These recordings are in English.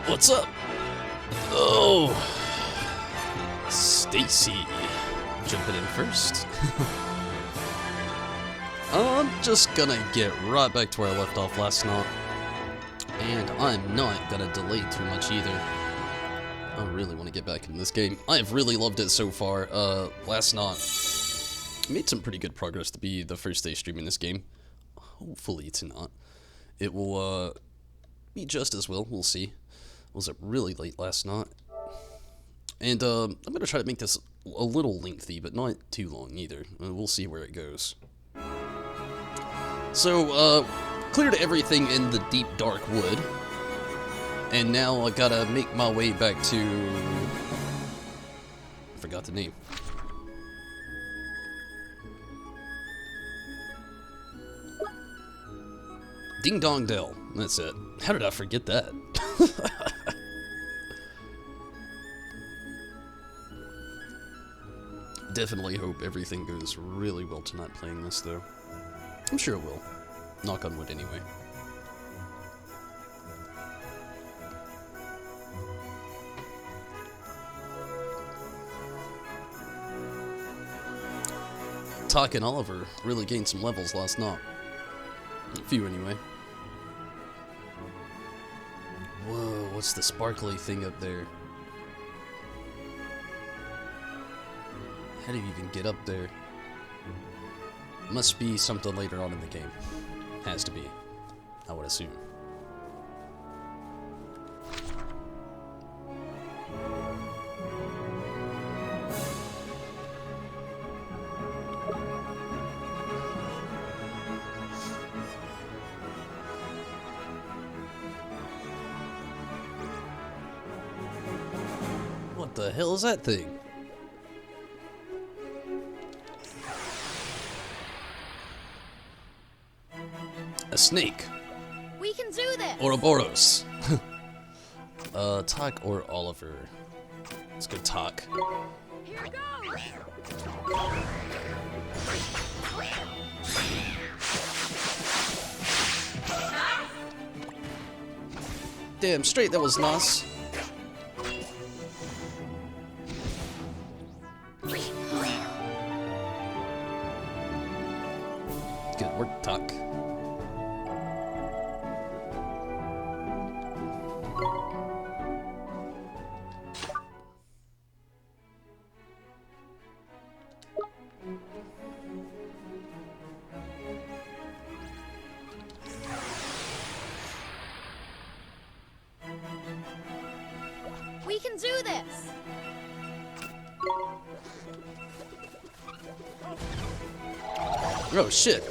What's up? Oh, Stacy, jumping in first. I'm just gonna get right back to where I left off last night, and I'm not gonna delay too much either. I really want to get back in this game. I have really loved it so far. Last night made some pretty good progress to be the first day streaming this game. Hopefully tonight it will be just as well. We'll see. I was up really late last night, and I'm gonna try to make this a little lengthy, but not too long either. We'll see where it goes. So, cleared everything in the deep dark wood, and now I gotta make my way back to... I forgot the name. Ding Dong Dell. That's it. How did I forget that? Definitely hope everything goes really well tonight playing this, though. I'm sure it will. Knock on wood, anyway. Tak and Oliver really gained some levels last night. A few, anyway. Whoa, what's the sparkly thing up there? How do you even get up there? Must be something later on in the game. Has to be, I would assume. What the hell is that thing? A snake. We can do this. Ouroboros. Tak or Oliver? Let's go Tak. Here goes. Damn straight, that was nice. Good work, Tak. We can do this. Oh shit.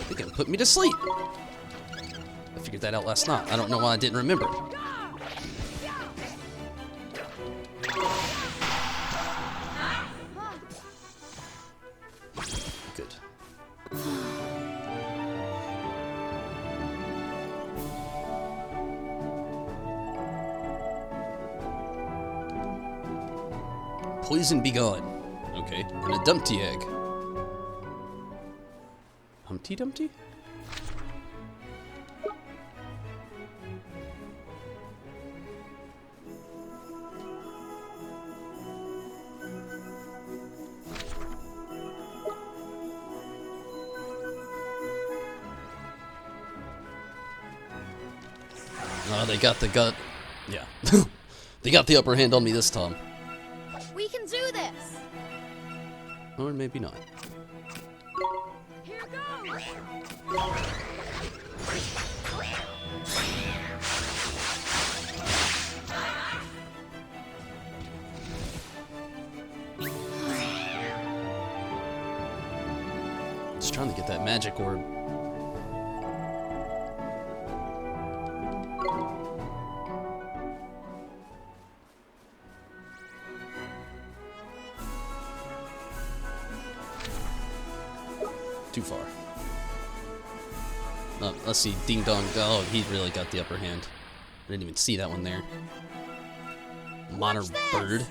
They can put me to sleep. I figured that out last night. I don't know why I didn't remember. Good. Poison be gone. Okay, and a Dumpty egg. Humpty Dumpty? They got the gut. Yeah. They got the upper hand on me this time. We can do this. Or maybe not. Here goes. Just trying to get that magic orb. Too far. Let's see, Ding Dong. Oh, he really got the upper hand. I didn't even see that one there. Monarch bird.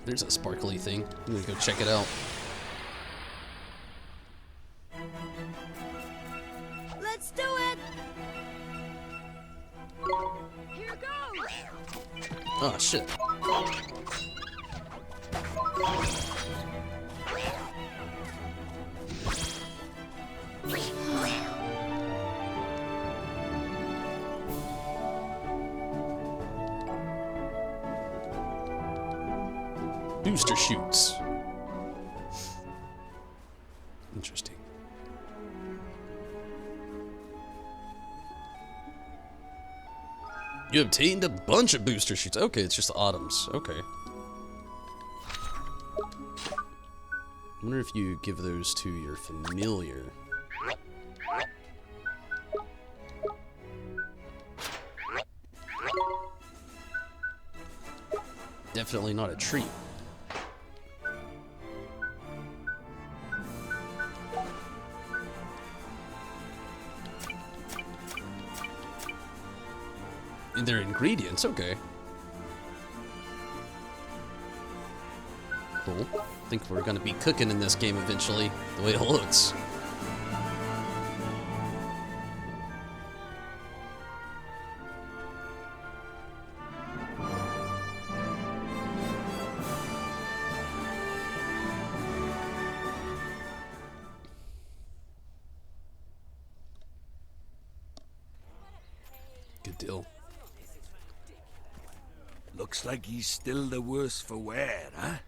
There's a sparkly thing. I'm gonna go check it out. Let's do it! Here goes! Oh, shit. Booster shoots. Interesting. You obtained a bunch of booster shoots. Okay, it's just items. Okay. I wonder if you give those to your familiar. Definitely not a treat. And they're ingredients, okay. Cool. I think we're gonna be cooking in this game eventually, the way it looks. Good deal. Looks like he's still the worse for wear, huh?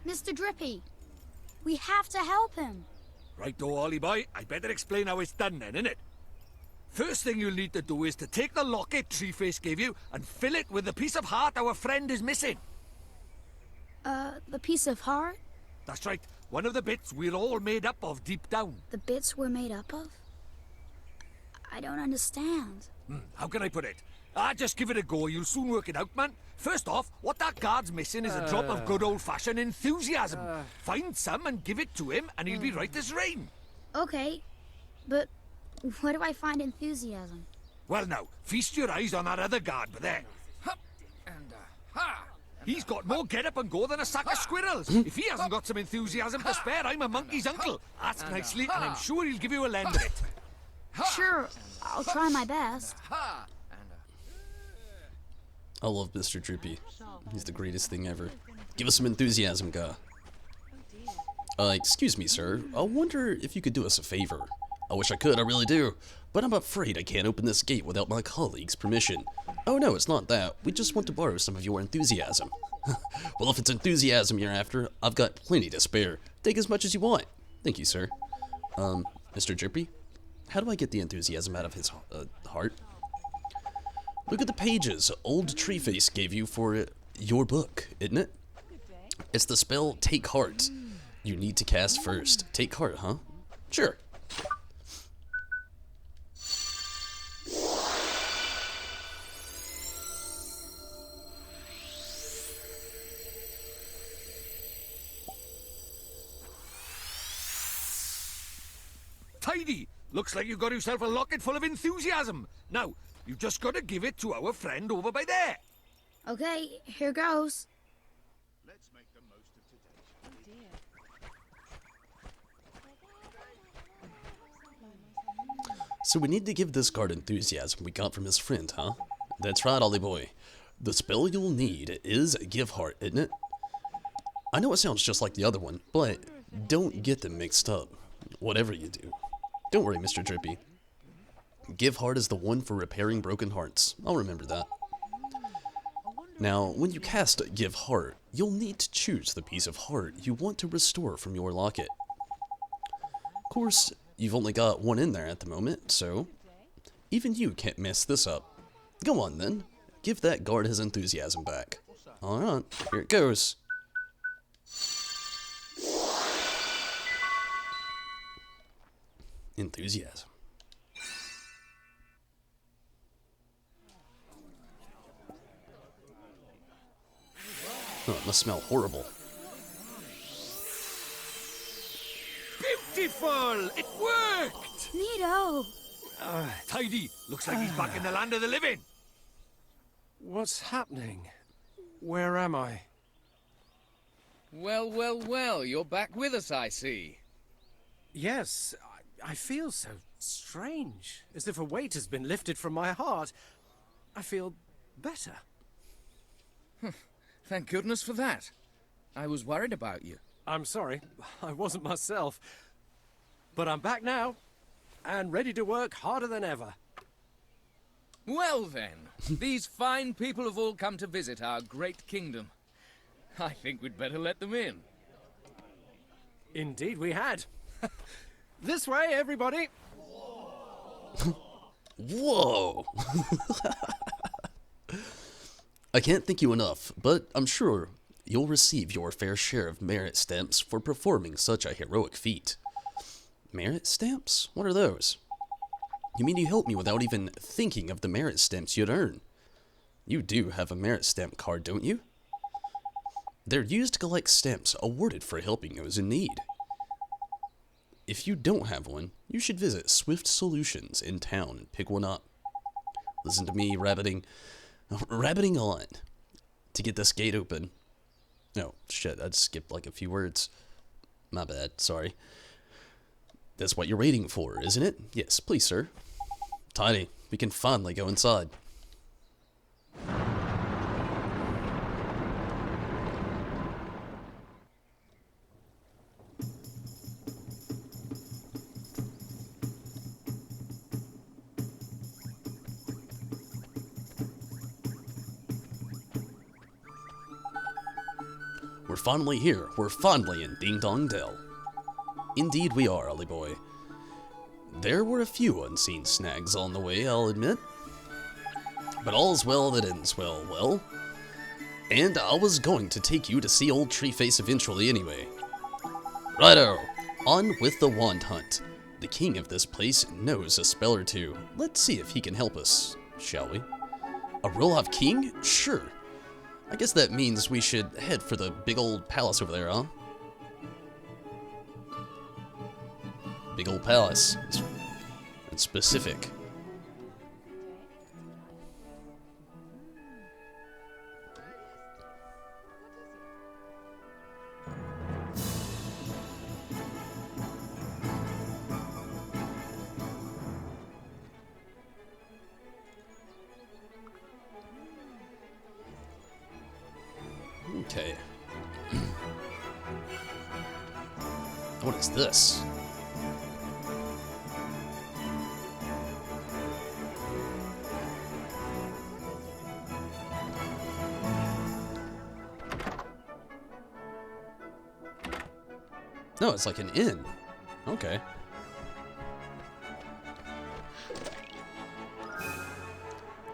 Mr. Drippy, we have to help him. Right though, Ollie boy, I better explain how it's done then, innit? First thing you'll need to do is to take the locket Treeface gave you and fill it with the piece of heart our friend is missing. The piece of heart? That's right, one of the bits we're all made up of deep down. The bits we're made up of? I don't understand. How can I put it? Just give it a go, you'll soon work it out, man. First off, what that guard's missing is a drop of good old-fashioned enthusiasm. Find some and give it to him, and he'll be right as rain. Okay, but where do I find enthusiasm? Well now, feast your eyes on that other guard, but there. Hup, and ha! He's got more get-up and go than a sack of squirrels. If he hasn't got some enthusiasm to spare, I'm a monkey's uncle. Ask nicely, and I'm sure he'll give you a lend of it. Sure, I'll try my best. I love Mr. Drippy. He's the greatest thing ever. Give us some enthusiasm, guy. Excuse me, sir. I wonder if you could do us a favor. I wish I could, I really do. But I'm afraid I can't open this gate without my colleague's permission. Oh no, it's not that. We just want to borrow some of your enthusiasm. Well, if it's enthusiasm you're after, I've got plenty to spare. Take as much as you want. Thank you, sir. Mr. Drippy? How do I get the enthusiasm out of his heart? Look at the pages old Treeface gave you for your book, isn't it? It's the spell Take Heart. You need to cast first. Take Heart, huh? Sure. Tidy! Looks like you got yourself a locket full of enthusiasm. Now, you've just got to give it to our friend over by there. Okay, here goes. Let's make the most of today. So we need to give this guard enthusiasm we got from his friend, huh? That's right, Ollie boy. The spell you'll need is Give Heart, isn't it? I know it sounds just like the other one, but don't get them mixed up. Whatever you do. Don't worry, Mr. Drippy. Give Heart is the one for repairing broken hearts. I'll remember that. Now, when you cast Give Heart, you'll need to choose the piece of heart you want to restore from your locket. Of course, you've only got one in there at the moment, so even you can't mess this up. Go on then, give that guard his enthusiasm back. Alright, here it goes. Enthusiasm. Oh, it must smell horrible. Beautiful! It worked! Neato. Tidy! Looks like he's back in the land of the living. What's happening? Where am I? Well, well, well, you're back with us, I see. Yes, I feel so strange, as if a weight has been lifted from my heart. I feel better. Thank goodness for that. I was worried about you. I'm sorry, I wasn't myself. But I'm back now, and ready to work harder than ever. Well then, these fine people have all come to visit our great kingdom. I think we'd better let them in. Indeed we had. This way, everybody! Whoa! I can't thank you enough, but I'm sure you'll receive your fair share of merit stamps for performing such a heroic feat. Merit stamps? What are those? You mean you helped me without even thinking of the merit stamps you'd earn? You do have a merit stamp card, don't you? They're used to collect stamps awarded for helping those in need. If you don't have one, you should visit Swift Solutions in town and pick one up. Listen to me rabbiting on to get this gate open. Oh, shit, I just skipped like a few words. My bad, sorry. That's what you're waiting for, isn't it? Yes, please, sir. Tiny, we can finally go inside. We're finally here. We're finally in Ding Dong Dell. Indeed we are, Ollie boy. There were a few unseen snags on the way, I'll admit. But all's well that ends well. And I was going to take you to see old Treeface eventually anyway. Righto, on with the wand hunt. The king of this place knows a spell or two. Let's see if he can help us, shall we? A real-life king? Sure. I guess that means we should head for the big old palace over there, huh? Big old palace. It's specific. Okay. What is this? No, it's like an inn. Okay.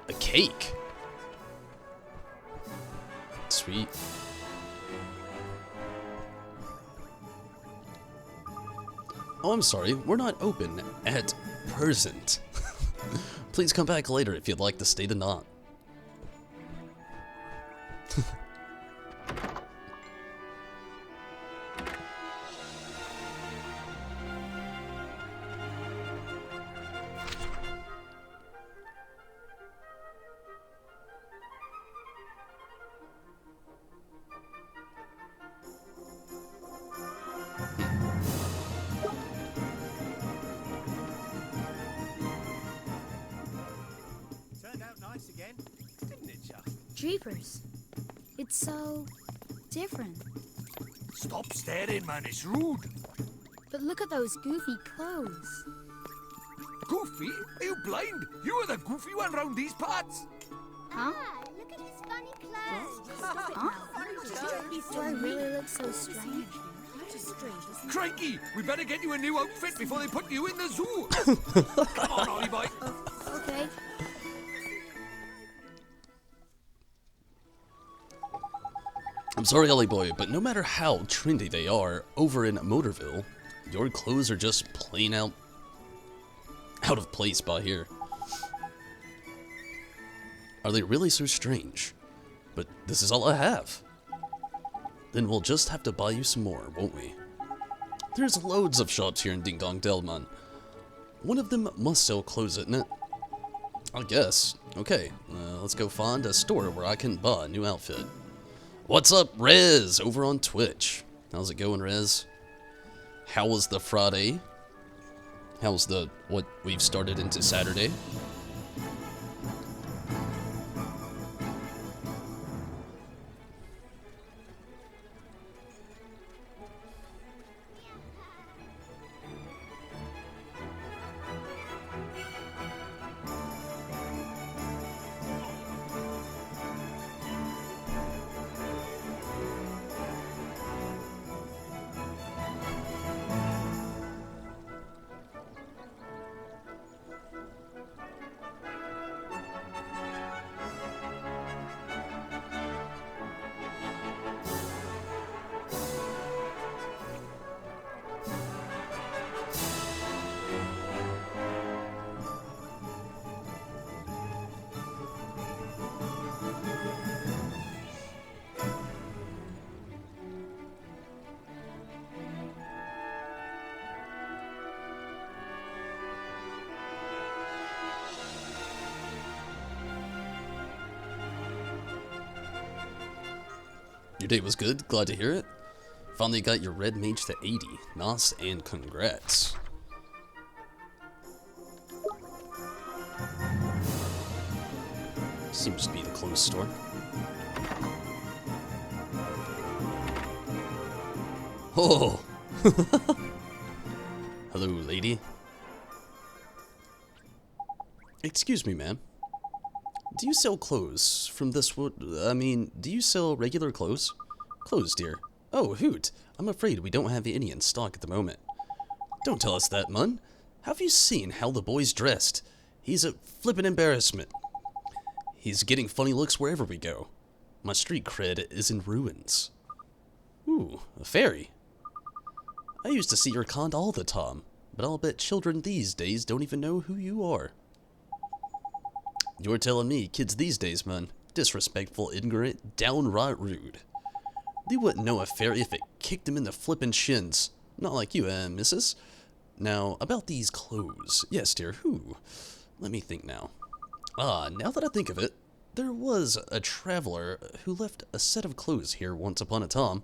A cake. Sweet. Oh, I'm sorry. We're not open at present. Please come back later if you'd like to stay the night. Turned out nice again, didn't it, Chuck? Jeepers. It's so different. Stop staring, man, it's rude. But look at those goofy clothes. Goofy? Are you blind? You are the goofy one round these parts. Huh? Look at his funny clothes. Huh? Do I really look so strange? Crikey, we better get you a new outfit before they put you in the zoo. Come on, Ollie boy. Okay. I'm sorry, Ollie boy, but no matter how trendy they are over in Motorville, your clothes are just plain out of place by here. Are they really so strange? But this is all I have. Then we'll just have to buy you some more, won't we? There's loads of shops here in Ding Dong Delman. One of them must sell clothes, isn't it? I guess. Okay, let's go find a store where I can buy a new outfit. What's up, Rez, over on Twitch? How's it going, Rez? How was the Friday? How's the, what we've started into Saturday? Your day was good, glad to hear it. Finally got your red mage to 80. Nice and congrats. Seems to be the closed store. Oh! Hello, lady. Excuse me, ma'am. Do you sell clothes from this wood? I mean, do you sell regular clothes? Clothes, dear. Oh, hoot. I'm afraid we don't have any in stock at the moment. Don't tell us that, mun. Have you seen how the boy's dressed? He's a flippin' embarrassment. He's getting funny looks wherever we go. My street cred is in ruins. Ooh, a fairy. I used to see your kind all the time, but I'll bet children these days don't even know who you are. You're telling me kids these days, man, disrespectful, ignorant, downright rude. They wouldn't know a fairy if it kicked them in the flippin' shins. Not like you, missus? Now, about these clothes. Yes, dear, who? Let me think now. Now that I think of it, there was a traveler who left a set of clothes here once upon a time.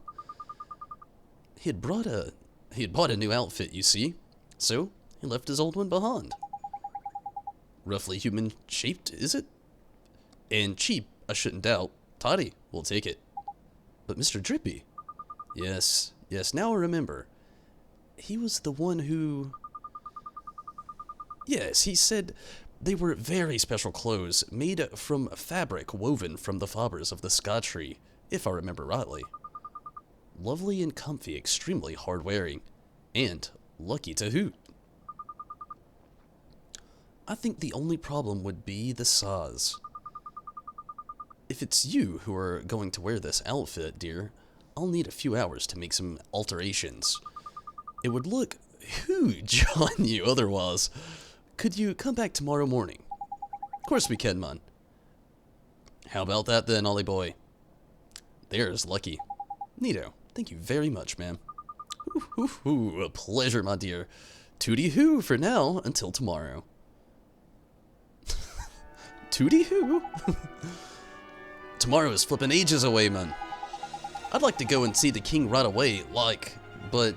He had bought a new outfit, you see, so he left his old one behind. Roughly human-shaped, is it? And cheap, I shouldn't doubt. Tidy, we'll take it. But Mr. Drippy? Yes, now I remember. He was the one who... Yes, he said they were very special clothes, made from fabric woven from the fibers of the sky tree, if I remember rightly. Lovely and comfy, extremely hard-wearing, and lucky to hoot. I think the only problem would be the size. If it's you who are going to wear this outfit, dear, I'll need a few hours to make some alterations. It would look huge on you otherwise. Could you come back tomorrow morning? Of course we can, man. How about that then, Ollie boy? There's lucky. Neato, thank you very much, ma'am. A pleasure, my dear. Tootie-hoo for now, until tomorrow. Tootie-hoo? Tomorrow is flippin' ages away, man. I'd like to go and see the king right away, but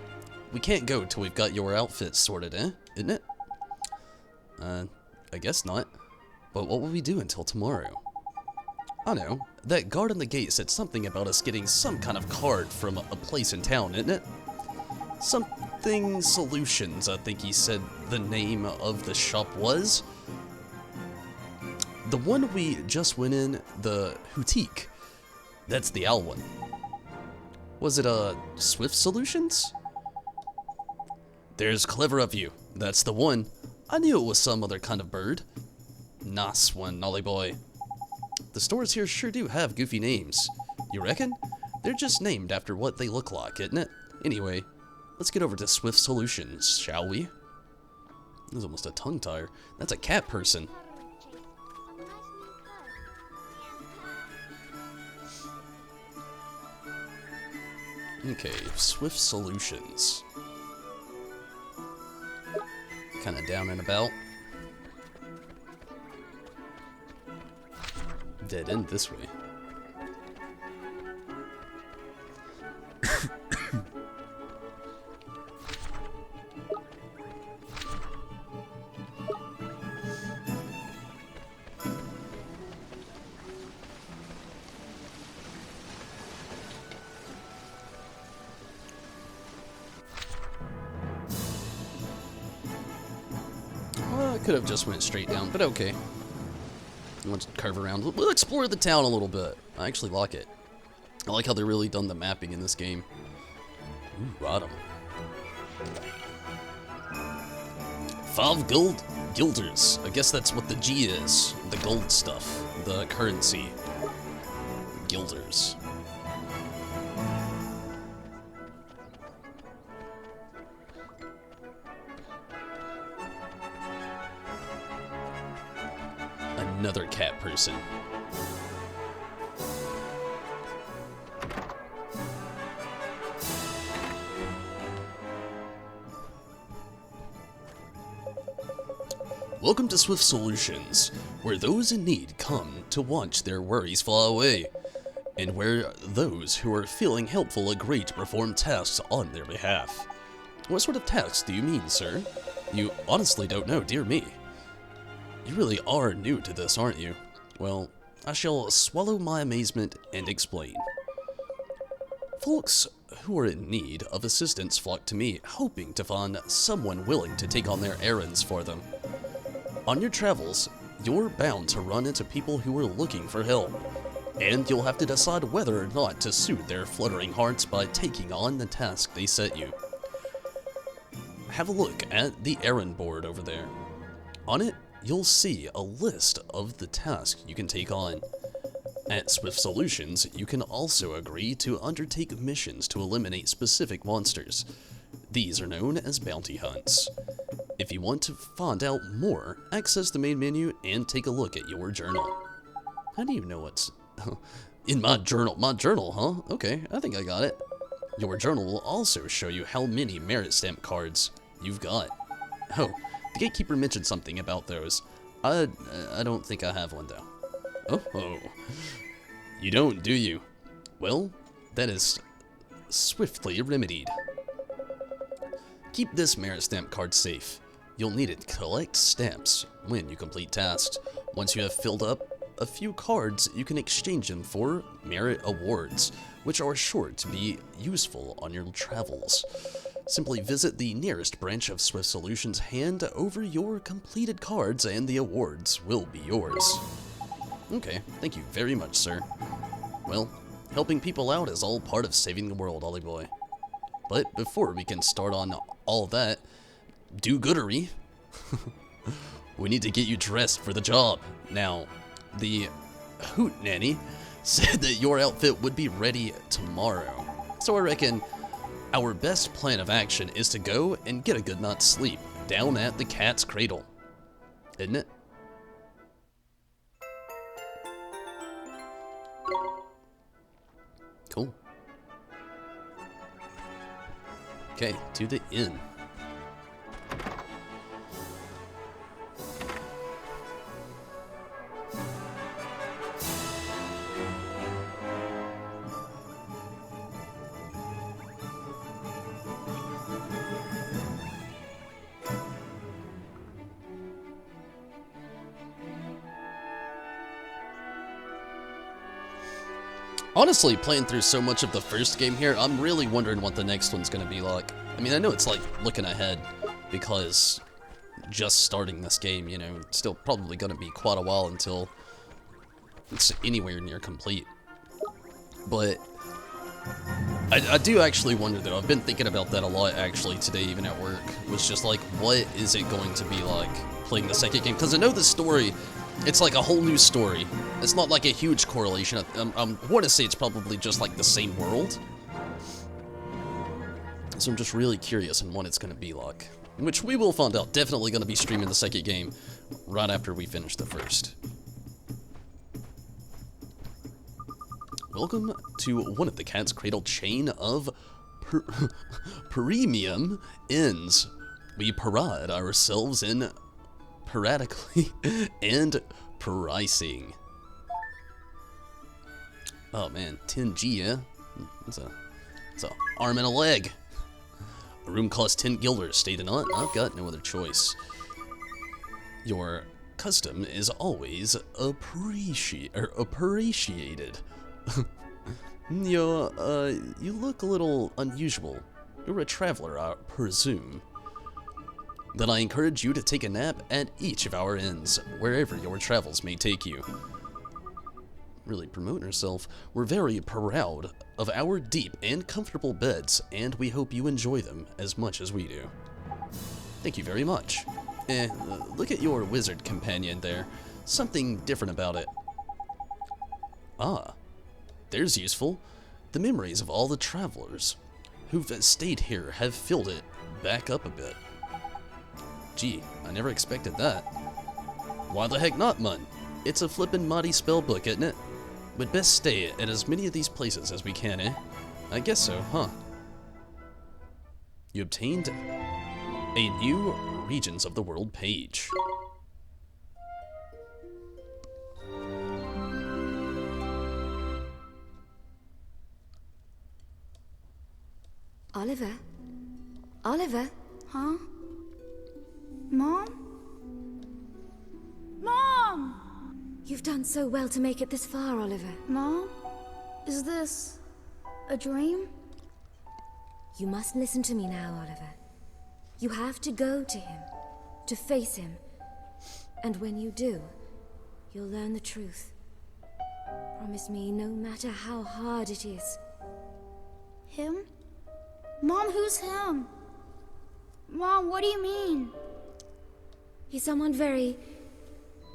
we can't go till we've got your outfit sorted, isn't it? I guess not. But what will we do until tomorrow? I know, that guard on the gate said something about us getting some kind of card from a place in town, isn't it? Something Solutions, I think he said the name of the shop was. The one we just went in, the Houtique. That's the owl one. Was it, Swift Solutions? There's clever of you. That's the one. I knew it was some other kind of bird. Nice one, Nolly boy. The stores here sure do have goofy names. You reckon? They're just named after what they look like, isn't it? Anyway, let's get over to Swift Solutions, shall we? That was almost a tongue tire. That's a cat person. Okay, Swift Solutions. Kinda down and about. Dead end this way. I could have just went straight down, but okay. Let's curve around. We'll explore the town a little bit. I actually like it. I like how they really done the mapping in this game. Ooh, bottom. 5 gold guilders. I guess that's what the G is. The gold stuff. The currency. Guilders. Another cat person. Welcome to Swift Solutions, where those in need come to watch their worries fly away, and where those who are feeling helpful agree to perform tasks on their behalf. What sort of tasks do you mean, sir? You honestly don't know, dear me. You really are new to this, aren't you? Well, I shall swallow my amazement and explain. Folks who are in need of assistance flock to me, hoping to find someone willing to take on their errands for them. On your travels, you're bound to run into people who are looking for help, and you'll have to decide whether or not to soothe their fluttering hearts by taking on the task they set you. Have a look at the errand board over there. On it, you'll see a list of the tasks you can take on. At Swift Solutions, you can also agree to undertake missions to eliminate specific monsters. These are known as bounty hunts. If you want to find out more, access the main menu and take a look at your journal. How do you know what's in my journal? My journal, huh? Okay, I think I got it. Your journal will also show you how many merit stamp cards you've got. Oh, the gatekeeper mentioned something about those. I don't think I have one though. Oh, you don't, do you? Well, that is swiftly remedied. Keep this merit stamp card safe. You'll need it to collect stamps when you complete tasks. Once you have filled up a few cards, you can exchange them for merit awards, which are sure to be useful on your travels. Simply visit the nearest branch of Swift Solutions, hand over your completed cards, and the awards will be yours. Okay, thank you very much, sir. Well, helping people out is all part of saving the world, Ollie boy. But before we can start on all that do-goodery, we need to get you dressed for the job. Now, the Hoot Nanny said that your outfit would be ready tomorrow. So I reckon our best plan of action is to go and get a good night's sleep down at the Cat's Cradle. Isn't it? Cool. Okay, to the inn. Honestly, playing through so much of the first game here, I'm really wondering what the next one's gonna be like. I mean, I know it's like looking ahead, because just starting this game, you know, it's still probably gonna be quite a while until it's anywhere near complete. But I do actually wonder though, I've been thinking about that a lot actually today, even at work. It was just like, what is it going to be like playing the second game? Because I know the story, it's like a whole new story. It's not like a huge correlation. I want to say it's probably just like the same world. So I'm just really curious on what it's going to be like. Which we will find out. Definitely going to be streaming the second game right after we finish the first. Welcome to one of the Cat's Cradle chain of premium inns. We pride ourselves in periodically and pricing. Oh man, 10G, yeah? That's a It's an arm and a leg. A room costs 10 guilders. Stay the night. I've got no other choice. Your custom is always appreciated. You look a little unusual. You're a traveler, I presume. Then I encourage you to take a nap at each of our inns, wherever your travels may take you. Really promoting herself. We're very proud of our deep and comfortable beds, and we hope you enjoy them as much as we do. Thank you very much. Look at your wizard companion there. Something different about it. Ah, there's useful. The memories of all the travelers who've stayed here have filled it back up a bit. Gee, I never expected that. Why the heck not, mun? It's a flippin' mighty spell book, isn't it? We'd best stay at as many of these places as we can, eh? I guess so, huh? You obtained a new Regions of the World page. Oliver? Oliver? Huh? Mom? Mom! You've done so well to make it this far, Oliver. Mom? Is this a dream? You must listen to me now, Oliver. You have to go to him, to face him. And when you do, you'll learn the truth. Promise me, no matter how hard it is. Him? Mom, who's him? Mom, what do you mean? He's someone very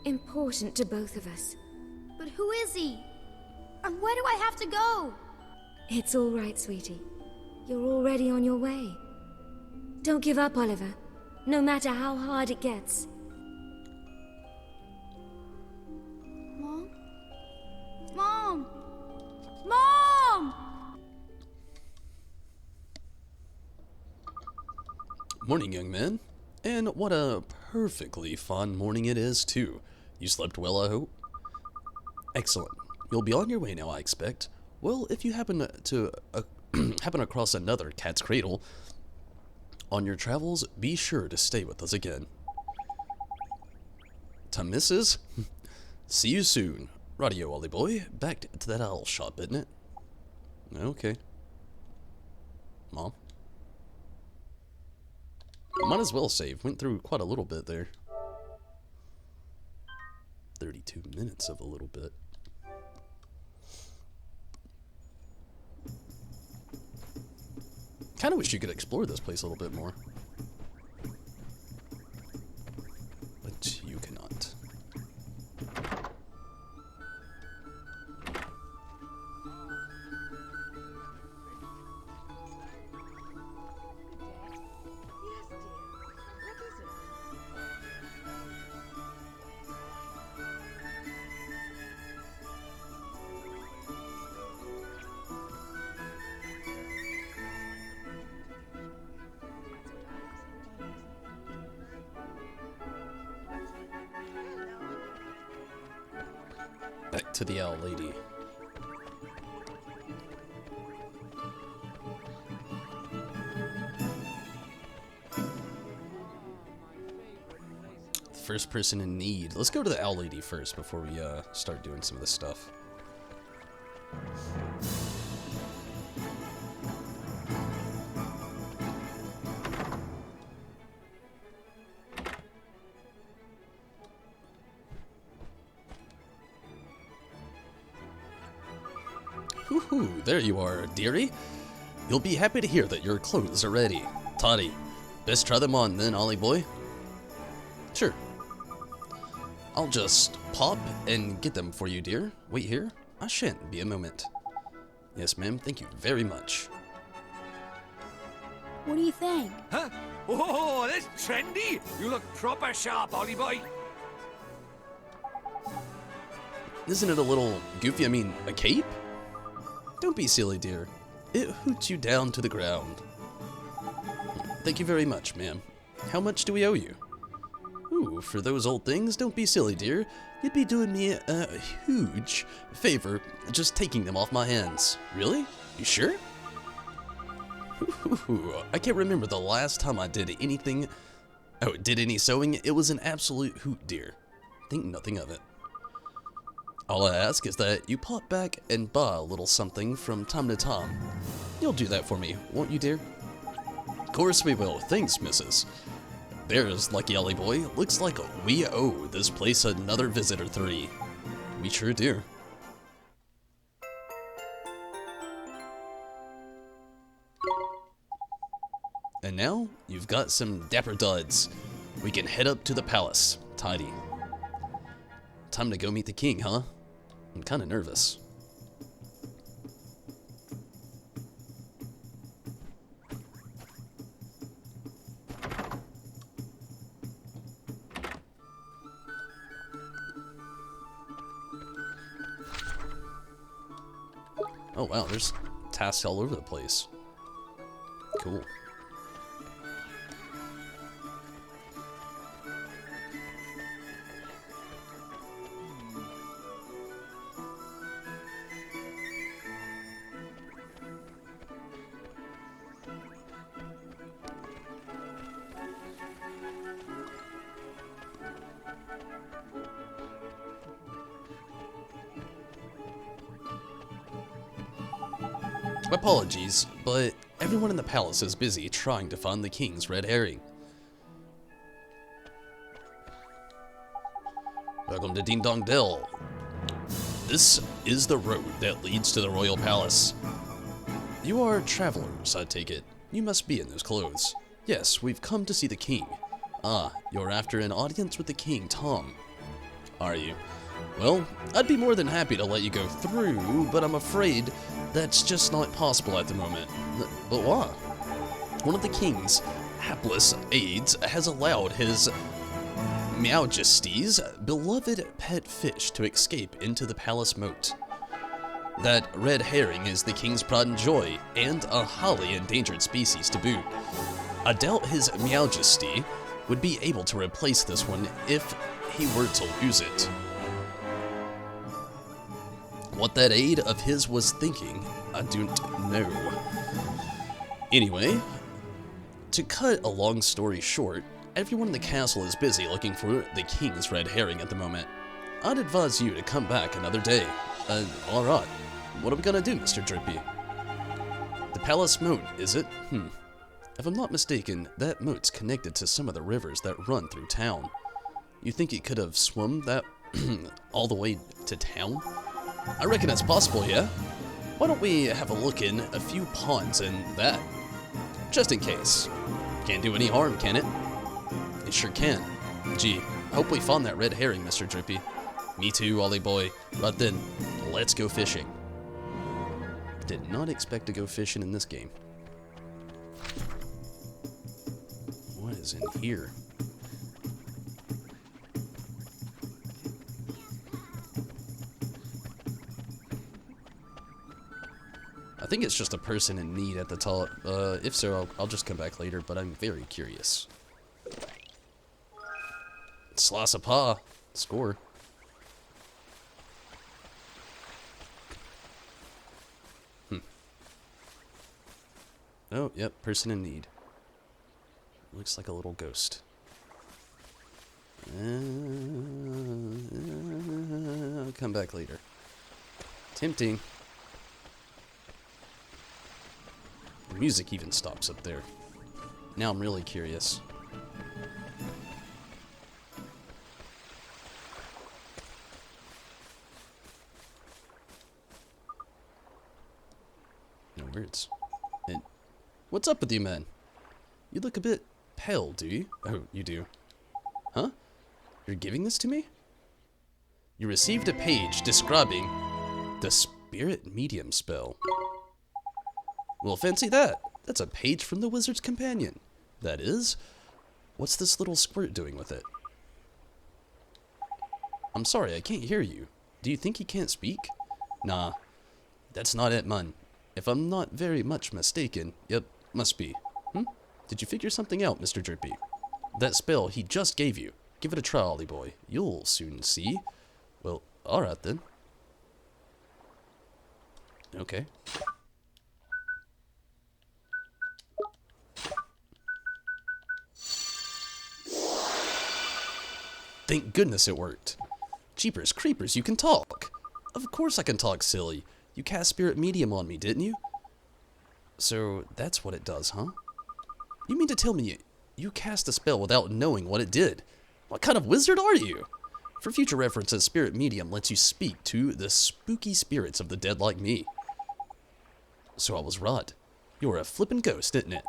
important to both of us. But who is he? And where do I have to go? It's all right, sweetie. You're already on your way. Don't give up, Oliver, no matter how hard it gets. Mom? Mom! Mom! Morning, young man. And what a perfectly fun morning it is, too. You slept well, I hope? Excellent. You'll be on your way now, I expect. Well, if you happen to happen across another cat's cradle on your travels, be sure to stay with us again. To missus? See you soon. Radio, Ollie boy. Back to that owl shop, isn't it? Okay. Mom? Might as well save. Went through quite a little bit there. 32 minutes of a little bit. Kinda wish you could explore this place a little bit more. But you cannot. Back to the owl lady. First person in need. Let's go to the owl lady first before we start doing some of this stuff. Woohoo, there you are, dearie. You'll be happy to hear that your clothes are ready. Toddy, best try them on then, Ollie boy. Sure. I'll just pop and get them for you, dear. Wait here. I shan't be a moment. Yes, ma'am, thank you very much. What do you think? Huh? Oh, that's trendy. You look proper sharp, Ollie boy. Isn't it a little goofy? I mean, a cape? Don't be silly, dear. It hoots you down to the ground. Thank you very much, ma'am. How much do we owe you? Ooh, for those old things, don't be silly, dear. You'd be doing me a huge favor just taking them off my hands. Really? You sure? Ooh, I can't remember the last time I did anything. Oh, did any sewing? It was an absolute hoot, dear. Think nothing of it. All I ask is that you pop back and buy a little something from time to time. You'll do that for me, won't you, dear? Of course we will. Thanks, missus. There's Lucky Ollie Boy. Looks like we owe this place another visitor 3. We sure do. And now, you've got some dapper duds. We can head up to the palace. Tidy. Time to go meet the king, huh? I'm kinda nervous. Oh wow, there's tasks all over the place. Cool. Apologies, but everyone in the palace is busy trying to find the king's red herring. Welcome to Ding Dong Dell. This is the road that leads to the royal palace. You are travelers, I take it. You must be in those clothes. Yes, we've come to see the king. Ah, you're after an audience with the king, Tom. Are you? Well, I'd be more than happy to let you go through, but I'm afraid that's just not possible at the moment. But why? One of the king's hapless aides has allowed his Majesty's beloved pet fish to escape into the palace moat. That red herring is the king's pride and joy, and a highly endangered species to boot. I doubt his Majesty would be able to replace this one if he were to lose it. What that aide of his was thinking, I don't know. Anyway, to cut a long story short, everyone in the castle is busy looking for the king's red herring at the moment. I'd advise you to come back another day. Alright. What are we gonna do, Mr. Drippy? The palace moat, is it? If I'm not mistaken, that moat's connected to some of the rivers that run through town. You think it could have swum that all the way to town? I reckon it's possible, yeah? Why don't we have a look in a few ponds and that? Just in case. Can't do any harm, can it? It sure can. Gee, I hope we found that red herring, Mr. Drippy. Me too, Ollie boy. Right then, let's go fishing. Did not expect to go fishing in this game. What is in here? I think it's just a person in need at the top. If so, I'll just come back later, but I'm very curious. Slice of pie. Score. Oh, yep, person in need. Looks like a little ghost. I'll come back later. Tempting. The music even stops up there. Now I'm really curious. No words. And what's up with you, man? You look a bit pale, do you? Oh, you do. Huh? You're giving this to me? You received a page describing the spirit medium spell. Well, fancy that. That's a page from the Wizard's Companion. That is. What's this little squirt doing with it? I'm sorry, I can't hear you. Do you think he can't speak? Nah, that's not it, man. If I'm not very much mistaken, yep, must be. Did you figure something out, Mr. Drippy? That spell he just gave you. Give it a try, Ollie boy. You'll soon see. Well, alright then. Okay. Thank goodness it worked. Jeepers creepers, you can talk. Of course I can talk, silly. You cast spirit medium on me, didn't you? So that's what it does, huh? You mean to tell me you cast a spell without knowing what it did? What kind of wizard are you? For future references, spirit medium lets you speak to the spooky spirits of the dead like me. So I was right. You're a flippin' ghost, isn't it?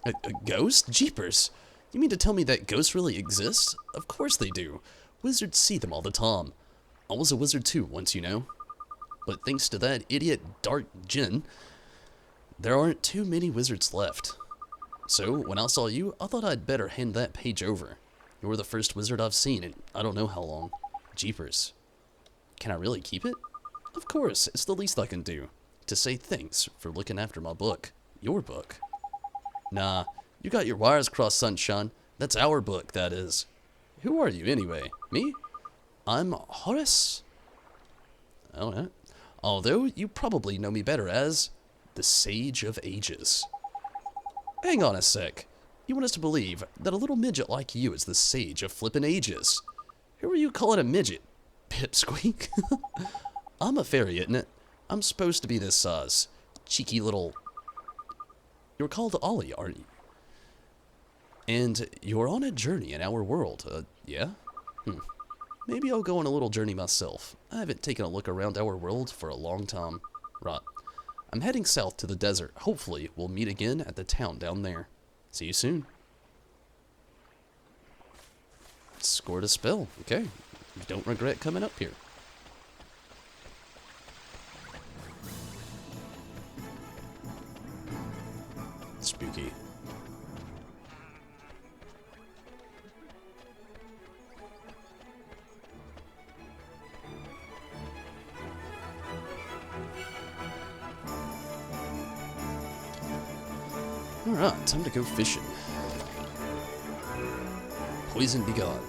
A ghost? Jeepers! You mean to tell me that ghosts really exist? Of course they do. Wizards see them all the time. I was a wizard too once, you know. But thanks to that idiot Dark Jinn, there aren't too many wizards left. So, when I saw you, I thought I'd better hand that page over. You're the first wizard I've seen in I don't know how long. Jeepers. Can I really keep it? Of course, it's the least I can do. To say thanks for looking after my book. Your book. Nah, you got your wires crossed, sunshine. That's our book, that is. Who are you, anyway? Me? I'm Horace? Alright. Although, you probably know me better as the Sage of Ages. Hang on a sec. You want us to believe that a little midget like you is the Sage of flippin' Ages? Who are you calling a midget? Pipsqueak? I'm a fairy, isn't it? I'm supposed to be this size. Cheeky little... You're called Ollie, aren't you? And you're on a journey in our world, yeah? Maybe I'll go on a little journey myself. I haven't taken a look around our world for a long time. Right. I'm heading south to the desert. Hopefully, we'll meet again at the town down there. See you soon. Scored a spell. Okay. Don't regret coming up here. Spooky. Alright, time to go fishing. Poison be gone.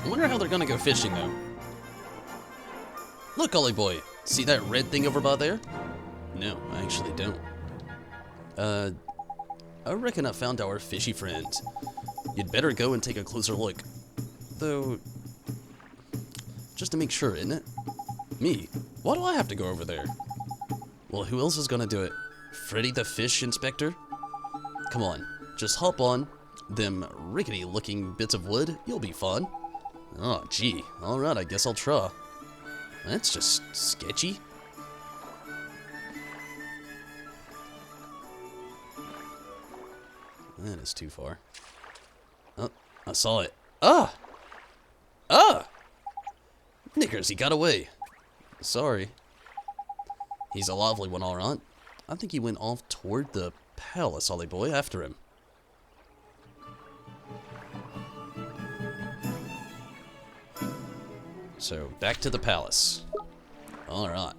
I wonder how they're gonna go fishing, though. Look, Ollie boy. See that red thing over by there? No, I actually don't. I reckon I found our fishy friend. You'd better go and take a closer look. Though, just to make sure, isn't it? Me? Why do I have to go over there? Well, who else is gonna do it? Freddy the Fish Inspector? Come on, just hop on them rickety-looking bits of wood. You'll be fine. Oh, gee. Alright, I guess I'll try. That's just sketchy. That is too far. Oh, I saw it. Ah! Ah! Knickers, he got away. Sorry. He's a lively one, alright. I think he went off toward the palace, Ollie boy, after him. So, back to the palace. Alright.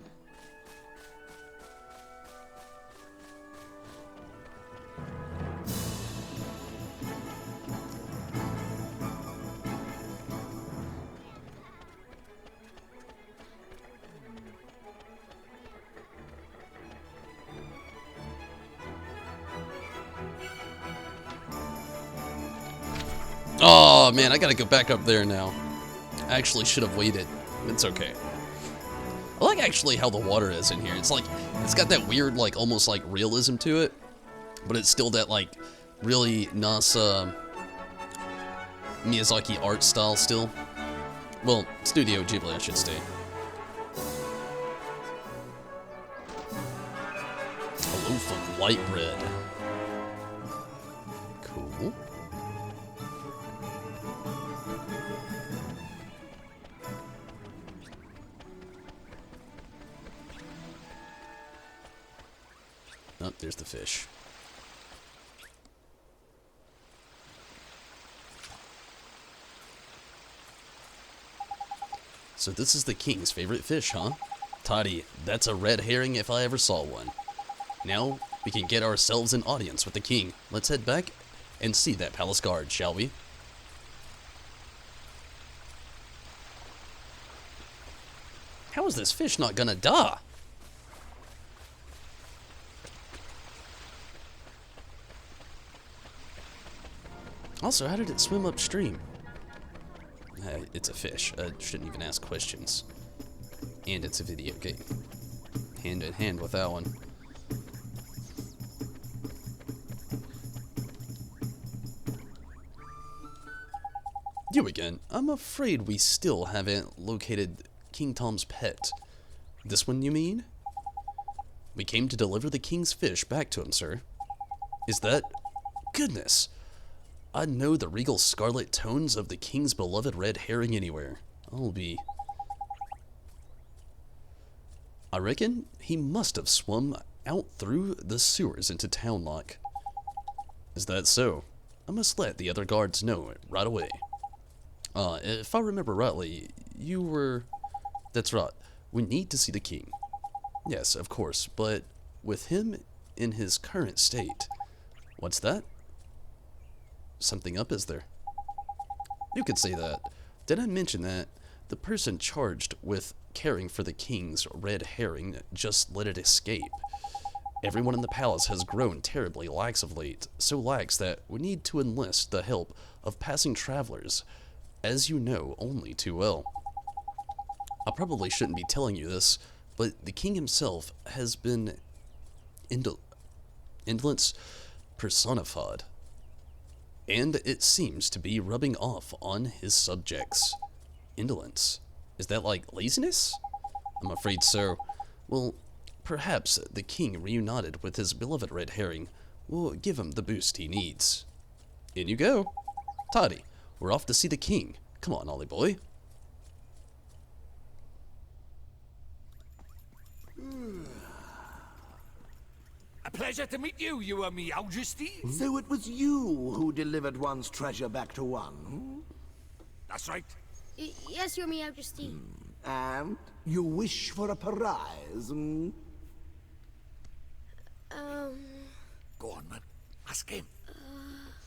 Oh man, I gotta go back up there now. I actually should have waited. It's okay. I like actually how the water is in here. It's like, it's got that weird, like, almost like realism to it. But it's still that, like, really nice, Miyazaki art style still. Well, Studio Ghibli, I should say. A loaf of white bread. Cool. Oh, there's the fish. So this is the king's favorite fish, huh? Toddy, that's a red herring if I ever saw one. Now, we can get ourselves an audience with the king. Let's head back and see that palace guard, shall we? How is this fish not gonna die? Also, how did it swim upstream? It's a fish. I shouldn't even ask questions. And it's a video game. Hand in hand with that one. You again. I'm afraid we still haven't located King Tom's pet. This one, you mean? We came to deliver the king's fish back to him, sir. Is that... Goodness! I'd know the regal scarlet tones of the king's beloved red herring anywhere. I reckon he must have swum out through the sewers into town like. Is that so? I must let the other guards know it right away. If I remember rightly, you were... That's right. We need to see the king. Yes, of course, but with him in his current state... What's that? Something up, is there? You could say that. Did I mention that the person charged with caring for the king's red herring just let it escape? Everyone in the palace has grown terribly lax of late, so lax that we need to enlist the help of passing travelers, as you know only too well. I probably shouldn't be telling you this, but the king himself has been indolence personified. And it seems to be rubbing off on his subjects. Indolence. Is that like laziness? I'm afraid so. Well, perhaps the king reunited with his beloved red herring will give him the boost he needs. In you go. Toddy, we're off to see the king. Come on, Ollie boy. A pleasure to meet you, Your Majesty. So it was you who delivered one's treasure back to one? Hmm? That's right. Yes, Your Majesty. And you wish for a prize? Hmm? Go on, man. Ask him.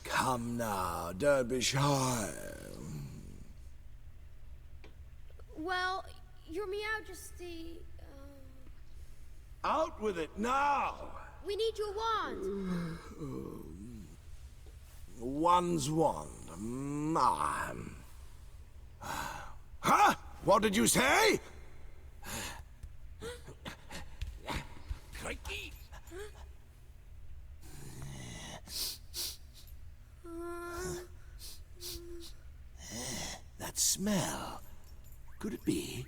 Come now, don't be shy. Well, Your Majesty, Out with it now! we need your wand. One's wand. Huh? What did you say? Crikey. That smell. Could it be?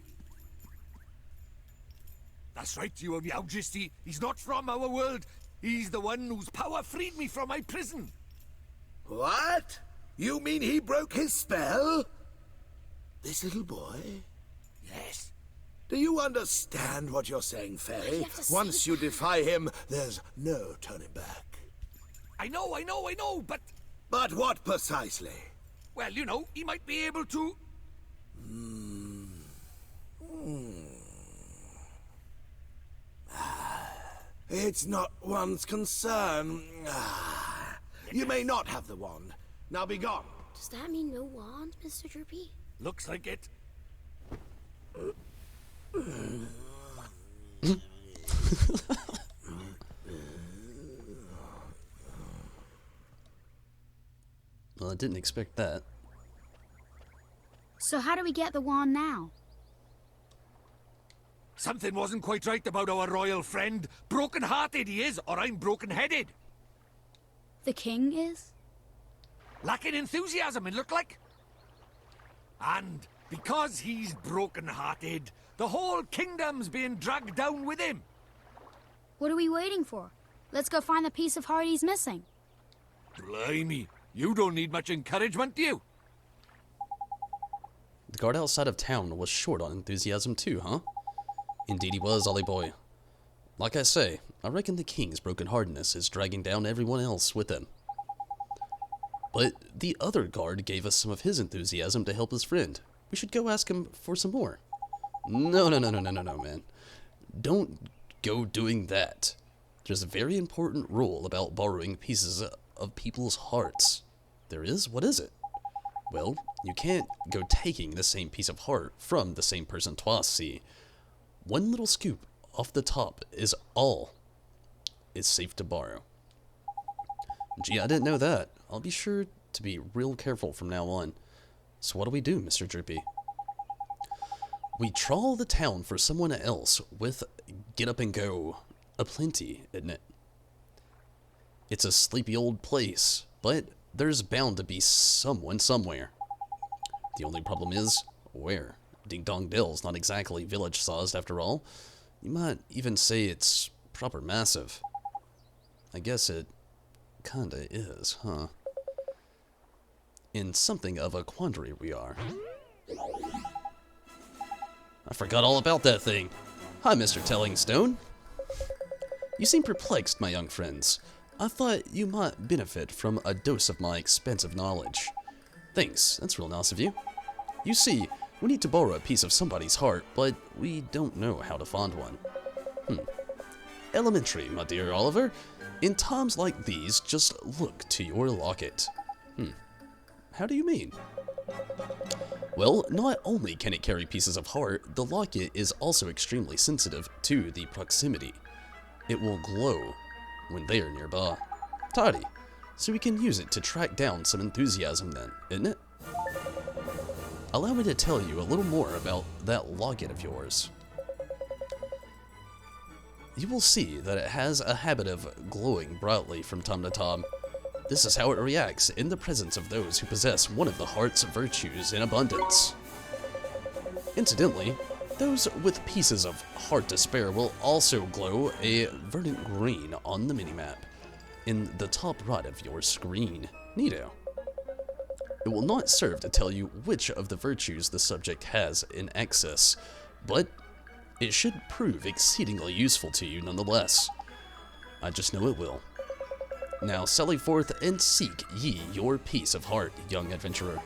That's right, Your Majesty. He's not from our world. He's the one whose power freed me from my prison. What? You mean he broke his spell? This little boy? Yes. Do you understand what you're saying, Fairy? have to Once you defy him, there's no turning back. I know, but... But what precisely? Well, you know, he might be able to... It's not one's concern. You may not have the wand. Now be gone. Does that mean no wand, Mr. Droopy? Looks like it. Well, I didn't expect that. So how do we get the wand now? Something wasn't quite right about our royal friend. Broken-hearted he is, or I'm broken-headed. The king is? Lacking enthusiasm, it looked like. And because he's broken-hearted, the whole kingdom's being dragged down with him. What are we waiting for? Let's go find the piece of heart he's missing. Blimey, you don't need much encouragement, do you? The guard outside of town was short on enthusiasm too, huh? Indeed he was, Ollie boy. Like I say, I reckon the king's brokenheartedness is dragging down everyone else with him. But the other guard gave us some of his enthusiasm to help his friend. We should go ask him for some more. No, man. Don't go doing that. There's a very important rule about borrowing pieces of people's hearts. There is? What is it? Well, you can't go taking the same piece of heart from the same person twice, see. One little scoop off the top is all it's safe to borrow. Gee, I didn't know that. I'll be sure to be real careful from now on. So what do we do, Mr. Drippy? We trawl the town for someone else with get up and go aplenty, isn't it? It's a sleepy old place, but there's bound to be someone somewhere. The only problem is, where? Ding Dong Dell's not exactly village-sized after all. You might even say it's proper massive. I guess it kinda is, huh? In something of a quandary we are. I forgot all about that thing. Hi, Mr. Tellingstone. You seem perplexed, my young friends. I thought you might benefit from a dose of my expansive knowledge. Thanks, that's real nice of you. You see, we need to borrow a piece of somebody's heart, but we don't know how to find one. Elementary, my dear Oliver. In times like these, just look to your locket. How do you mean? Well, not only can it carry pieces of heart, the locket is also extremely sensitive to the proximity. It will glow when they are nearby. Tidy. So we can use it to track down some enthusiasm then, isn't it? Allow me to tell you a little more about that locket of yours. You will see that it has a habit of glowing brightly from time to time. This is how it reacts in the presence of those who possess one of the heart's virtues in abundance. Incidentally, those with pieces of heart to spare will also glow a verdant green on the minimap in the top right of your screen. Neato. It will not serve to tell you which of the virtues the subject has in excess, but it should prove exceedingly useful to you nonetheless. I just know it will. Now sally forth and seek ye your piece of heart, young adventurer.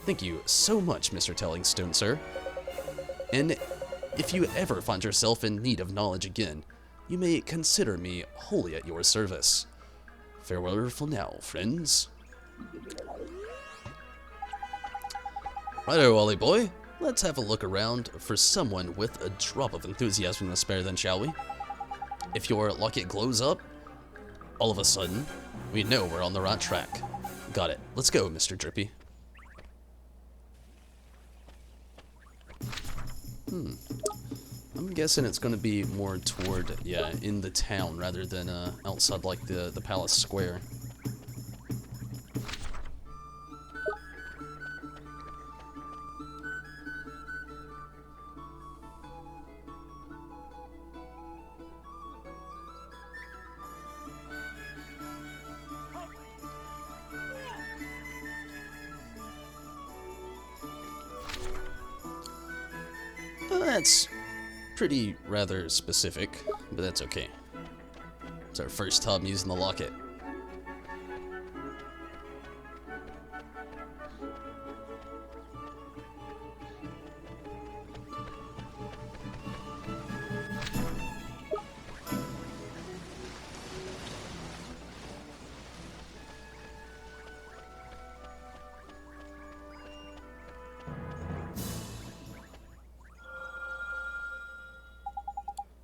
Thank you so much, Mr. Tellingstone, sir. And if you ever find yourself in need of knowledge again, you may consider me wholly at your service. Farewell for now, friends. Righto, Ollie boy. Let's have a look around for someone with a drop of enthusiasm to spare then, shall we? If your locket glows up, all of a sudden, we know we're on the right track. Got it. Let's go, Mr. Drippy. I'm guessing it's going to be more toward, yeah, in the town rather than outside like the palace square. That's pretty rather specific, but that's okay. It's our first time using the locket.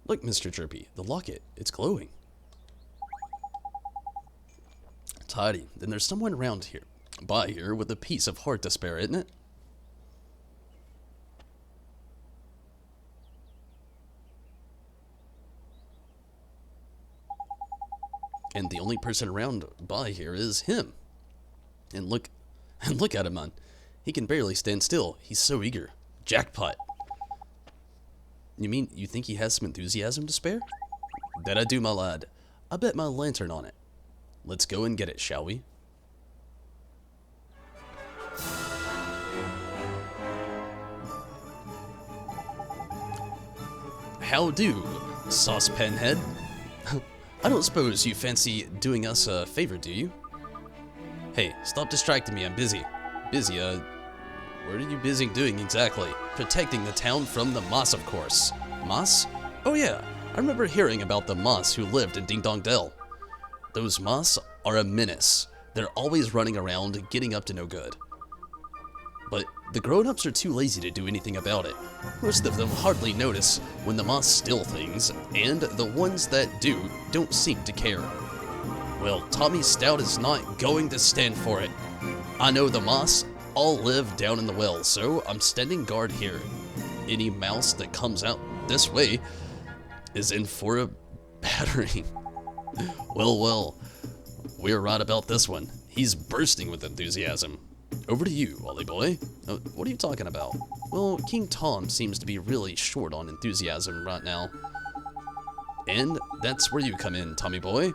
Look, Mr. Chirpy, the locket, it's glowing. Tidy. Then there's someone around here, by here, with a piece of heart to spare, isn't it? And the only person around by here is him. And look at him, man. He can barely stand still. He's so eager. Jackpot. You mean you think he has some enthusiasm to spare? That I do, my lad. I bet my lantern on it. Let's go and get it, shall we? How do, saucepan head? I don't suppose you fancy doing us a favor, do you? Hey, stop distracting me, I'm busy. Busy, what are you busy doing exactly? Protecting the town from the Moss, of course. Moss? Oh yeah, I remember hearing about the Moss who lived in Ding Dong Dell. Those Moss are a menace. They're always running around, getting up to no good. But the grown-ups are too lazy to do anything about it. Most of them hardly notice when the Moss steal things, and the ones that do don't seem to care. Well, Tommy Stout is not going to stand for it. I know the Moss all live down in the well, so I'm standing guard here. Any mouse that comes out this way is in for a battering. Well, we're right about this one. He's bursting with enthusiasm. Over to you, Ollie boy. What are you talking about? Well, King Tom seems to be really short on enthusiasm right now. And that's where you come in, Tommy boy.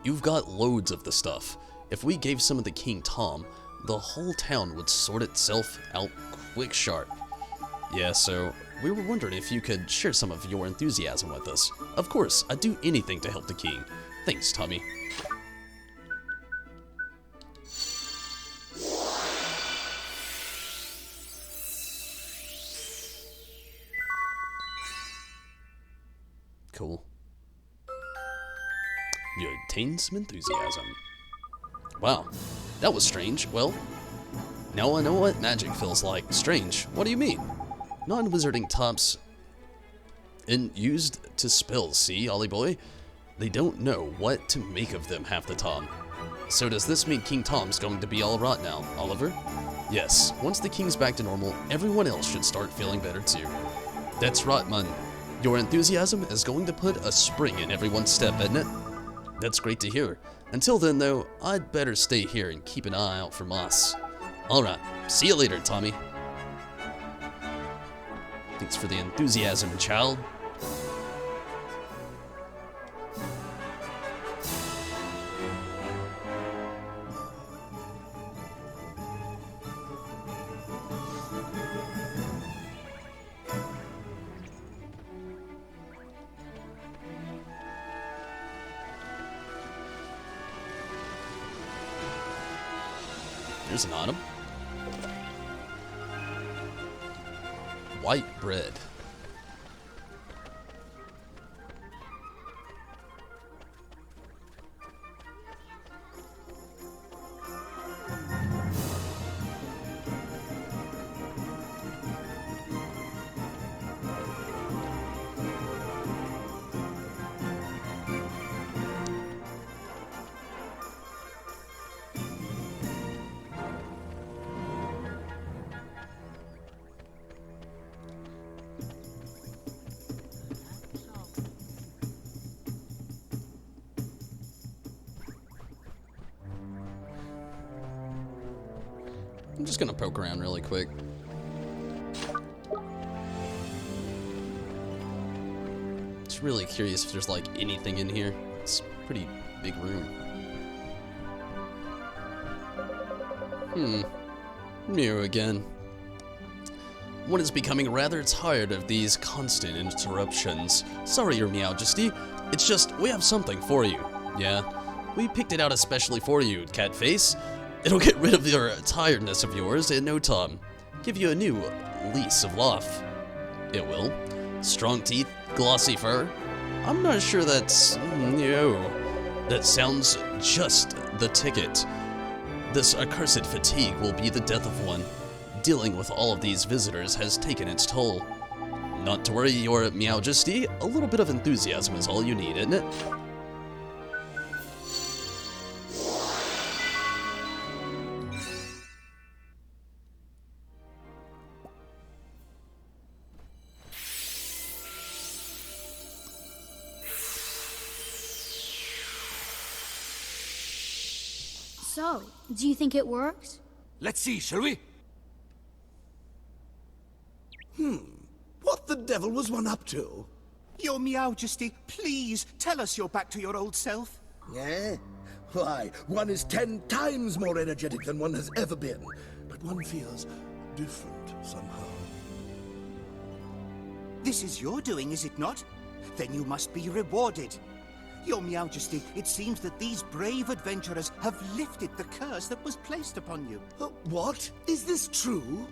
You've got loads of the stuff. If we gave some of the King Tom, the whole town would sort itself out quick sharp. Yeah, so we were wondering if you could share some of your enthusiasm with us. Of course, I'd do anything to help the king. Thanks, Tommy. Cool. You attained some enthusiasm. Wow, that was strange. Well, now I know what magic feels like. Strange? What do you mean? Non-wizarding tops and used to spells, see, Ollie boy? They don't know what to make of them half the time. So does this mean King Tom's going to be alright now, Oliver? Yes, once the king's back to normal, everyone else should start feeling better too. That's right, man. Your enthusiasm is going to put a spring in everyone's step, isn't it? That's great to hear. Until then, though, I'd better stay here and keep an eye out for Moss. Alright, see you later, Tommy. Thanks for the enthusiasm, child. There's an item. White bread. I'm just gonna poke around really quick. Just really curious if there's like anything in here. It's a pretty big room. Mew again. One is becoming rather tired of these constant interruptions. Sorry, Your Majesty. It's just, we have something for you. Yeah, we picked it out especially for you, Catface. It'll get rid of your tiredness of yours in no time. Give you a new lease of life. It will. Strong teeth, glossy fur. I'm not sure that's... no. That sounds just the ticket. This accursed fatigue will be the death of one. Dealing with all of these visitors has taken its toll. Not to worry, Your Majesty. A little bit of enthusiasm is all you need, isn't it? So, do you think it works? Let's see, shall we? What the devil was one up to? Your Meowjesty, please tell us you're back to your old self. Eh? Why, one is 10 times more energetic than one has ever been. But one feels different somehow. This is your doing, is it not? Then you must be rewarded. Your Meowjesty, it seems that these brave adventurers have lifted the curse that was placed upon you. What? Is this true?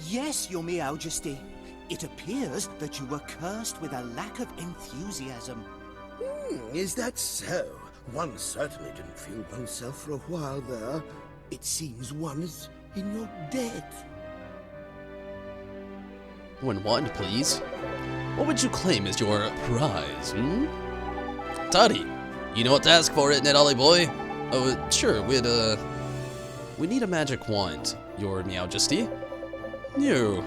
Yes, Your Meowjesty. It appears that you were cursed with a lack of enthusiasm. Is that so? One certainly didn't feel oneself for a while there. It seems one is in your debt. One wand, please. What would you claim as your prize, Toddy, you know what to ask for, isn't it, Ollie boy? Oh, sure, we need a magic wand, your Meowjesty. No.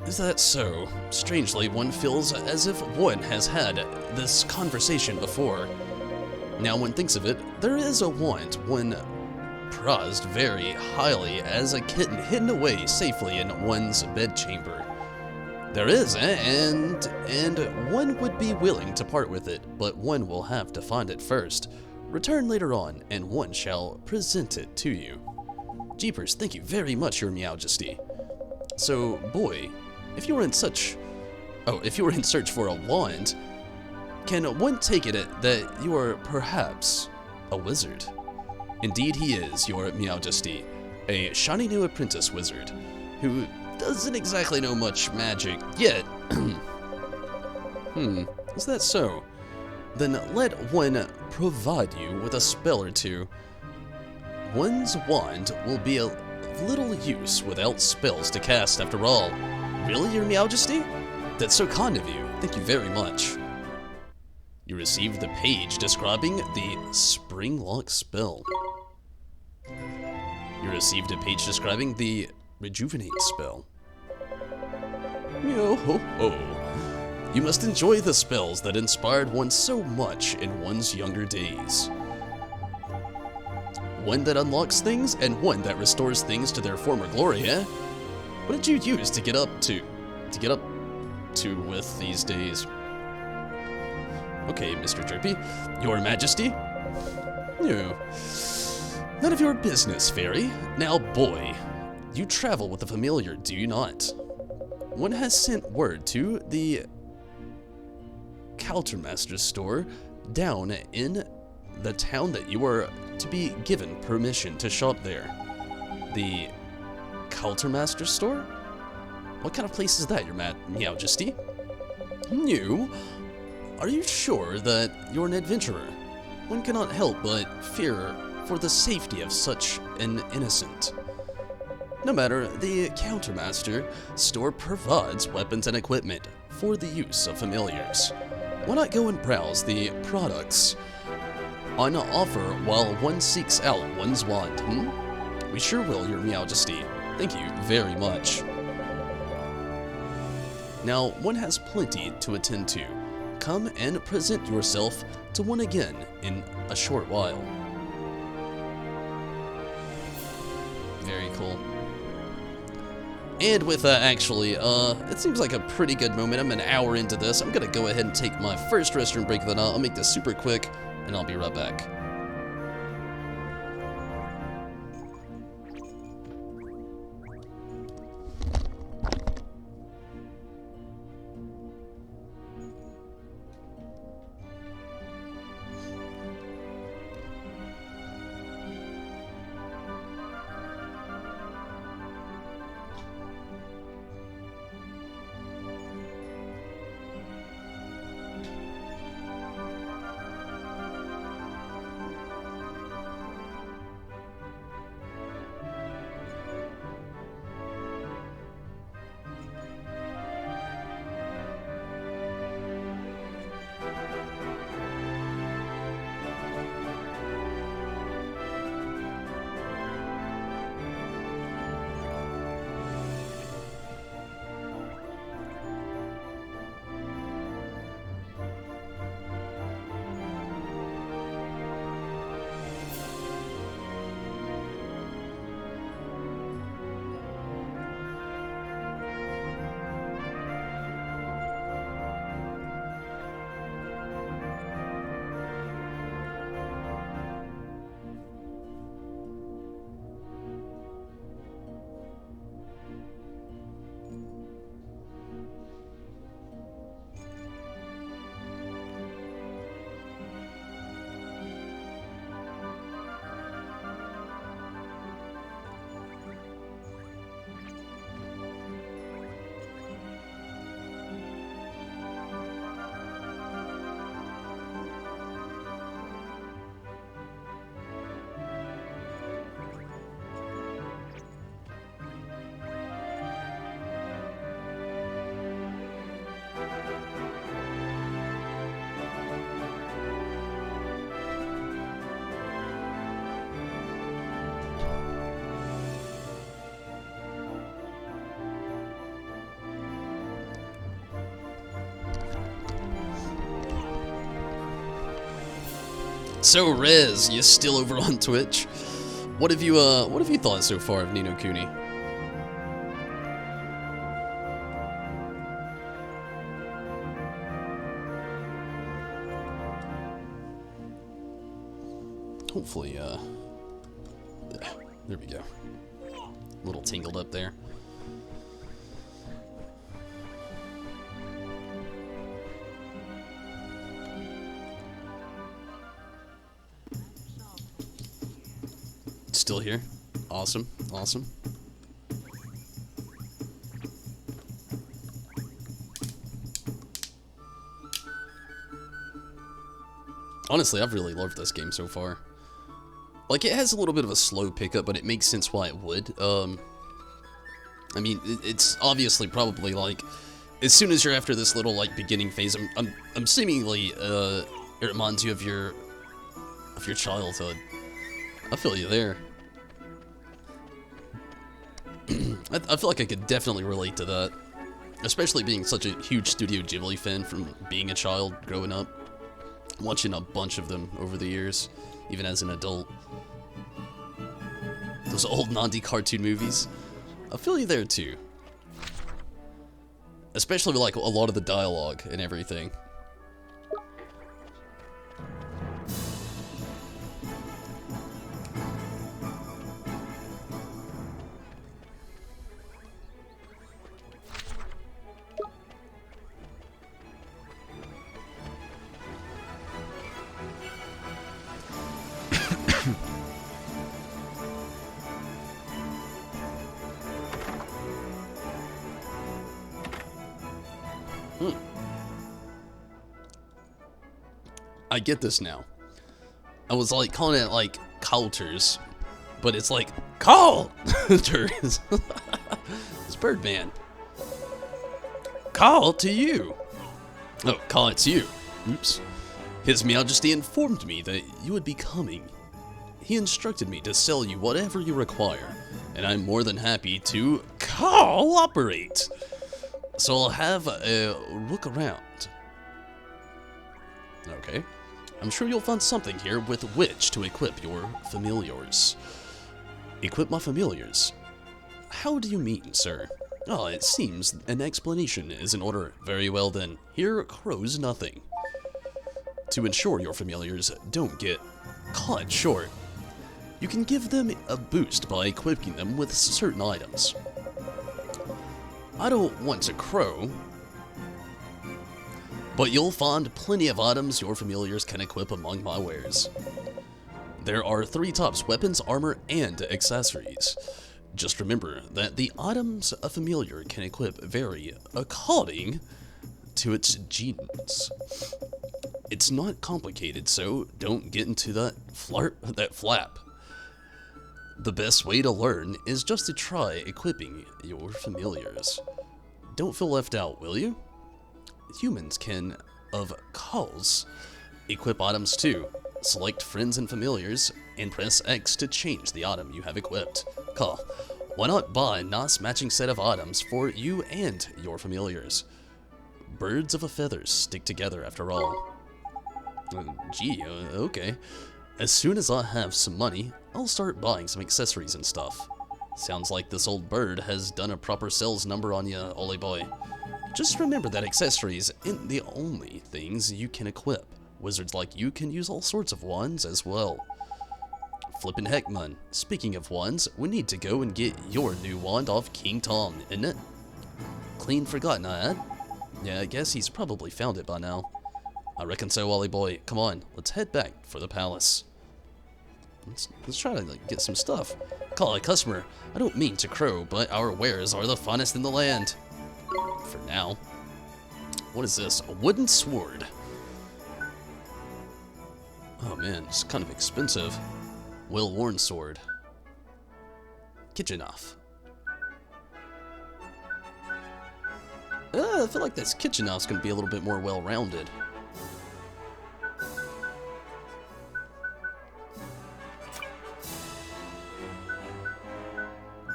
Is that so? Strangely, one feels as if one has had this conversation before. Now one thinks of it, there is a wand one prized very highly as a kitten hidden away safely in one's bedchamber. There is, and one would be willing to part with it, but one will have to find it first. Return later on, and one shall present it to you. Jeepers, thank you very much, your Meowjesty. So, boy, if you were in search for a wand, can one take it that you are perhaps a wizard? Indeed he is, your Meowjesty, a shiny new apprentice wizard, who doesn't exactly know much magic yet. Is that so? Then let one provide you with a spell or two. One's wand will be of little use without spells to cast after all. Really, your Meowjesty? That's so kind of you. Thank you very much. You received the page describing the Spring Lock spell. You received a page describing the Rejuvenate spell. Yo ho ho. You must enjoy the spells that inspired one so much in one's younger days. One that unlocks things and one that restores things to their former glory, eh? What did you use to get up to with these days? Okay, Mr. Chirpy, your Majesty? No. None of your business, fairy. Now, boy, you travel with a familiar, do you not? One has sent word to the Quartermaster's store down in the town that you are to be given permission to shop there. The Quartermaster's store? What kind of place is that, your Meowjesty? No. Are you sure that you're an adventurer? One cannot help but fear for the safety of such an innocent. No matter, the Quartermaster store provides weapons and equipment for the use of familiars. Why not go and browse the products on offer while one seeks out one's wand, We sure will, your Meowjesty. Thank you very much. Now, one has plenty to attend to. Come and present yourself to one again in a short while. Very cool. And with it seems like a pretty good moment. I'm an hour into this. I'm gonna go ahead and take my first restroom break of the night. I'll make this super quick, and I'll be right back. So Rez, you still over on Twitch? What have you thought so far of Ni no Kuni? Hopefully, there we go. A little tingled up there. Still here. Awesome. Awesome. Honestly, I've really loved this game so far. Like, it has a little bit of a slow pickup, but it makes sense why it would. I mean, it's obviously probably, like, as soon as you're after this little, like, beginning phase, I'm seemingly, it reminds you of your childhood. I feel you there. I feel like I could definitely relate to that. Especially being such a huge Studio Ghibli fan from being a child growing up. Watching a bunch of them over the years, even as an adult. Those old Nandi cartoon movies. I feel you there too. Especially with, like, a lot of the dialogue and everything. I get this now. I was like calling it like Coulters, but it's like Coulters. It's Birdman. Call to you. Oh, call it to you. Oops. His Majesty informed me that you would be coming. He instructed me to sell you whatever you require, and I'm more than happy to cooperate. So I'll have a look around. Okay. I'm sure you'll find something here with which to equip your familiars. Equip my familiars? How do you mean, sir? Oh, it seems an explanation is in order. Very well then, here crows nothing. To ensure your familiars don't get caught short, you can give them a boost by equipping them with certain items. I don't want to crow, but you'll find plenty of items your familiars can equip among my wares. There are 3 types: weapons, armor, and accessories. Just remember that the items a familiar can equip vary according to its genes. It's not complicated, so don't get into that flap. The best way to learn is just to try equipping your familiars. Don't feel left out, will you? Humans can, of course, equip items too. Select friends and familiars, and press X to change the item you have equipped. Call. Why not buy a nice matching set of items for you and your familiars? Birds of a feather stick together after all. Gee, okay. As soon as I have some money, I'll start buying some accessories and stuff. Sounds like this old bird has done a proper sales number on ya, ole boy. Just remember that accessories ain't the only things you can equip. Wizards like you can use all sorts of wands as well. Flippin' heck, man. Speaking of wands, we need to go and get your new wand off King Tom, isn't it? Clean forgotten, I had. Yeah, I guess he's probably found it by now. I reckon so, Wally boy. Come on, let's head back for the palace. Let's try to get some stuff. Call a customer. I don't mean to crow, but our wares are the finest in the land. For now. What is this? A wooden sword. Oh man, it's kind of expensive. Well-worn sword. Kitchen off. I feel like this kitchen off's gonna be a little bit more well-rounded.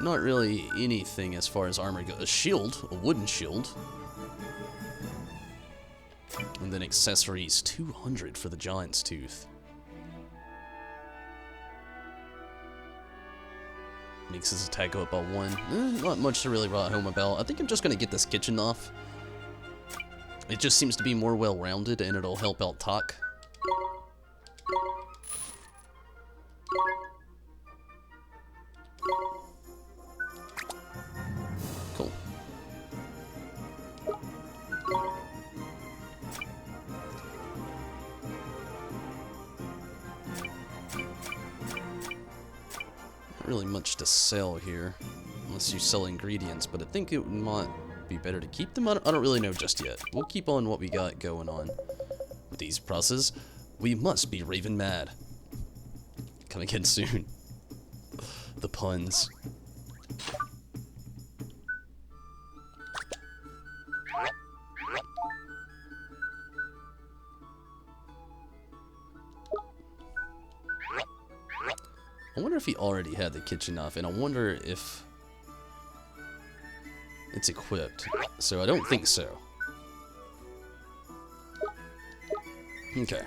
Not really anything as far as armor goes. A shield, a wooden shield. And then accessories, 200 for the giant's tooth. Makes his attack go up by 1. Not much to really write home about. I think I'm just gonna get this kitchen off. It just seems to be more well-rounded, and it'll help out Tak. Cool. Not really much to sell here, unless you sell ingredients, but I think it might be better to keep them. I don't really know just yet. We'll keep on what we got going on. With these processes, we must be raving mad. Come again soon. The puns. I wonder if he already had the kitchen off, and I wonder if it's equipped. So I don't think so. Okay.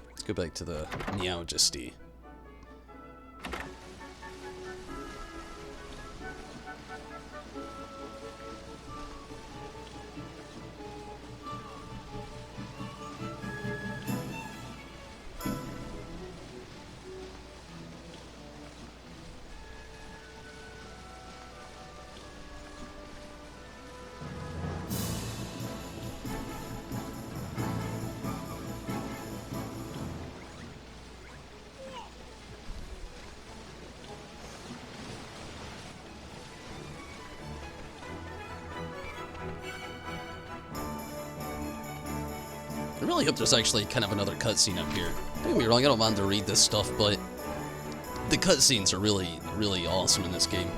Let's go back to the Meowjesty. I really hope there's actually kind of another cutscene up here. Don't get me wrong, I don't mind to read this stuff, but the cutscenes are really, really awesome in this game.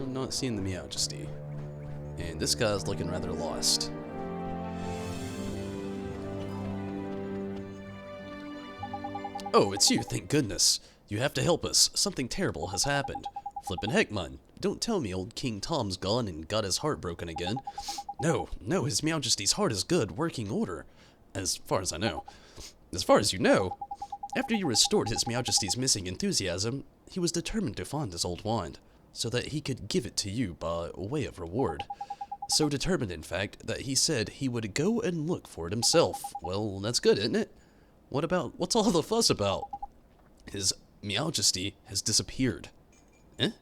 Not seeing the Meowjesty. And this guy's looking rather lost. Oh, it's you, thank goodness. You have to help us. Something terrible has happened. Flippin' heck, man. Don't tell me old King Tom's gone and got his heart broken again. No, His Meowjesty's heart is good, working order. As far as I know. As far as you know, after you restored His Meowjesty's missing enthusiasm, he was determined to find his old wand, so that he could give it to you by way of reward. So determined, in fact, that he said he would go and look for it himself. Well, that's good, isn't it? What's all the fuss about? His Meowjesty has disappeared. Eh?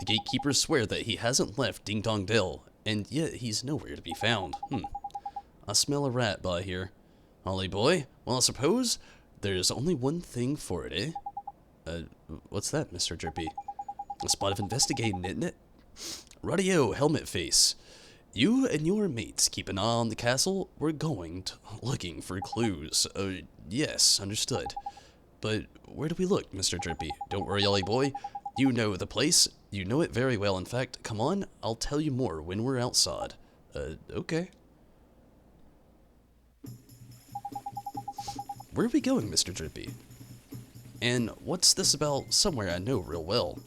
The gatekeepers swear that he hasn't left Ding Dong Dell, and yet he's nowhere to be found. I smell a rat by here. Ollie boy, well, I suppose there's only one thing for it, eh? What's that, Mr. Drippy? A spot of investigating, isn't it? Radio, Helmet Face. You and your mates keep an eye on the castle. We're going looking for clues. Yes, understood. But where do we look, Mr. Drippy? Don't worry, Ollie boy. You know the place. You know it very well, in fact. Come on, I'll tell you more when we're outside. Okay. Where are we going, Mr. Drippy? And what's this about somewhere I know real well?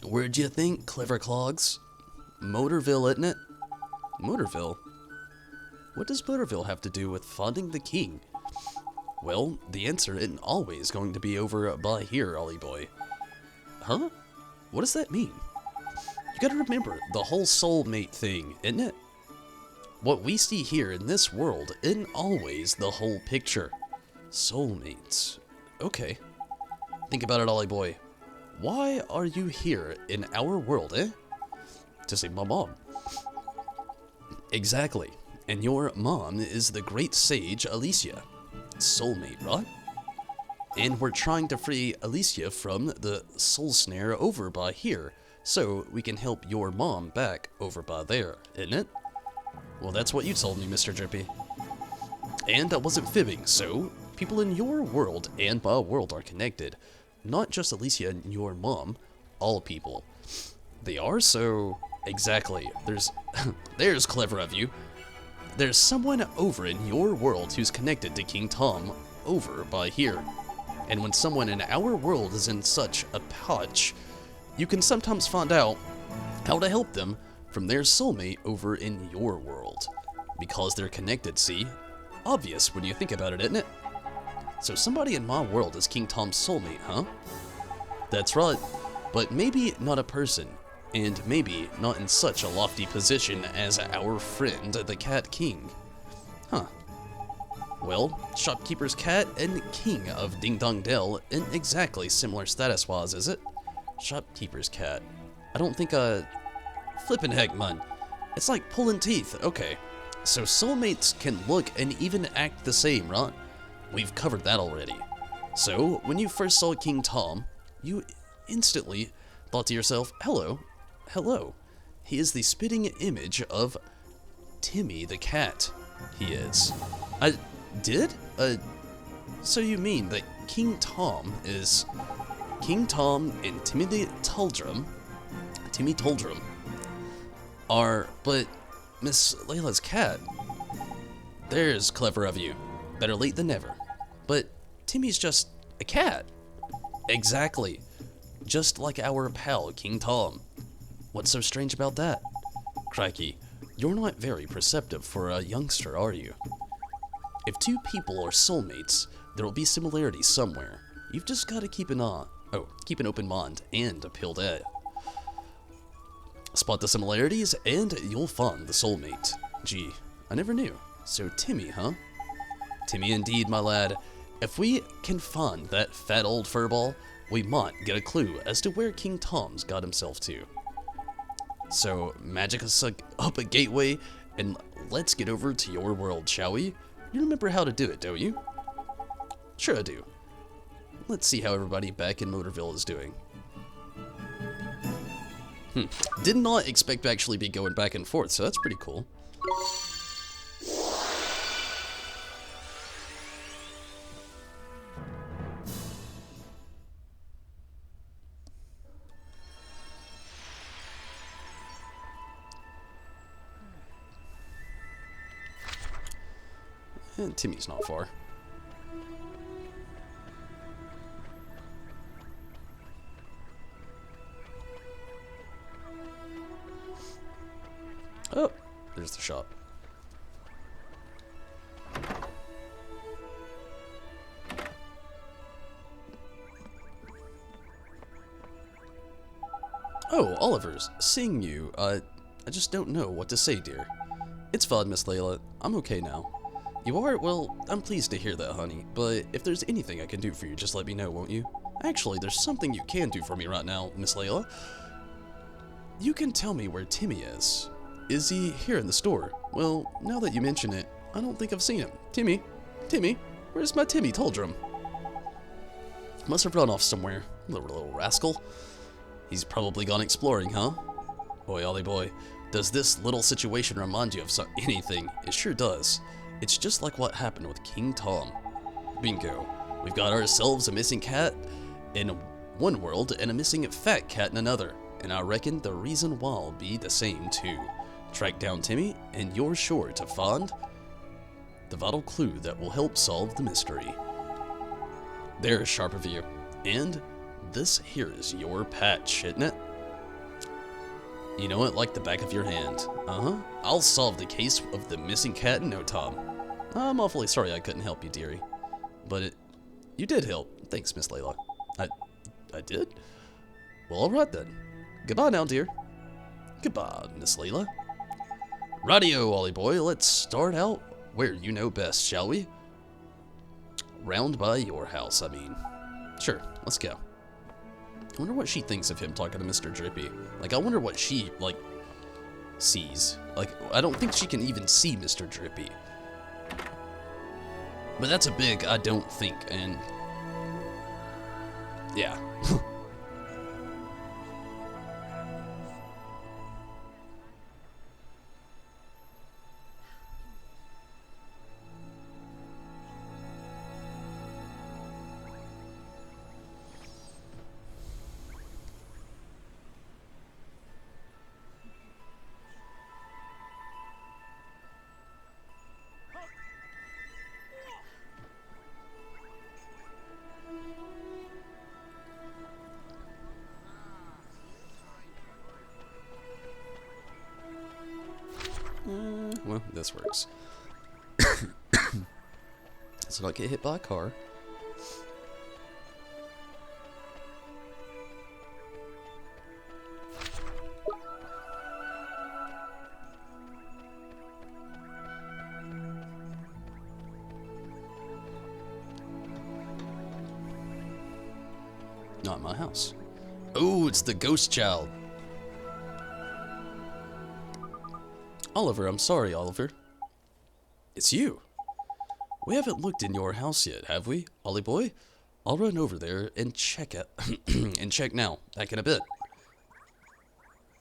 Where'd you think, clever clogs? Motorville, isn't it? Motorville? What does Motorville have to do with finding the king? Well, the answer isn't always going to be over by here, Ollie boy. Huh? What does that mean? You gotta remember the whole soulmate thing, isn't it? What we see here in this world isn't always the whole picture. Soulmates. Okay. Think about it, Ollie boy. Why are you here in our world, eh? To save my mom. Exactly. And your mom is the great sage Alicia. Soulmate, right? And we're trying to free Alicia from the soul snare over by here, so we can help your mom back over by there, isn't it? Well, that's what you told me, Mr. Drippy. And I wasn't fibbing, so people in your world and my world are connected. Not just Alicia and your mom, all people. They are, so exactly. There's clever of you. There's someone over in your world who's connected to King Tom over by here. And when someone in our world is in such a patch, you can sometimes find out how to help them from their soulmate over in your world. Because they're connected, see? Obvious when you think about it, isn't it? So somebody in my world is King Tom's soulmate, huh? That's right, but maybe not a person, and maybe not in such a lofty position as our friend, the Cat King. Huh. Well, Shopkeeper's Cat and King of Ding Dong Dell ain't exactly similar status-wise, is it? Shopkeeper's Cat. I don't think, flippin' heck, man. It's like pulling teeth, okay. So soulmates can look and even act the same, right? We've covered that already. So, when you first saw King Tom, you instantly thought to yourself, hello, hello. He is the spitting image of Timmy the cat. He is. I did? So you mean that King Tom is King Tom and Timmy Toldrum are, but Miss Layla's cat. There's clever of you. Better late than never. But Timmy's just a cat. Exactly. Just like our pal, King Tom. What's so strange about that? Crikey, you're not very perceptive for a youngster, are you? If two people are soulmates, there'll be similarities somewhere. You've just gotta keep an open mind and a peeled eye. Spot the similarities, and you'll find the soulmate. Gee, I never knew. So Timmy, huh? Timmy indeed, my lad. If we can find that fat old furball, we might get a clue as to where King Tom's got himself to. So, magic us up a gateway, and let's get over to your world, shall we? You remember how to do it, don't you? Sure I do. Let's see how everybody back in Motorville is doing. Did not expect to actually be going back and forth, so that's pretty cool. And Timmy's not far. Oh, there's the shop. Oh, Oliver's. Seeing you, I just don't know what to say, dear. It's fine, Miss Layla. I'm okay now. You are? Well, I'm pleased to hear that, honey. But if there's anything I can do for you, just let me know, won't you? Actually, there's something you can do for me right now, Miss Layla. You can tell me where Timmy is. Is he here in the store? Well, now that you mention it, I don't think I've seen him. Timmy? Timmy? Where's my Timmy Toldrum? Must have run off somewhere, little rascal. He's probably gone exploring, huh? Boy, Ollie boy, does this little situation remind you of anything? It sure does. It's just like what happened with King Tom. Bingo. We've got ourselves a missing cat in one world and a missing fat cat in another. And I reckon the reason why will be the same too. Track down Timmy, and you're sure to find the vital clue that will help solve the mystery. There's sharp of you. And this here is your patch, isn't it? You know it like the back of your hand. Uh-huh. I'll solve the case of the missing cat in no time. I'm awfully sorry I couldn't help you, dearie. But you did help. Thanks, Miss Layla. I did? Well, alright then. Goodbye now, dear. Goodbye, Miss Layla. Rightio, Ollie boy, let's start out where you know best, shall we? Round by your house, I mean. Sure, let's go. I wonder what she thinks of him talking to Mr. Drippy. Like, I wonder what she, like, sees. Like, I don't think she can even see Mr. Drippy. But that's a big I don't think, and yeah. ammo. This works. Let's not get hit by a car. Not in my house. Oh, it's the ghost child. Oliver, I'm sorry, Oliver. It's you. We haven't looked in your house yet, have we, Ollie boy? I'll run over there and check it. And check now. Back in a bit.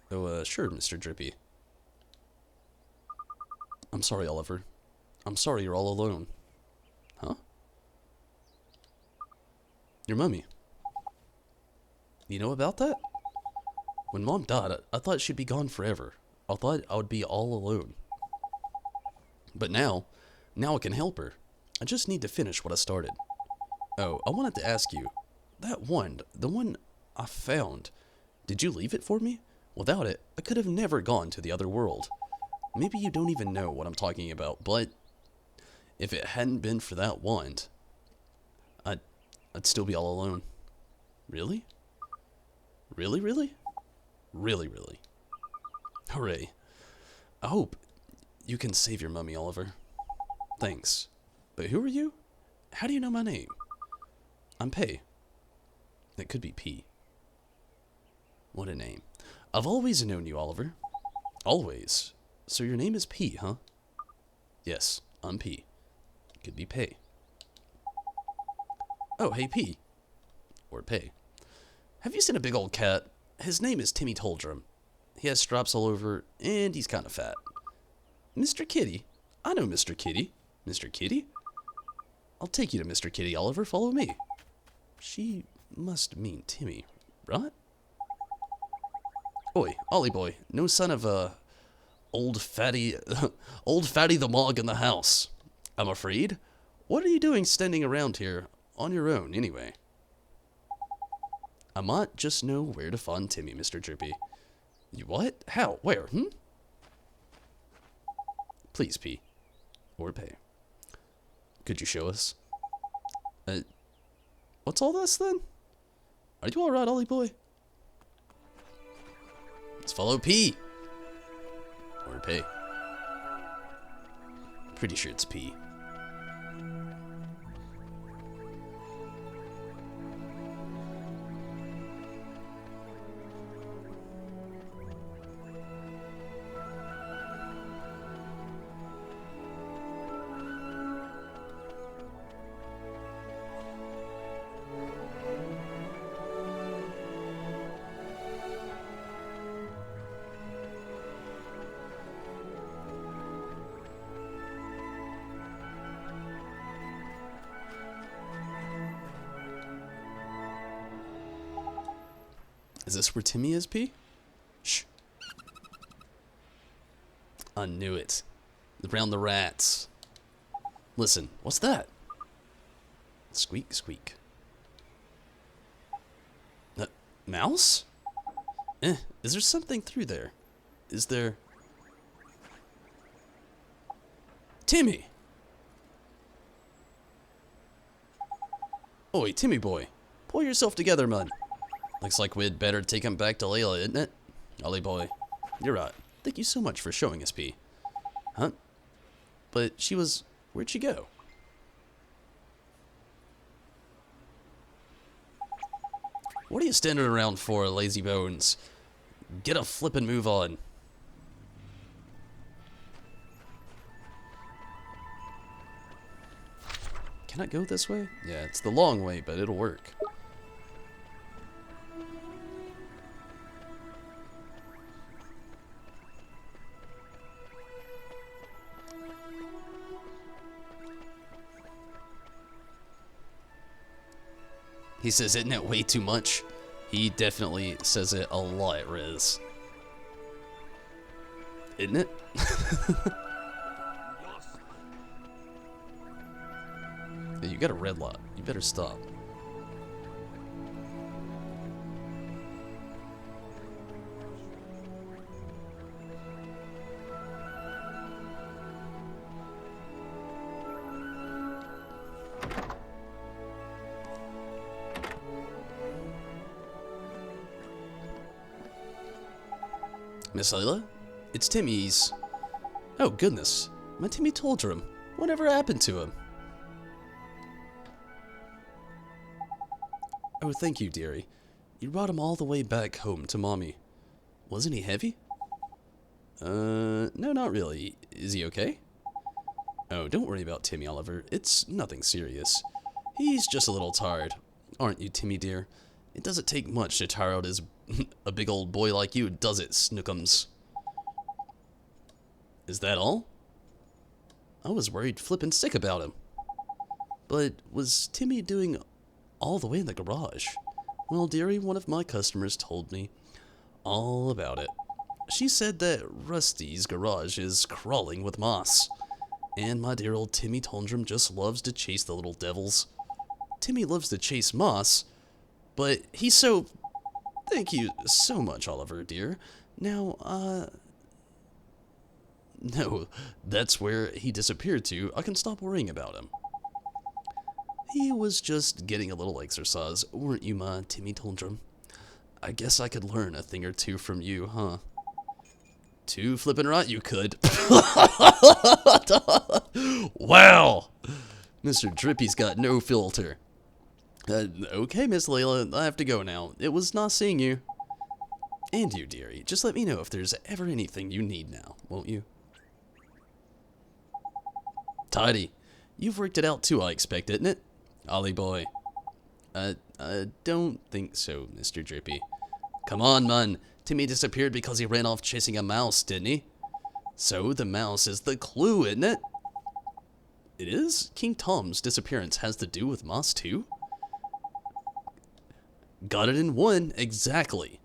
Oh, sure, Mr. Drippy. I'm sorry, Oliver. I'm sorry you're all alone. Huh? Your mummy. You know about that? When Mom died, I thought she'd be gone forever. I thought I would be all alone. But now I can help her. I just need to finish what I started. Oh, I wanted to ask you, that wand, the one I found, did you leave it for me? Without it, I could have never gone to the other world. Maybe you don't even know what I'm talking about, but if it hadn't been for that wand, I'd still be all alone. Really? Really, really? Really, really. Hooray. I hope you can save your mummy, Oliver. Thanks. But who are you? How do you know my name? I'm Pei. That could be P. What a name. I've always known you, Oliver. Always. So your name is P, huh? Yes, I'm P. Could be Pei. Oh, hey P. Or Pei. Have you seen a big old cat? His name is Timmy Toldrum. He has stripes all over, and he's kind of fat. Mr. Kitty? I know Mr. Kitty. Mr. Kitty? I'll take you to Mr. Kitty, Oliver. Follow me. She must mean Timmy, right? Oi, Ollie boy. No son of old fatty the Mog in the house. I'm afraid. What are you doing standing around here on your own, anyway? I might just know where to find Timmy, Mr. Drippy. You what? How? Where? Please, P. Or Pei. Could you show us? What's all this, then? Are you alright, Ollie boy? Let's follow P. Or Pei. Pretty sure it's P. Is this where Timmy is, P? Shh. I knew it. Around the rats. Listen, what's that? Squeak, squeak. Mouse? Is there something through there? Is there... Timmy! Oi, Timmy boy. Pull yourself together, man. Looks like we'd better take him back to Layla, isn't it? Ollie boy. You're right. Thank you so much for showing us, P. Huh? But she was... Where'd she go? What are you standing around for, lazy bones? Get a flippin' move on. Can I go this way? Yeah, it's the long way, but it'll work. He says, isn't it way too much? He definitely says it a lot, Riz. Isn't it? Yeah, you got a red lot. You better stop. Miss Layla? It's Timmy's... Oh, goodness. My Timmy Toldrum. Whatever happened to him? Oh, thank you, dearie. You brought him all the way back home to Mommy. Wasn't he heavy? No, not really. Is he okay? Oh, don't worry about Timmy, Oliver. It's nothing serious. He's just a little tired. Aren't you, Timmy, dear? It doesn't take much to tire out a big old boy like you, does it, Snookums? Is that all? I was worried flippin' sick about him. But was Timmy doing all the way in the garage? Well, dearie, one of my customers told me all about it. She said that Rusty's garage is crawling with moss. And my dear old Timmy Toldrum just loves to chase the little devils. Timmy loves to chase moss, but he's so... Thank you so much, Oliver, dear. Now, no, that's where he disappeared to. I can stop worrying about him. He was just getting a little exercise, weren't you, my Timmy Toldrum? I guess I could learn a thing or two from you, huh? Too flippin' right you could. Wow! Mr. Drippy's got no filter. Okay, Miss Layla, I have to go now. It was nice seeing you. And you, dearie. Just let me know if there's ever anything you need now, won't you? Tidy. You've worked it out too, I expect, isn't it? Ollie boy. I don't think so, Mr. Drippy. Come on, man. Timmy disappeared because he ran off chasing a mouse, didn't he? So the mouse is the clue, isn't it? It is? King Tom's disappearance has to do with moss too? Got it in one, exactly.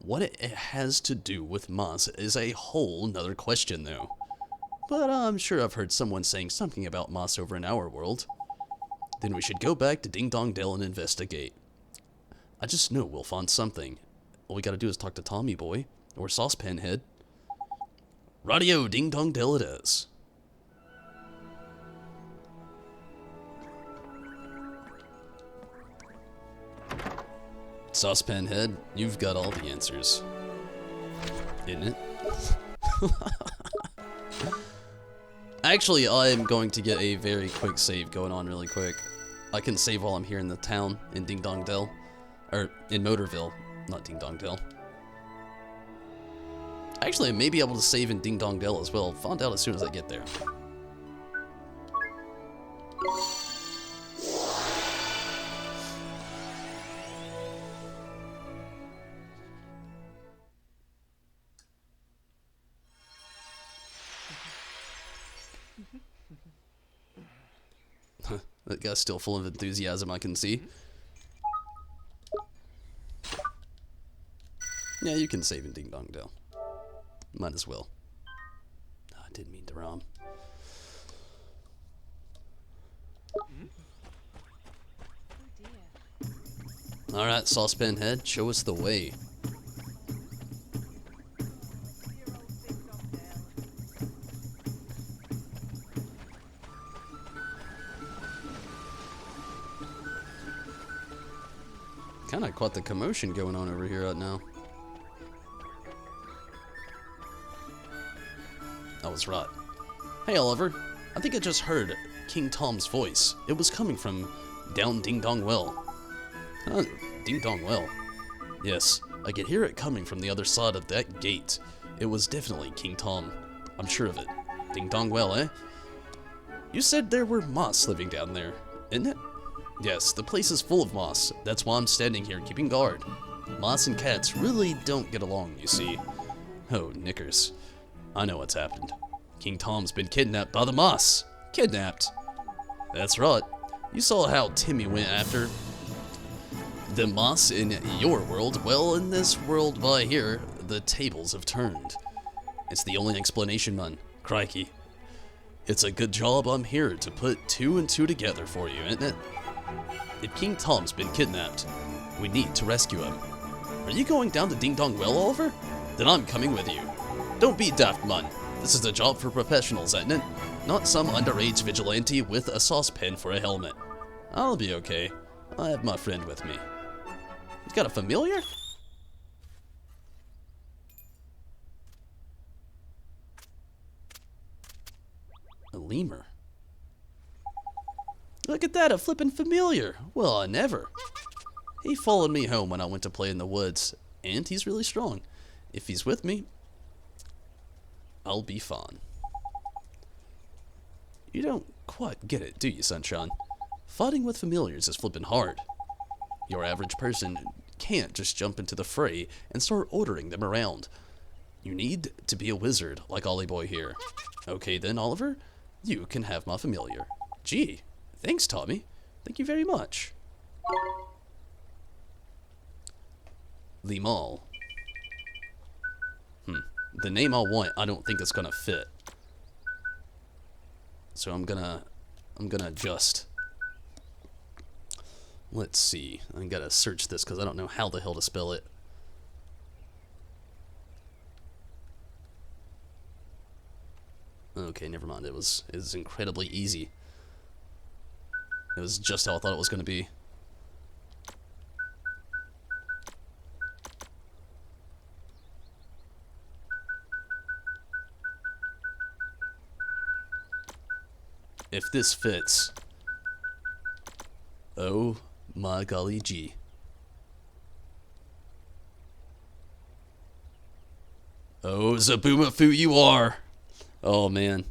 What it has to do with moss is a whole nother question, though. But I'm sure I've heard someone saying something about moss over in our world. Then we should go back to Ding Dong Dell and investigate. I just know we'll find something. All we gotta do is talk to Tommy Boy, or Saucepan Head. Radio Ding Dong Dell it is. Saucepan Head, you've got all the answers. Isn't it? Actually, I'm going to get a very quick save going on really quick. I can save while I'm here in the town, in Ding Dong Dell. Or, in Motorville, not Ding Dong Dell. Actually, I may be able to save in Ding Dong Dell as well. Find out as soon as I get there. That guy's still full of enthusiasm, I can see. Yeah, you can save in Ding Dong Dell. Might as well. Oh, I didn't mean to ROM. Alright, Saucepan Head, show us the way. Kinda quite the commotion going on over here right now. I was right. Hey Oliver, I think I just heard King Tom's voice. It was coming from down Ding Dong Well. Ding Dong Well? Yes, I could hear it coming from the other side of that gate. It was definitely King Tom. I'm sure of it. Ding Dong Well, eh? You said there were moss living down there, isn't it? Yes, the place is full of moss. That's why I'm standing here keeping guard. Moss and cats really don't get along, you see. Oh, knickers. I know what's happened. King Tom's been kidnapped by the moss. Kidnapped? That's right. You saw how Timmy went after the moss in your world. Well, in this world by here, the tables have turned. It's the only explanation, man. Crikey. It's a good job I'm here to put 2 and 2 together for you, isn't it? If King Tom's been kidnapped, we need to rescue him. Are you going down to Ding Dong Well, Oliver? Then I'm coming with you. Don't be daft, man. This is a job for professionals, isn't it? Not some underage vigilante with a saucepan for a helmet. I'll be okay. I have my friend with me. He's got a familiar? lemur. Look at that, a flippin' familiar. Well, I never. He followed me home when I went to play in the woods, and he's really strong. If he's with me, I'll be fine. You don't quite get it, do you, Sunshine? Fighting with familiars is flippin' hard. Your average person can't just jump into the fray and start ordering them around. You need to be a wizard like Ollie Boy here. Okay then, Oliver, you can have my familiar. Gee, thanks, Tommy. Thank you very much. Limal. The name I want, I don't think it's gonna fit. So I'm gonna adjust. Let's see. I gotta search this because I don't know how the hell to spell it. Okay, never mind. It was incredibly easy. It was just how I thought it was gonna be. If this fits. Oh my golly gee. Oh, Zaboomafoo, you are! Oh man.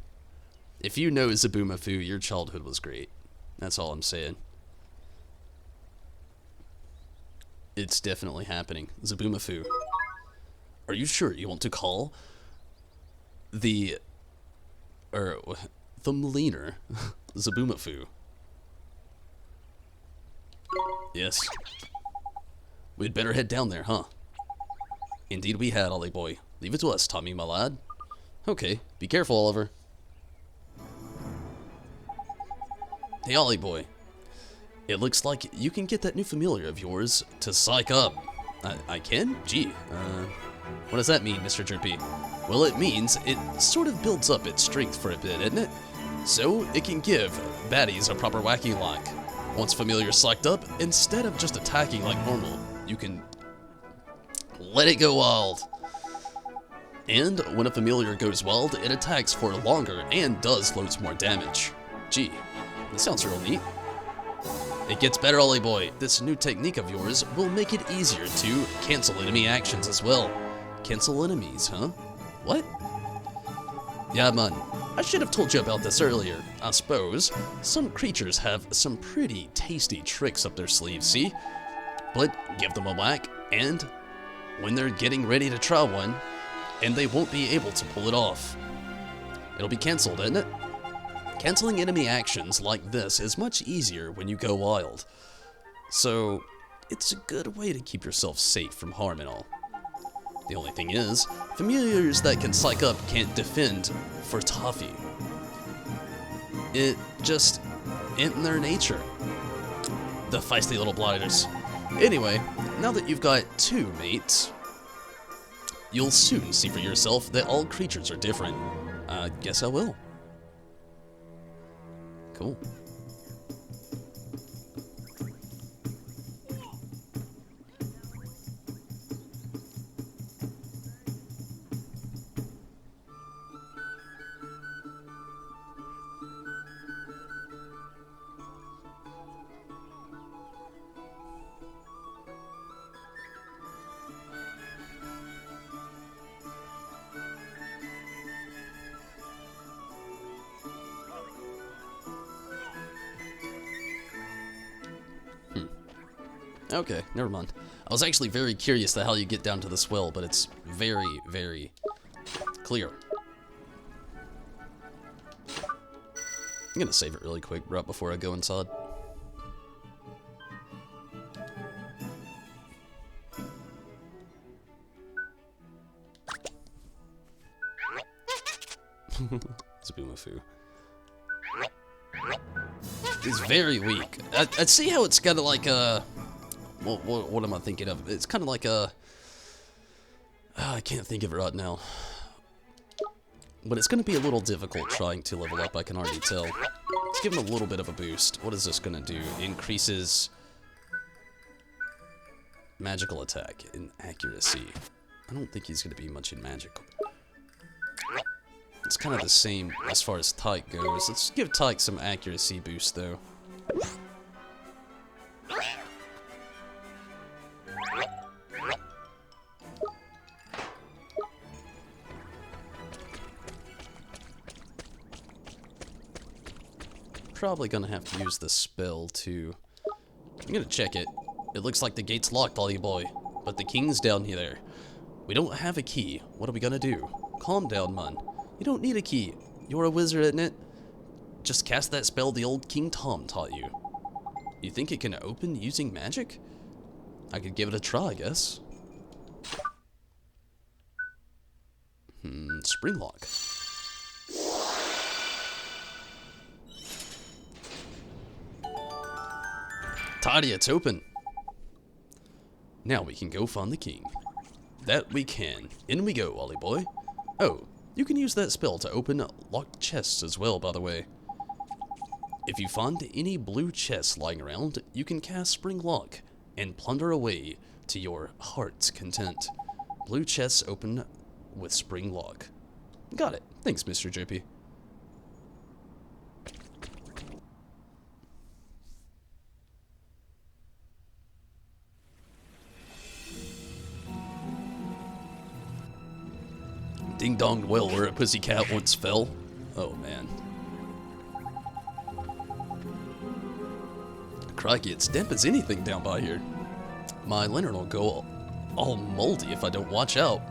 If you know Zaboomafoo, your childhood was great. That's all I'm saying. It's definitely happening. Zaboomafoo. Are you sure you want to call the Mliner Zaboomafoo? Yes. We'd better head down there, huh? Indeed we had, Ollie Boy. Leave it to us, Tommy, my lad. Okay, be careful, Oliver. Hey, Ollie Boy. It looks like you can get that new familiar of yours to psych up. I can? Gee, what does that mean, Mr. Chirpy? Well, it means it sort of builds up its strength for a bit, isn't it? So, it can give baddies a proper whacking like. Once familiar's psyched up, instead of just attacking like normal, you can let it go wild. And when a familiar goes wild, it attacks for longer and does loads more damage. Gee, this sounds real neat. It gets better, Ollie Boy. This new technique of yours will make it easier to cancel enemy actions as well. Cancel enemies, huh? What? Yeah, man. I should have told you about this earlier. I suppose some creatures have some pretty tasty tricks up their sleeves, see? But give them a whack, and when they're getting ready to try one, and they won't be able to pull it off. It'll be cancelled, isn't it? Canceling enemy actions like this is much easier when you go wild. So, it's a good way to keep yourself safe from harm and all. The only thing is, familiars that can psych up can't defend for toffee. It just ain't in their nature. The feisty little blighters. Anyway, now that you've got two mates, you'll soon see for yourself that all creatures are different. I guess I will. Cool. Okay, never mind. I was actually very curious to how you get down to this well, but it's very, very clear. I'm gonna save it really quick right before I go inside. Zaboomafoo. It's very weak. I see how it's got like a... What am I thinking of? It's kind of like a... I can't think of it right now. But it's going to be a little difficult trying to level up, I can already tell. Let's give him a little bit of a boost. What is this going to do? Increases magical attack and accuracy. I don't think he's going to be much in magic. It's kind of the same as far as Tyke goes. Let's give Tyke some accuracy boost, though. Probably gonna have to use the spell to... I'm gonna check it. It looks like the gate's locked, Ollie boy. But the king's down here. We don't have a key. What are we gonna do? Calm down, man. You don't need a key. You're a wizard, isn't it? Just cast that spell the old King Tom taught you. You think it can open using magic? I could give it a try, I guess. Spring lock. Tidy, it's open. Now we can go find the king. That we can. In we go, Ollie boy. Oh, you can use that spell to open locked chests as well, by the way. If you find any blue chests lying around, you can cast Spring Lock and plunder away to your heart's content. Blue chests open with Spring Lock. Got it. Thanks, Mr. JP. Ding-donged well where a pussycat once fell. Oh, man. Crikey, it's damp as anything down by here. My lantern will go all moldy if I don't watch out.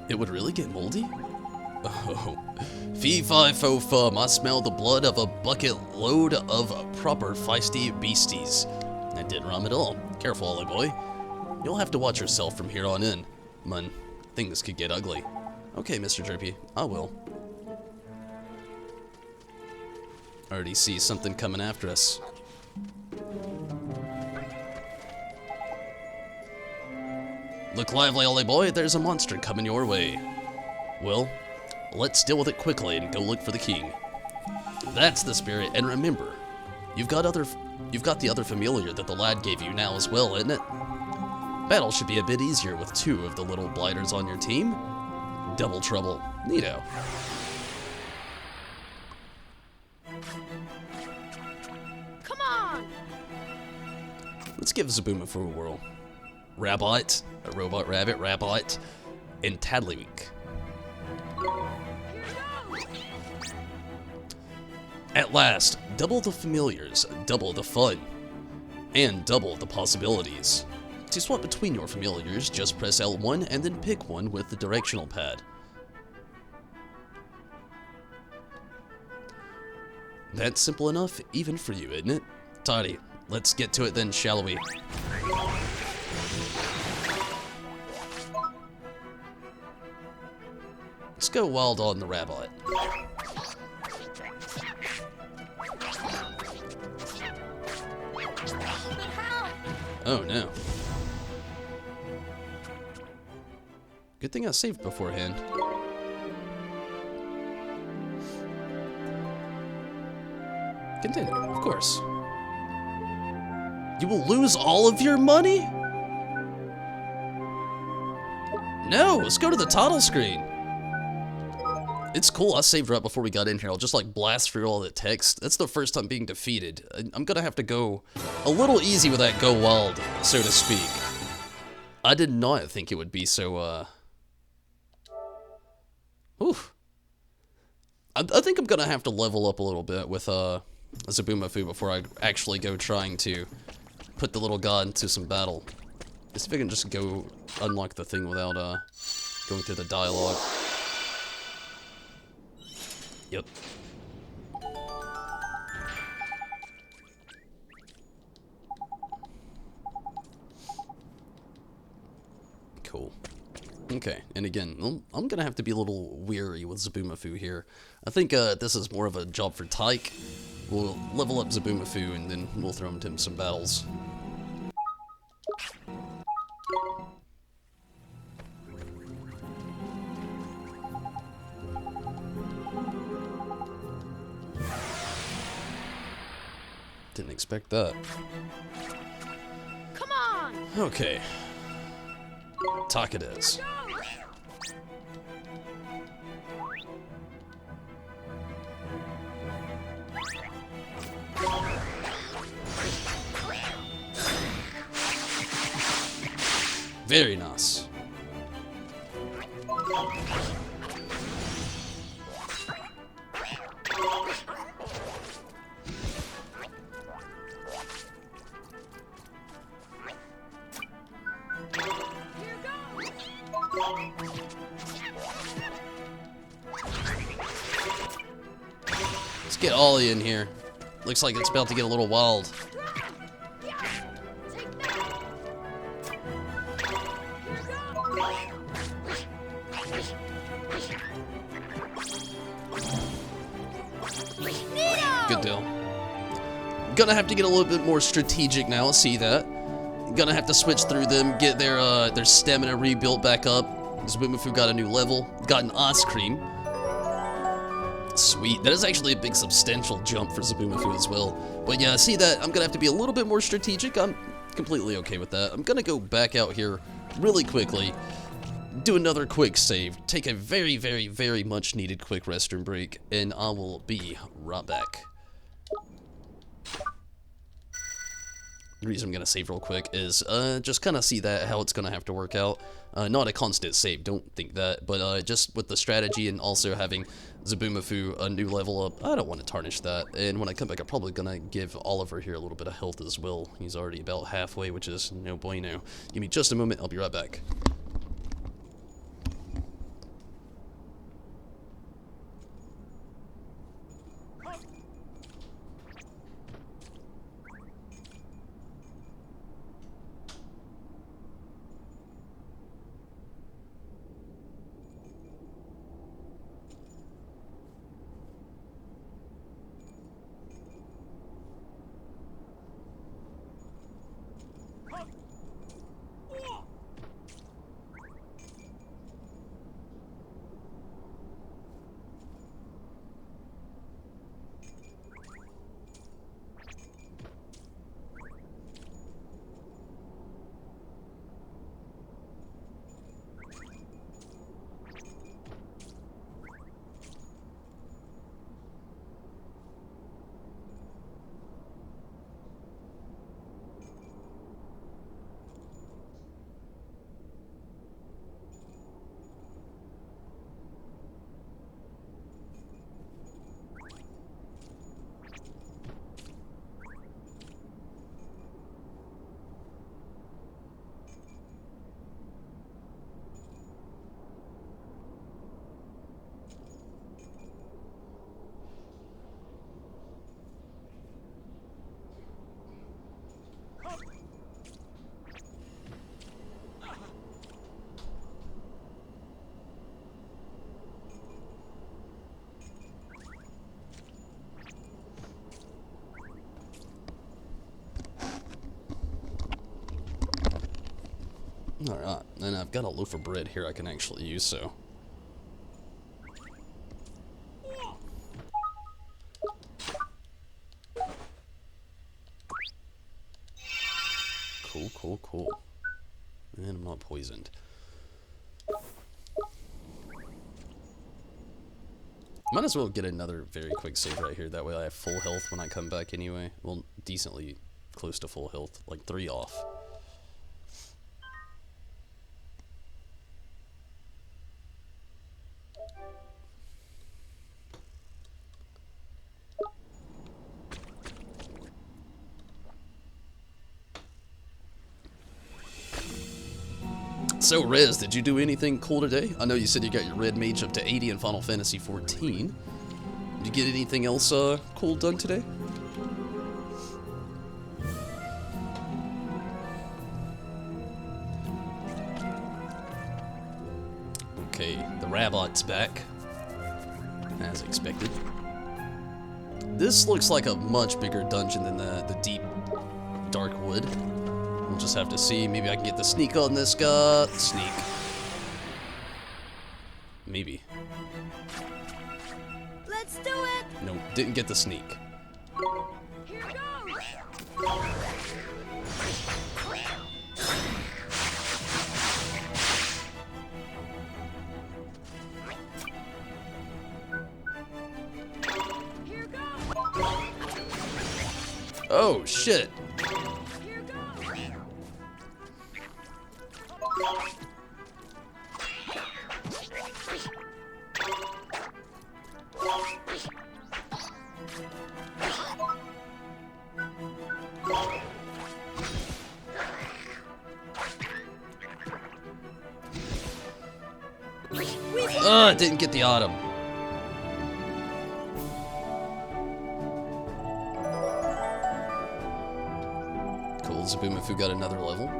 It would really get moldy? Oh. Fee-fi-fo-fum, I smell the blood of a bucket load of proper feisty beasties. That didn't rhyme at all. Careful, Ollie boy. You'll have to watch yourself from here on in. Man, things could get ugly. Okay, Mr. Jerpy, I will. Already see something coming after us. Look lively, Ollie boy, there's a monster coming your way. Well, let's deal with it quickly and go look for the king. That's the spirit, and remember, you've got the other familiar that the lad gave you now as well, isn't it? Battle should be a bit easier with two of the little blighters on your team. Double trouble. Neato. Come on! Let's give Zaboomafoo a whirl. Rabbite, a robot rabbit, Rabbite, and Taddlywink. At last, double the familiars, double the fun, and double the possibilities. To swap between your familiars, just press L1 and then pick one with the directional pad. That's simple enough, even for you, isn't it? Tidy, let's get to it then, shall we? Let's go wild on the rabbit. Oh no. Good thing I saved beforehand. Continue, of course. You will lose all of your money? No, let's go to the title screen. It's cool, I saved right before we got in here. I'll just like blast through all the text. That's the first time being defeated. I'm gonna have to go a little easy with that go wild, so to speak. I did not think it would be so, oof. I think I'm gonna have to level up a little bit with, Zaboomafoo before I actually go trying to put the little god into some battle. Let's see if I can just go unlock the thing without, going through the dialogue. Yep. Cool. Okay, and again, I'm gonna have to be a little weary with Zaboomafoo here. I think this is more of a job for Tyke. We'll level up Zaboomafoo and then we'll throw him into some battles. Didn't expect that. Come on! Okay. Talk it is. Very nice. Let's get Ollie in here. Looks like it's about to get a little wild. Good deal. Gonna have to get a little bit more strategic now. See that? Gonna have to switch through them, get their stamina rebuilt back up. Zabumafu got a new level, got an ice cream. Sweet. That is actually a big substantial jump for Zabumafu as well. But yeah, see that? I'm gonna have to be a little bit more strategic. I'm completely okay with that. I'm gonna go back out here really quickly, do another quick save, take a very, very, very much needed quick restroom break, and I will be right back. The reason I'm going to save real quick is just kind of see that how it's going to have to work out. Not a constant save, don't think that, but just with the strategy and also having Zabumafu a new level up, I don't want to tarnish that. And when I come back, I'm probably going to give Oliver here a little bit of health as well. He's already about halfway, which is no bueno. Give me just a moment, I'll be right back. Alright, and I've got a loaf of bread here I can actually use, so. Cool, cool, cool. And I'm not poisoned. Might as well get another very quick save right here, that way I have full health when I come back anyway. Well, decently close to full health, like 3 off. So, Rez, did you do anything cool today? I know you said you got your red mage up to 80 in Final Fantasy XIV. Did you get anything else cool done today? Okay, the Rabot's back, as expected. This looks like a much bigger dungeon than the deep, dark wood. We'll just have to see. Maybe I can get the sneak on this guy. Sneak. Maybe. Let's do it! No, didn't get the sneak. Here goes! Here goes! Oh, shit. Here goes! I didn't get the autumn. Cool, Zabumafu got another level.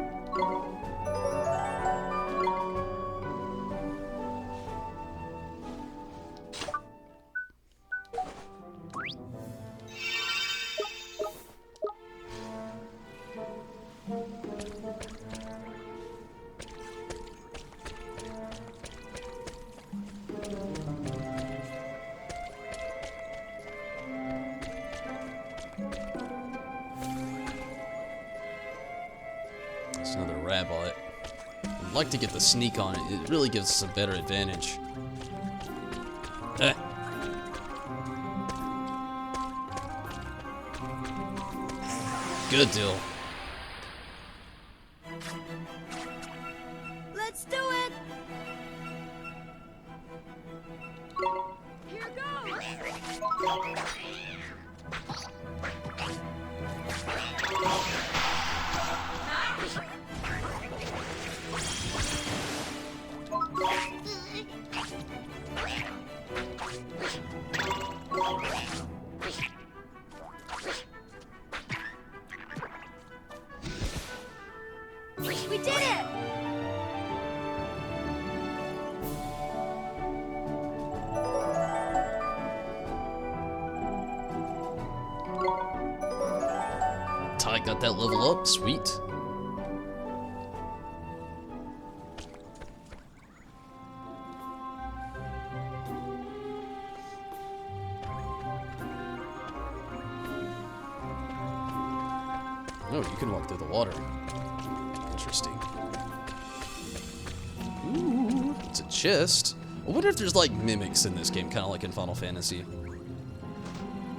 There's another rabbit. I'd like to get the sneak on it. It really gives us a better advantage. Good deal. Let's do it! Here goes! We did it! Ty got that level up, sweet. Oh, you can walk through the water. Interesting. Ooh, it's a chest. I wonder if there's like mimics in this game, kind of like in Final Fantasy.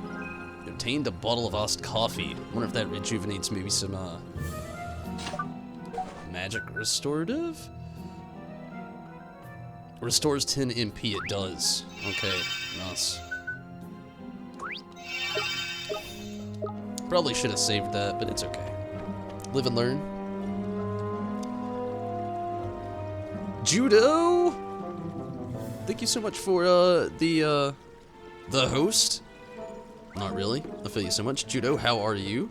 You obtained a bottle of iced coffee. I wonder if that rejuvenates maybe some magic restorative? Restores 10 MP, it does. Okay, nice. Probably should have saved that, but it's okay. Live and learn. Judo! Thank you so much for the host. Not really. I feel you so much. Judo, how are you?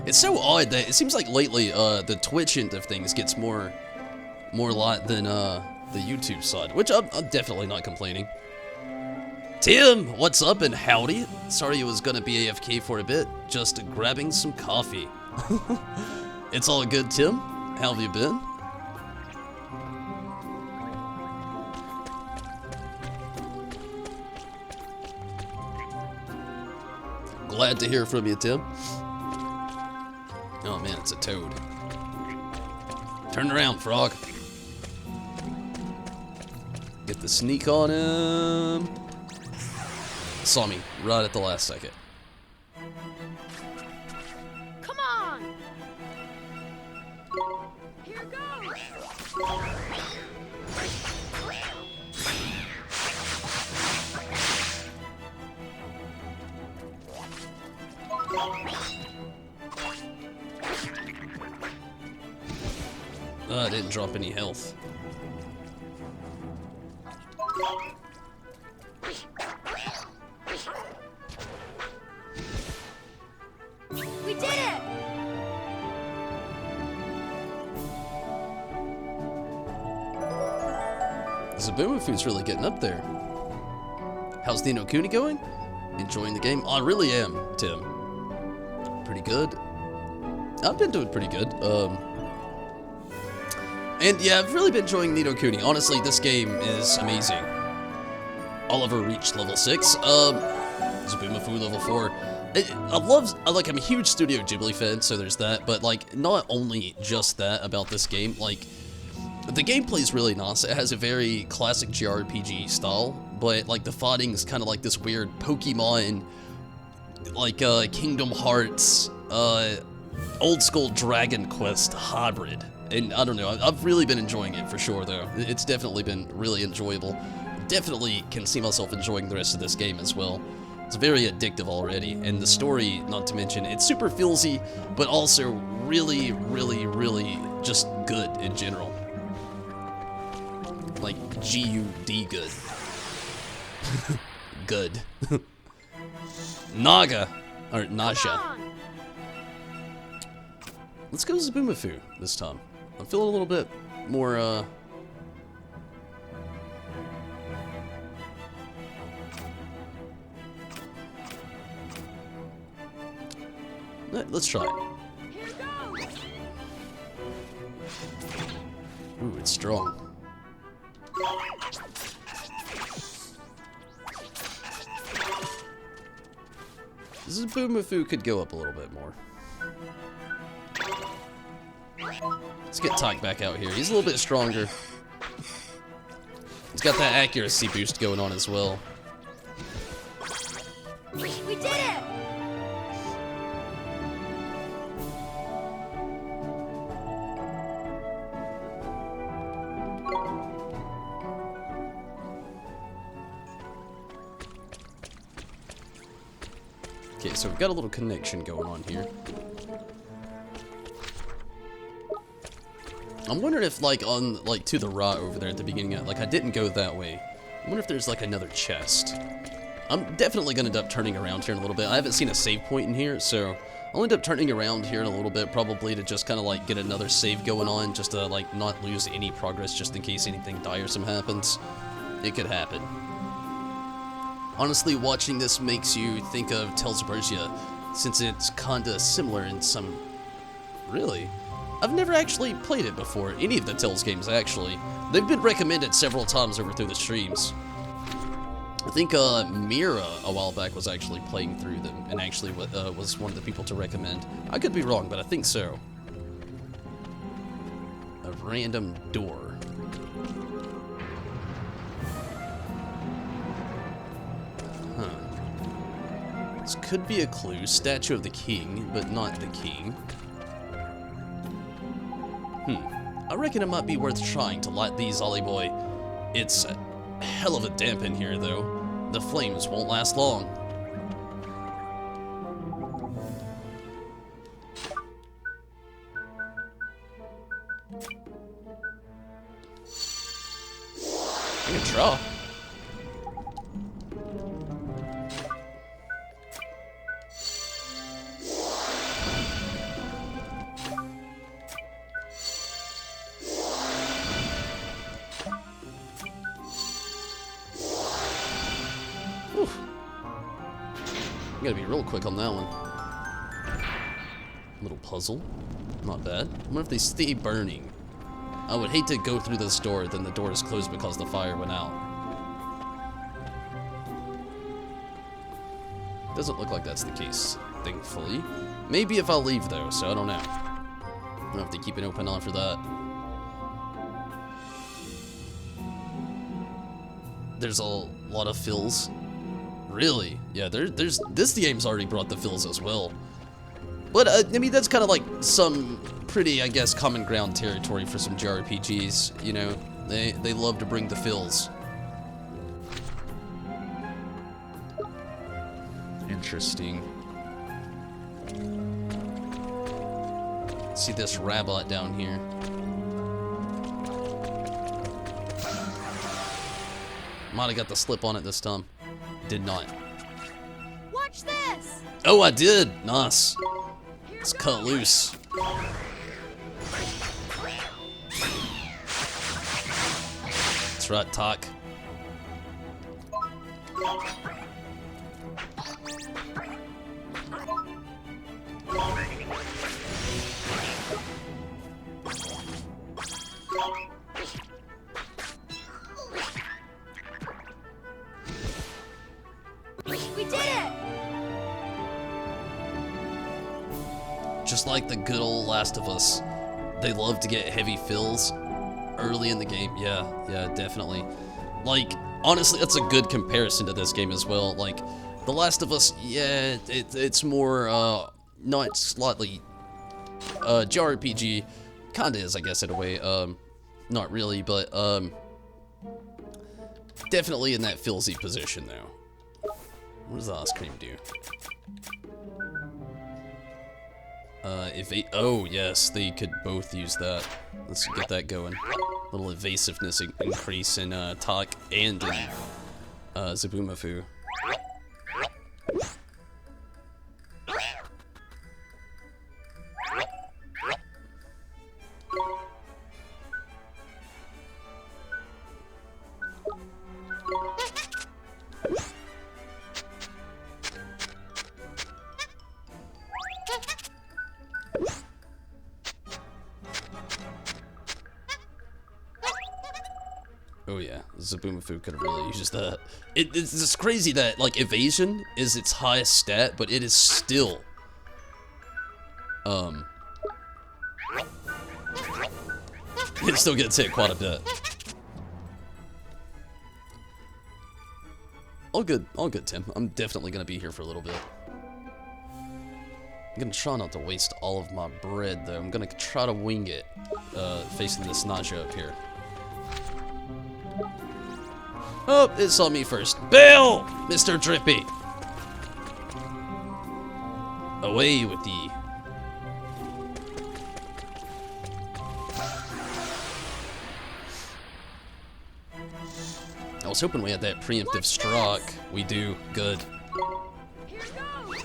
It's so odd that it seems like lately the Twitch end of things gets more lot than the YouTube side, which I'm definitely not complaining. Tim, what's up and howdy? Sorry you was gonna be AFK for a bit, just grabbing some coffee. It's all good, Tim. How have you been? Glad to hear from you, Tim. Oh man, it's a toad. Turn around, frog. Get the sneak on him. Saw me right at the last second. Come on! Here goes! I didn't drop any health. We did it! Zabumafu's really getting up there. How's Nino Kuni going? Enjoying the game? I really am, Tim. Pretty good. I've been doing pretty good. And yeah, I've really been enjoying Nino Kuni. Honestly, this game is amazing. Oliver reached level 6. Zabumafu level 4. I'm a huge Studio Ghibli fan, so there's that. But like, not only just that about this game. Like, the gameplay is really nice. It has a very classic JRPG style, but like the fighting is kind of like this weird Pokemon, like Kingdom Hearts, old school Dragon Quest hybrid. And I don't know, I've really been enjoying it for sure though. It's definitely been really enjoyable. Definitely can see myself enjoying the rest of this game as well. It's very addictive already, and the story, not to mention, it's super feelsy, but also really, really, really just good in general. Like, G-U-D good. Good. Naga, or Nasha. Let's go Zabumafu this time. I'm feeling a little bit more, let's try it. Ooh, it's strong. Zabumafu could go up a little bit more. Let's get Tyke back out here. He's a little bit stronger. He's got that accuracy boost going on as well. We did it! Okay, so we've got a little connection going on here. I'm wondering if, like, on, like, to the right over there at the beginning, like, I didn't go that way. I wonder if there's, like, another chest. I'm definitely going to end up turning around here in a little bit. I haven't seen a save point in here, so I'll end up turning around here in a little bit, probably to just kind of, like, get another save going on, just to, like, not lose any progress just in case anything tiresome happens. It could happen. Honestly, watching this makes you think of Tales of Berseria, since it's kinda similar in some... Really? I've never actually played it before, any of the Tales games, actually. They've been recommended several times over through the streams. I think Mira, a while back, was actually playing through them, and actually was one of the people to recommend. I could be wrong, but I think so. A random door. This could be a clue. Statue of the king, but not the king. I reckon it might be worth trying to light these, Ollie boy. It's a hell of a damp in here, though. The flames won't last long. I can try. I gotta be real quick on that one. Little puzzle. Not bad. I wonder if they stay burning. I would hate to go through this door, then the door is closed because the fire went out. Doesn't look like that's the case, thankfully. Maybe if I'll leave, though, so I don't know. I don't have to keep an open eye for that. There's a lot of fills. Really? Yeah, there's this game's already brought the fills as well. But, I mean, that's kind of like some pretty, I guess, common ground territory for some JRPGs, you know? They love to bring the fills. Interesting. See this rabbit down here. Might have got the slip on it this time. Did not. Watch this! Oh, I did! Nice. Let's cut loose. That's right, Talk. We did it! Just like the good old Last of Us, they love to get heavy fills early in the game. Yeah, definitely. Like, honestly, that's a good comparison to this game as well. Like, The Last of Us, yeah, it's more, not slightly JRPG kinda is, I guess, in a way. Not really, but definitely in that filzy position though. What does the ice cream do? Oh yes, they could both use that. Let's get that going. Little evasiveness increase in Tak and in Zabumafu. Oh yeah, Zabumafu could have really used that. It's just crazy that, like, evasion is its highest stat, but it is still... it still gets hit quite a bit. All good, Tim. I'm definitely gonna be here for a little bit. I'm gonna try not to waste all of my bread, though. I'm gonna try to wing it, facing this nausea up here. Oh, it saw me first. Bail, Mr. Drippy! Away with thee. I was hoping we had that preemptive stroke. We do. Good. Here goes.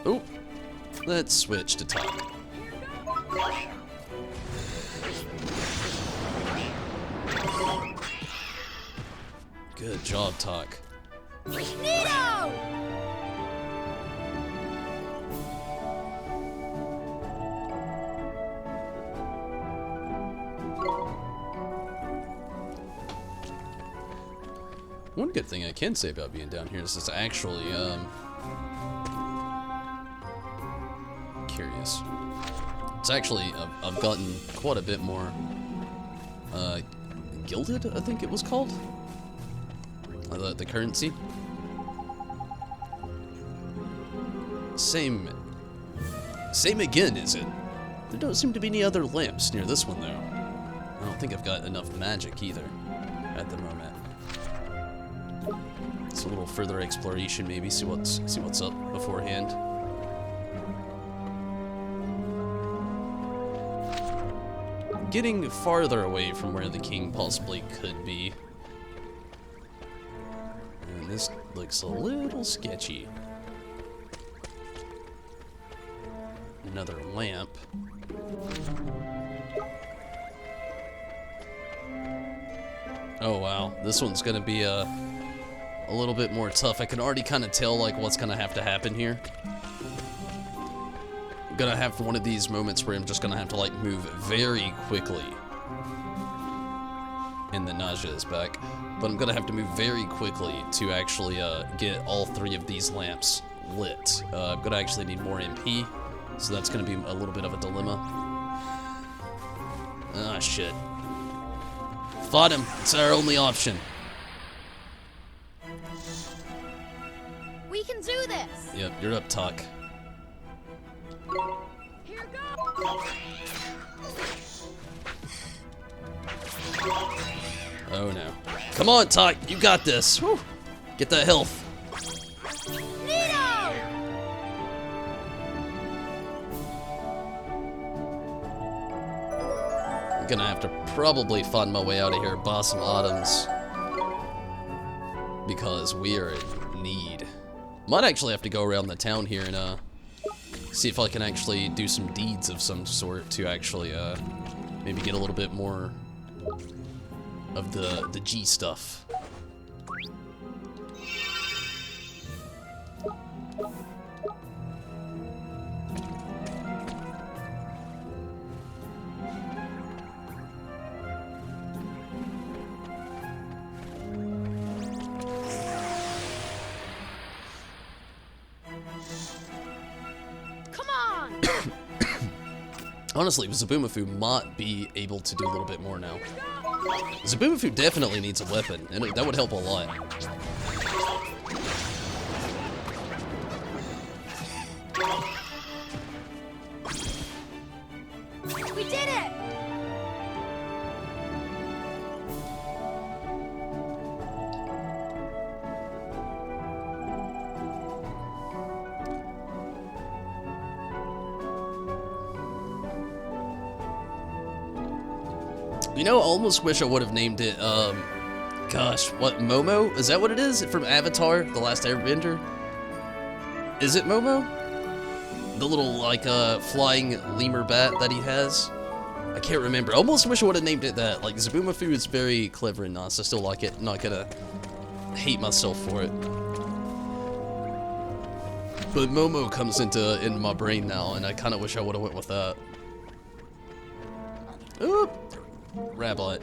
Oh, let's switch to talk. Good job, talk. Nito! One good thing I can say about being down here is it's actually, curious. It's actually, I've gotten quite a bit more, gilded, I think it was called? The currency. Same again, is it? There don't seem to be any other lamps near this one, though. I don't think I've got enough magic either, at the moment. It's a little further exploration, maybe, see what's up beforehand. Getting farther away from where the king possibly could be. And this looks a little sketchy. Another lamp. Oh wow, this one's gonna be a little bit more tough. I can already kind of tell like what's gonna have to happen here. I'm gonna have one of these moments where I'm just gonna have to like move very quickly. And the nausea is back. But I'm gonna have to move very quickly to actually get all three of these lamps lit. I'm gonna actually need more MP, so that's gonna be a little bit of a dilemma. Ah, shit. Fight him. It's our only option. We can do this. Yep, you're up, Tuck. Here goes. Oh no. Come on, Tuck. You got this. Whew. Get that health. Nito! I'm gonna have to probably find my way out of here, buy some items. Because we are in need. Might actually have to go around the town here and see if I can actually do some deeds of some sort to actually maybe get a little bit more of the G stuff. Come on! Honestly, Zabumafu might be able to do a little bit more now. Zabumafu definitely needs a weapon, and that would help a lot. We did it! You know, I almost wish I would have named it, gosh, what, Momo? Is that what it is? From Avatar, The Last Airbender? Is it Momo? The little, like, flying lemur bat that he has? I can't remember. I almost wish I would have named it that. Like, Zabumafu is very clever and nice. I still like it. I'm not gonna hate myself for it. But Momo comes into my brain now, and I kind of wish I would have went with that. Oop! Rabbit.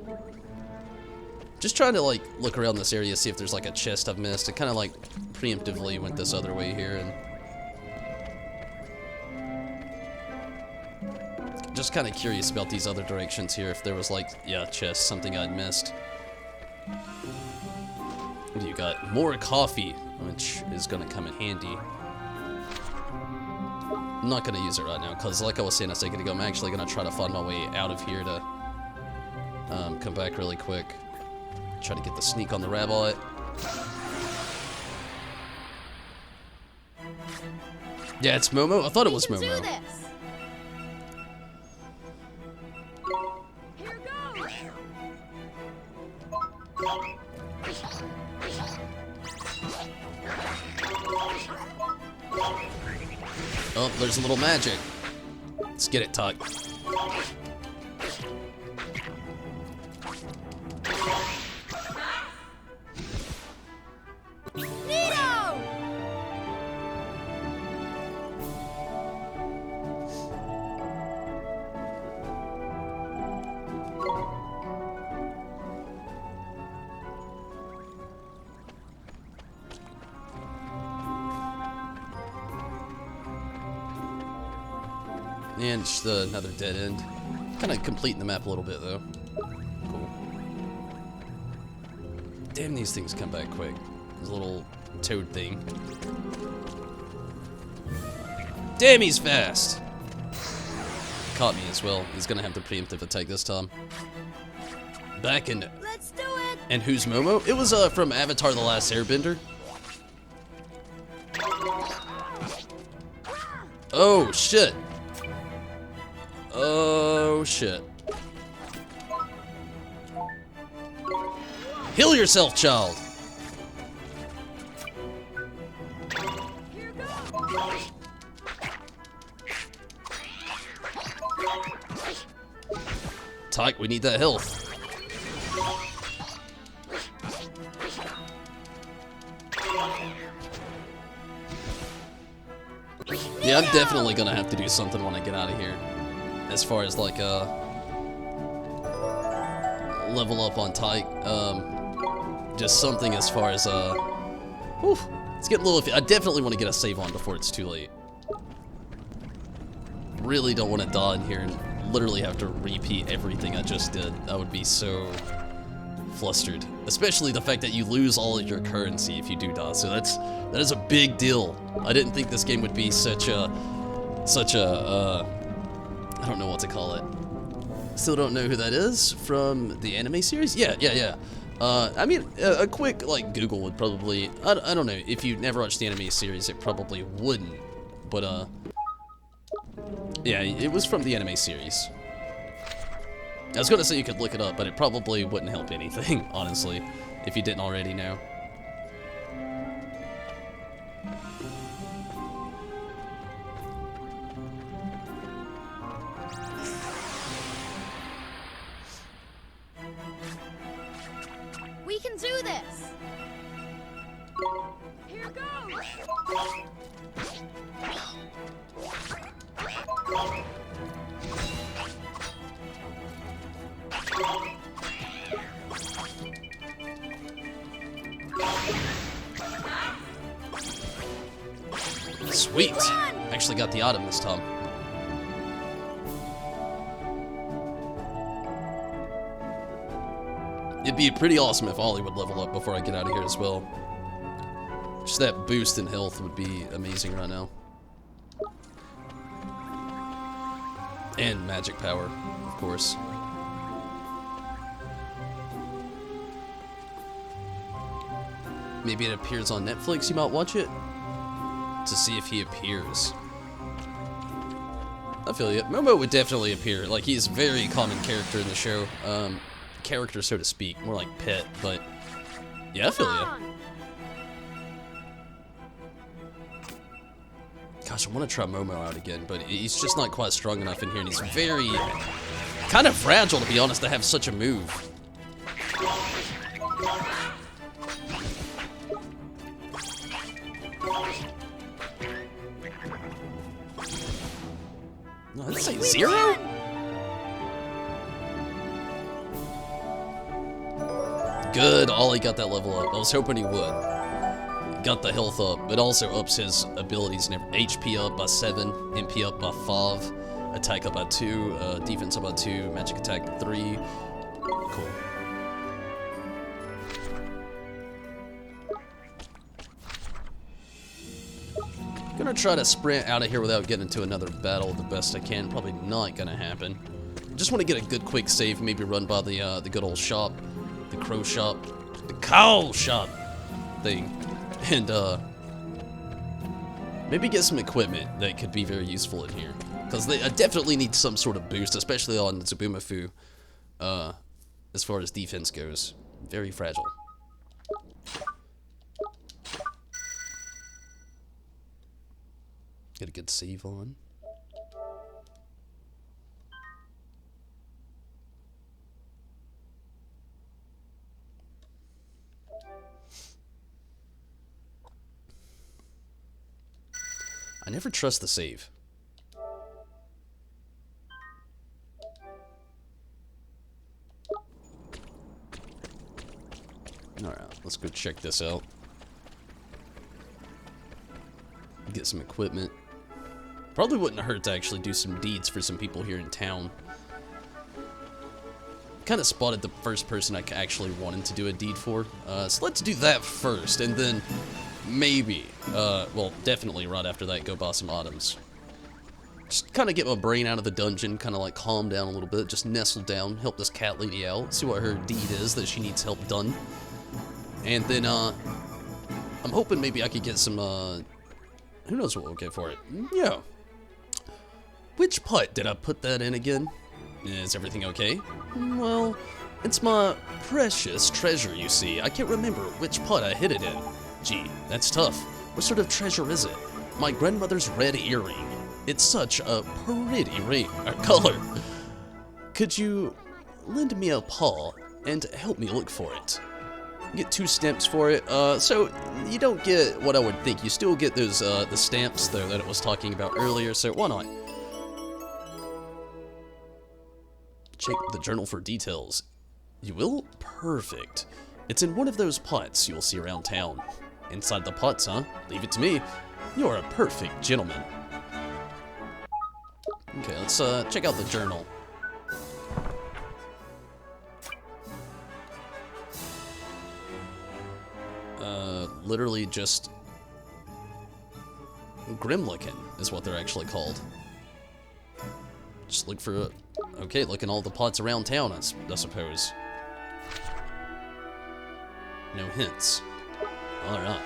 Just trying to, like, look around this area, see if there's, like, a chest I've missed. I kind of, like, preemptively went this other way here, and just kind of curious about these other directions here, if there was, like, yeah, chest, something I'd missed. What do you got? More coffee, which is going to come in handy. I'm not going to use it right now, because like I was saying a second ago, I'm actually going to try to find my way out of here to come back really quick. Try to get the sneak on the rabbit. Yeah, it's Momo? I thought it was Momo. We can do this! Here goes! Oh, there's a little magic. Let's get it, Tuck. Nito! And just another dead end. Kind of completing the map a little bit, though. Cool. Damn, these things come back quick. This little toad thing. Damn, he's fast! Caught me as well. He's gonna have the preemptive attack this time. Back in. Let's do it! And who's Momo? It was from Avatar: The Last Airbender. Oh shit! Oh shit! Heal yourself, child. Tyke, we need that health. Yeah, I'm definitely gonna have to do something when I get out of here. As far as like level up on Tyke, just something as far as whew, it's getting a little. I definitely want to get a save on before it's too late. Really don't want to die in here and literally have to repeat everything I just did. I would be so flustered, especially the fact that you lose all of your currency if you do die. So that is a big deal. I didn't think this game would be such a I don't know what to call it. Still don't know who that is from the anime series? Yeah. I mean, a quick, like, Google would probably... I don't know. If you never watched the anime series, it probably wouldn't. But, yeah, it was from the anime series. I was gonna say you could look it up, but it probably wouldn't help anything, honestly, if you didn't already know. We can do this! Here goes! Sweet! Actually got the item this time. It'd be pretty awesome if Ollie would level up before I get out of here as well. Just that boost in health would be amazing right now. And magic power, of course. Maybe it appears on Netflix, you might watch it? To see if he appears. I feel you. Momo would definitely appear. Like, he's a very common character in the show. Character, so to speak. More like pet, but... Yeah, I feel you. Gosh, I want to try Momo out again, but he's just not quite strong enough in here, and he's very... kind of fragile, to be honest, to have such a move. No, let's say 0? Good, Ollie got that level up. I was hoping he would. Got the health up. It also ups his abilities and HP up by 7, MP up by 5, attack up by 2, defense up by 2, magic attack 3. Cool. Gonna try to sprint out of here without getting into another battle the best I can. Probably not gonna happen. Just want to get a good quick save, maybe run by the good old shop, the crow shop, the cow shop thing, and maybe get some equipment that could be very useful in here. Because I definitely need some sort of boost, especially on Tsubumafu, as far as defense goes. Very fragile. Get a good save on. I never trust the save. Alright, let's go check this out. Get some equipment. Probably wouldn't hurt to actually do some deeds for some people here in town. Kind of spotted the first person I actually wanted to do a deed for. So let's do that first, and then maybe, well, definitely right after that, go buy some items. Just kind of get my brain out of the dungeon, kind of like calm down a little bit, just nestle down, help this cat lady out, see what her deed is that she needs help done. And then, I'm hoping maybe I could get some, who knows what we'll get for it. Yeah. Which pot did I put that in again? Is everything okay? Well, it's my precious treasure, you see. I can't remember which pot I hid it in. Gee, that's tough. What sort of treasure is it? My grandmother's red earring. It's such a pretty ring, or color. Could you lend me a paw and help me look for it? Get 2 stamps for it. So you don't get what I would think. You still get those the stamps though that it was talking about earlier. So why not? Check the journal for details. You will? Perfect. It's in one of those pots you'll see around town. Inside the pots, huh? Leave it to me. You're a perfect gentleman. Okay, let's check out the journal. Literally just Grimlooking is what they're actually called. Just look for, okay, look in all the pots around town, I suppose. No hints. Alright.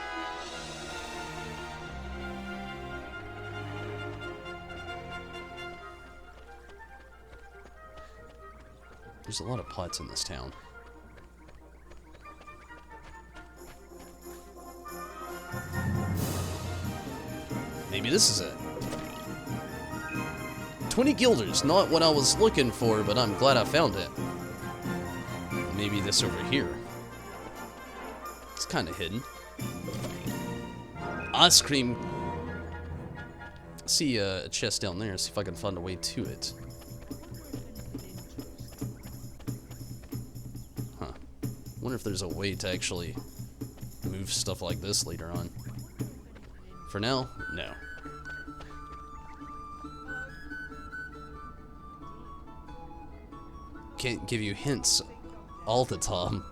There's a lot of pots in this town. Maybe this is it. 20 guilders, not what I was looking for, but I'm glad I found it. Maybe this over here. It's kind of hidden. Ice cream. See a chest down there, see if I can find a way to it. Huh. Wonder if there's a way to actually move stuff like this later on. For now, no. Can't give you hints all the time.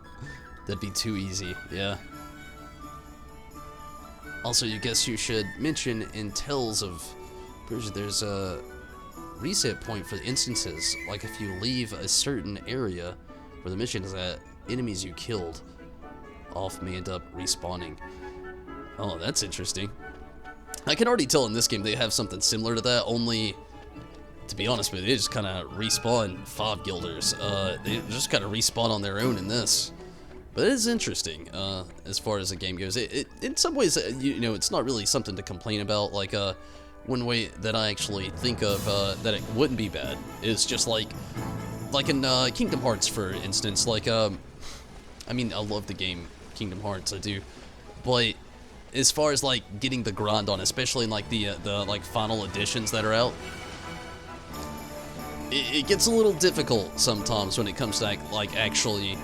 That'd be too easy, yeah. Also, you guess you should mention in Tales of Persia, there's a reset point for the instances. Like if you leave a certain area where the mission is at, enemies you killed off may end up respawning. Oh, that's interesting. I can already tell in this game they have something similar to that, only, to be honest with you, they just kind of respawn 5 guilders. They just kind of respawn on their own in this. But it is interesting, as far as the game goes. It in some ways, you know, it's not really something to complain about. Like, one way that I actually think of that it wouldn't be bad is just like in Kingdom Hearts, for instance. Like, I mean, I love the game Kingdom Hearts, I do. But as far as like getting the grind on, especially in like the like final editions that are out, it gets a little difficult sometimes when it comes to like actually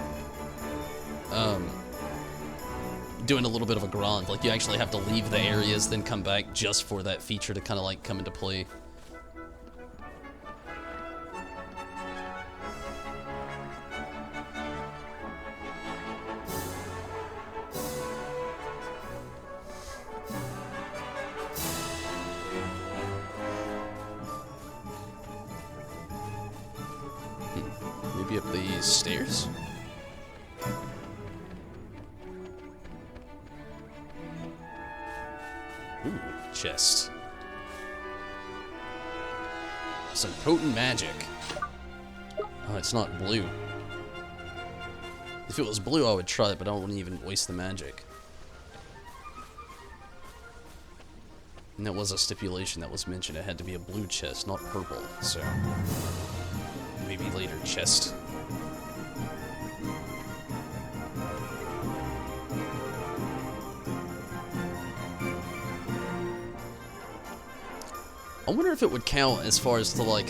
doing a little bit of a grind. Like, you actually have to leave the areas, then come back just for that feature to kind of like come into play. Maybe up these stairs? Ooh, chest. Some potent magic. Oh, it's not blue. If it was blue, I would try it, but I wouldn't even waste the magic. And that was a stipulation that was mentioned. It had to be a blue chest, not purple, so maybe later chest. I wonder if it would count as far as to like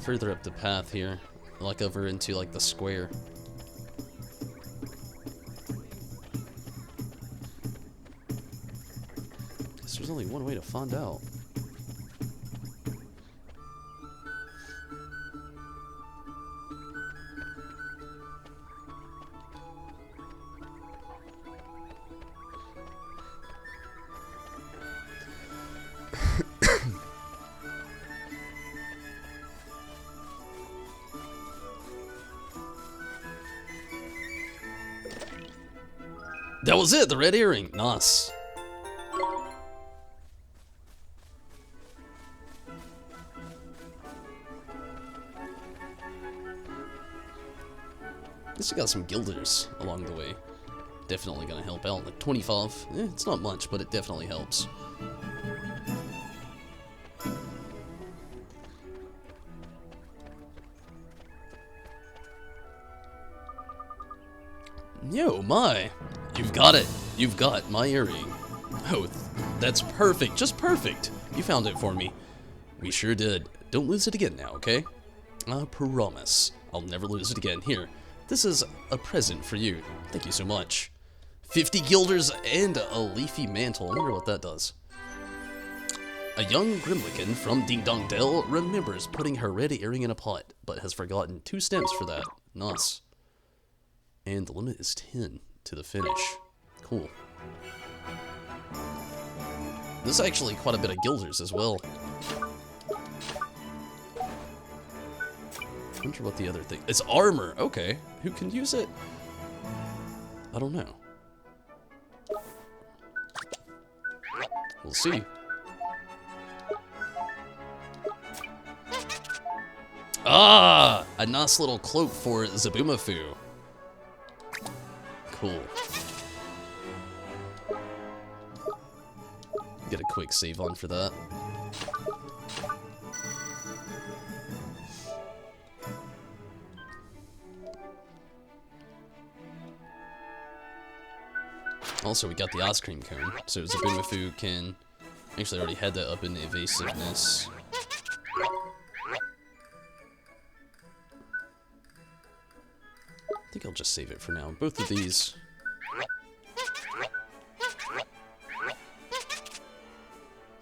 further up the path here, like over into like the square. Guess there's only one way to find out. That was it, the red earring. Nice. Guess we got some guilders along the way. Definitely gonna help out. Like 25. It's not much, but it definitely helps. Yo, my. You've got it. You've got my earring. Oh, that's perfect. Just perfect. You found it for me. We sure did. Don't lose it again now, okay? I promise. I'll never lose it again. Here, this is a present for you. Thank you so much. 50 guilders and a leafy mantle. I wonder what that does. A young Grimlican from Ding Dong Dell remembers putting her red earring in a pot, but has forgotten 2 stamps for that. Nice. And the limit is 10 to the finish. Cool. This is actually quite a bit of guilders as well. I wonder what the other thing... It's armor! Okay. Who can use it? I don't know. We'll see. Ah! A nice little cloak for Zabumafu. Cool. Get a quick save on for that. Also, we got the ice cream cone, so Zabumafu can... Actually, I already had that up in evasiveness. I think I'll just save it for now. Both of these...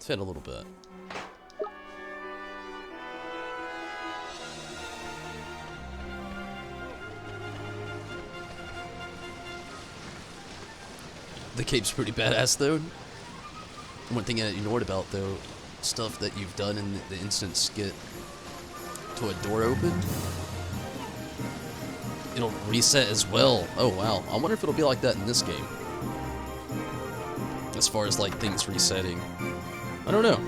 Fed a little bit. The cape's pretty badass, though. One thing I ignored about, though, stuff that you've done in the instant skit to a door open, it'll reset as well. Oh, wow. I wonder if it'll be like that in this game. As far as, like, things resetting. I don't know.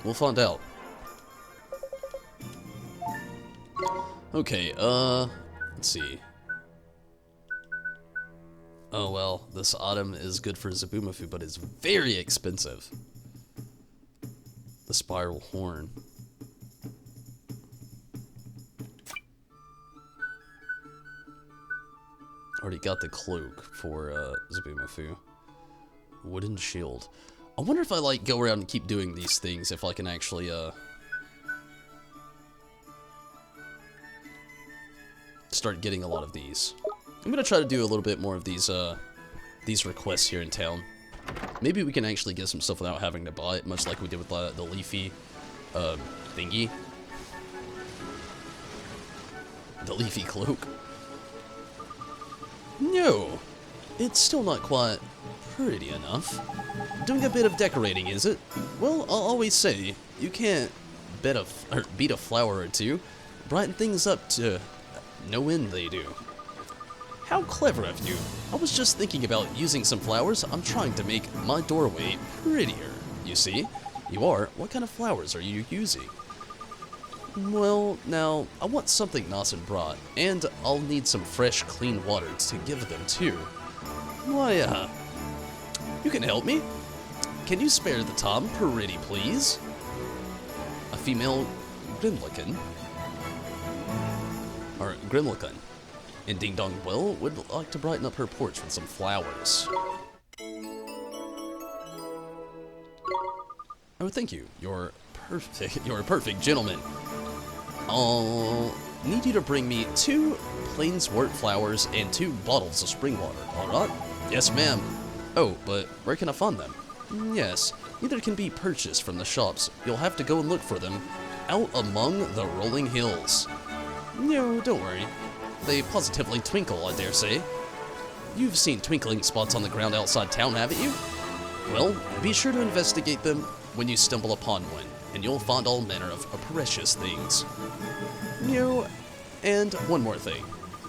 We'll find out. Okay, let's see. Oh well, this item is good for Zabumafu, but it's very expensive. The spiral horn. Already got the cloak for Zabumafu. Wooden shield. I wonder if I like go around and keep doing these things, if I can actually start getting a lot of these. I'm gonna try to do a little bit more of these requests here in town. Maybe we can actually get some stuff without having to buy it, much like we did with the leafy thingy. The leafy cloak. No, it's still not quite pretty enough. Doing a bit of decorating, is it? Well, I'll always say, you can't beat a flower or two. Brighten things up to no end they do. How clever of you. I was just thinking about using some flowers. I'm trying to make my doorway prettier. You see? You are? What kind of flowers are you using? Well, now, I want something nice and broad, and I'll need some fresh, clean water to give them too. Why, you can help me? Can you spare the time, pretty please? A female Grimlican? Or Grimlican. And Ding Dong Will would like to brighten up her porch with some flowers. Oh, thank you. You're perfect. You're a perfect gentleman. I'll need you to bring me 2 plainswort flowers and 2 bottles of spring water. Alright? Yes, ma'am. Oh, but where can I find them? Yes, either can be purchased from the shops. You'll have to go and look for them out among the rolling hills. No, don't worry. They positively twinkle, I dare say. You've seen twinkling spots on the ground outside town, haven't you? Well, be sure to investigate them when you stumble upon one, and you'll find all manner of precious things. And one more thing.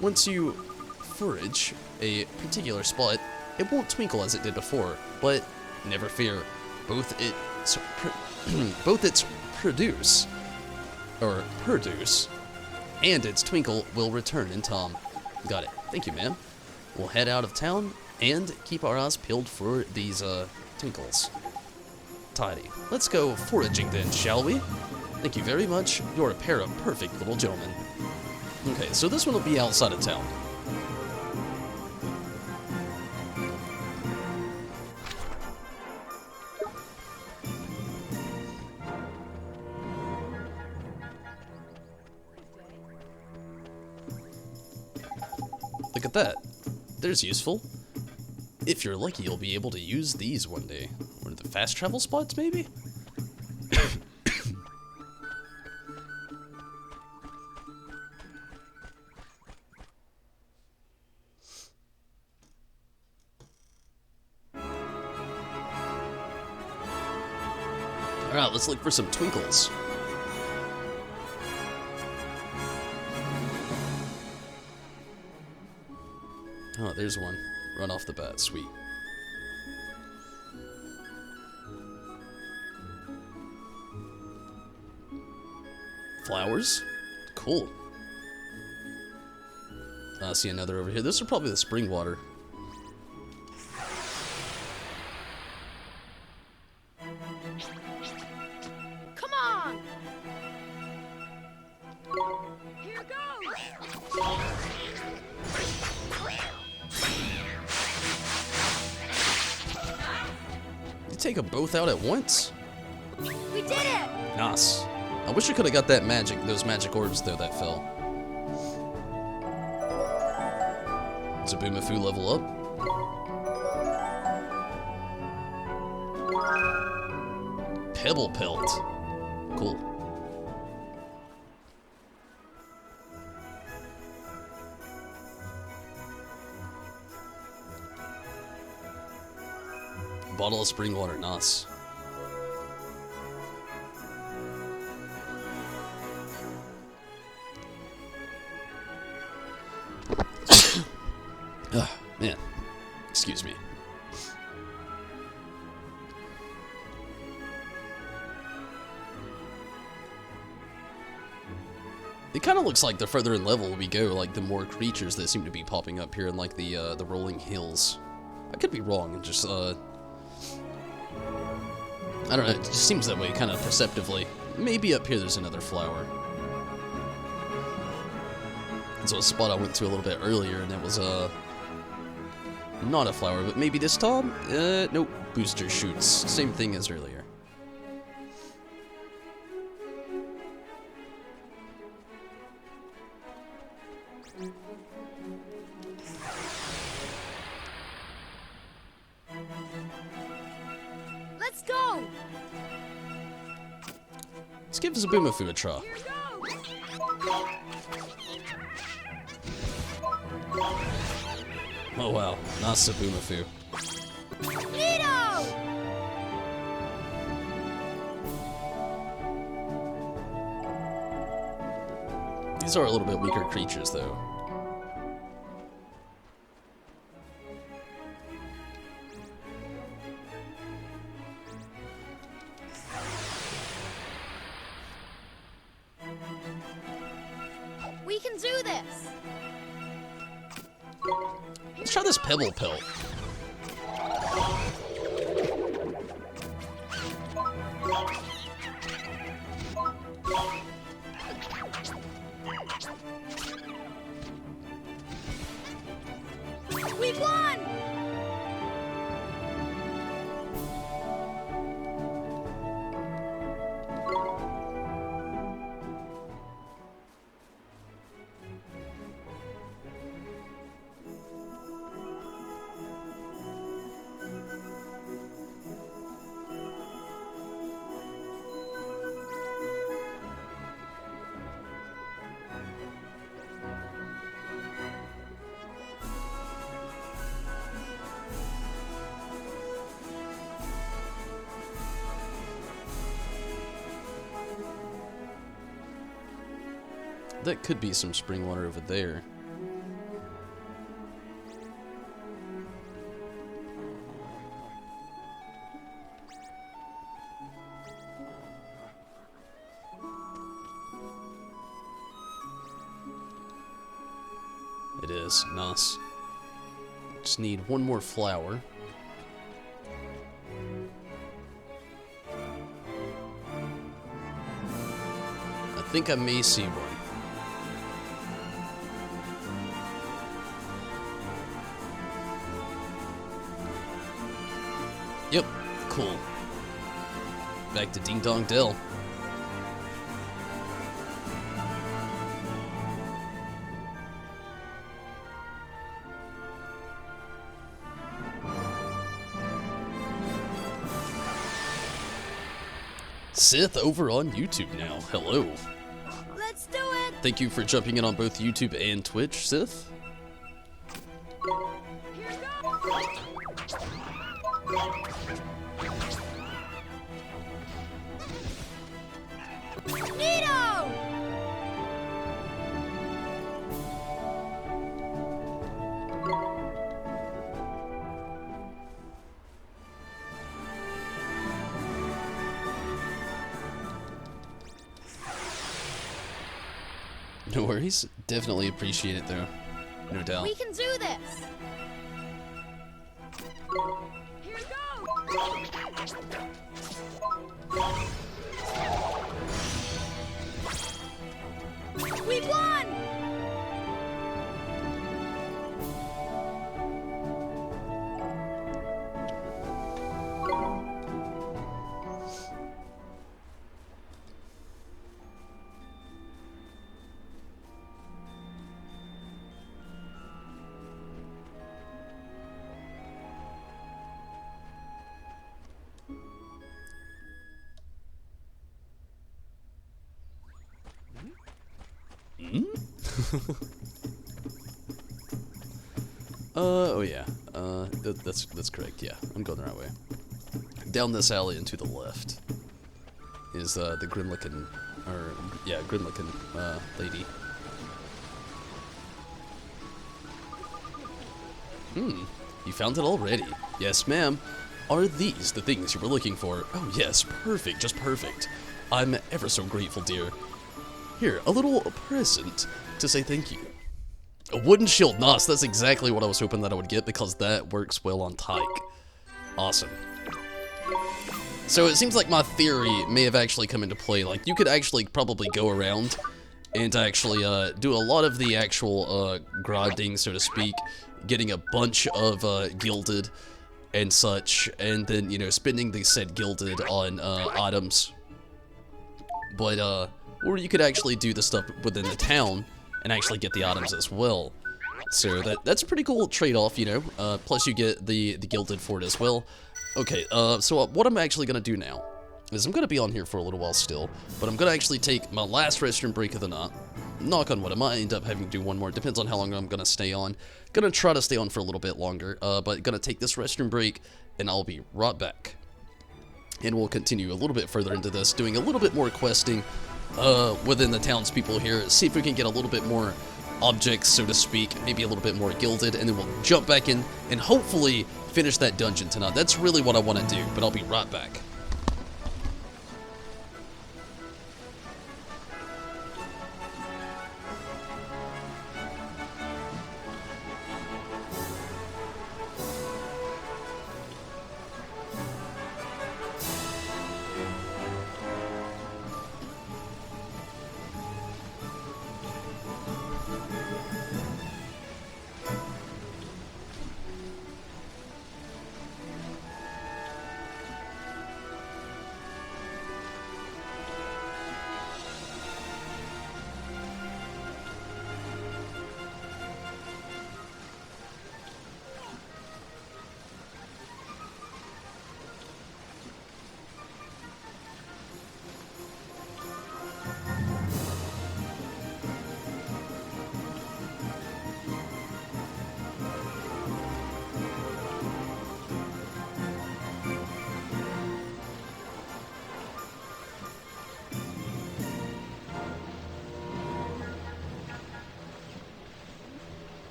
Once you forage a particular spot, it won't twinkle as it did before, but never fear, both its produce and its twinkle will return in time. Got it. Thank you, ma'am. We'll head out of town and keep our eyes peeled for these twinkles. Tidy. Let's go foraging then, shall we? Thank you very much. You're a pair of perfect little gentlemen. Okay, so this one will be outside of town. Look at that. There's useful. If you're lucky, you'll be able to use these one day. One of the fast travel spots, maybe? Alright, let's look for some twinkles. Oh, there's one. Run off the bat. Sweet. Flowers? Cool. I see another over here. This is probably the spring water. Come on! Here goes! You take them both out at once? We did it! Nice. I wish I could have got that those magic orbs though that fell. Zabumafu level up. Pebble Pelt. Cool. bottle of spring water, nice. Ugh, man. Excuse me. It kind of looks like the further in level we go, like the more creatures that seem to be popping up here in like the rolling hills. I could be wrong, just I don't know, it just seems that way kind of perceptively. Maybe up here there's another flower. That's a spot I went to a little bit earlier and it was not a flower, but maybe this time? Nope, booster shoots. Same thing as earlier. Let's go! Let's give Zabumafu a try. Here Oh wow, nice Zabumafu. Nito! These are a little bit weaker creatures though. We can do this! Let's try this pebble pelt. We won! That could be some spring water over there. It is. Nice. Just need one more flower. I think I may see one. Yep, cool. Back to Ding Dong Dell. Sith over on YouTube now. Hello. Let's do it! Thank you for jumping in on both YouTube and Twitch, Sith. Here goes! Nito! No worries. Definitely appreciate it though. No doubt. We can do this! Here goes! We won! Oh yeah. That's correct. Yeah, I'm going the right way. down this alley and to the left is the grim-looking, grim-looking lady. You found it already. Yes, ma'am. Are these the things you were looking for? Oh yes, perfect, just perfect. I'm ever so grateful, dear. Here, a little present to say thank you. A wooden shield, nice. That's exactly what I was hoping that I would get because that works well on Tyke. Awesome. So it seems like my theory may have actually come into play. Like, you could actually probably go around and actually do a lot of the actual grinding, so to speak, getting a bunch of gilded and such, and then, you know, spending the said gilded on items. But, or you could actually do the stuff within the town and actually get the items as well. So that's a pretty cool trade-off, you know. Plus you get the gilded for it as well. Okay, so what I'm actually gonna do now is I'm gonna be on here for a little while still, but I'm gonna actually take my last restroom break of the night. Knock on wood, I might end up having to do one more. It depends on how long I'm gonna stay on. Gonna try to stay on for a little bit longer, but gonna take this restroom break, and I'll be right back. And we'll continue a little bit further into this, doing a little bit more questing within the townspeople here. See if we can get a little bit more objects, so to speak, maybe a little bit more gilded, and then we'll jump back in and hopefully finish that dungeon tonight. That's really what I want to do, but I'll be right back.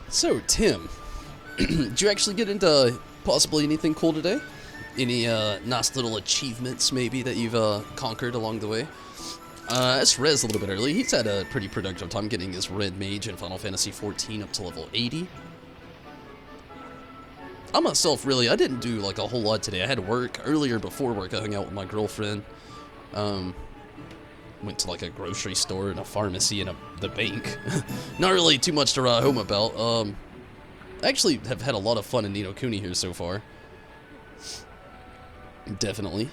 So, Tim, did you actually get into possibly anything cool today? Any nice little achievements, maybe, that you've conquered along the way? It's Rez a little bit early. He's had a pretty productive time getting his Red Mage in Final Fantasy XIV up to level 80. I myself, really, I didn't do, like, a whole lot today. I had work. Earlier, before work, I hung out with my girlfriend. Went to, like, a grocery store and a pharmacy and the bank. Not really too much to write home about. I actually have had a lot of fun in Kuni here so far. Definitely.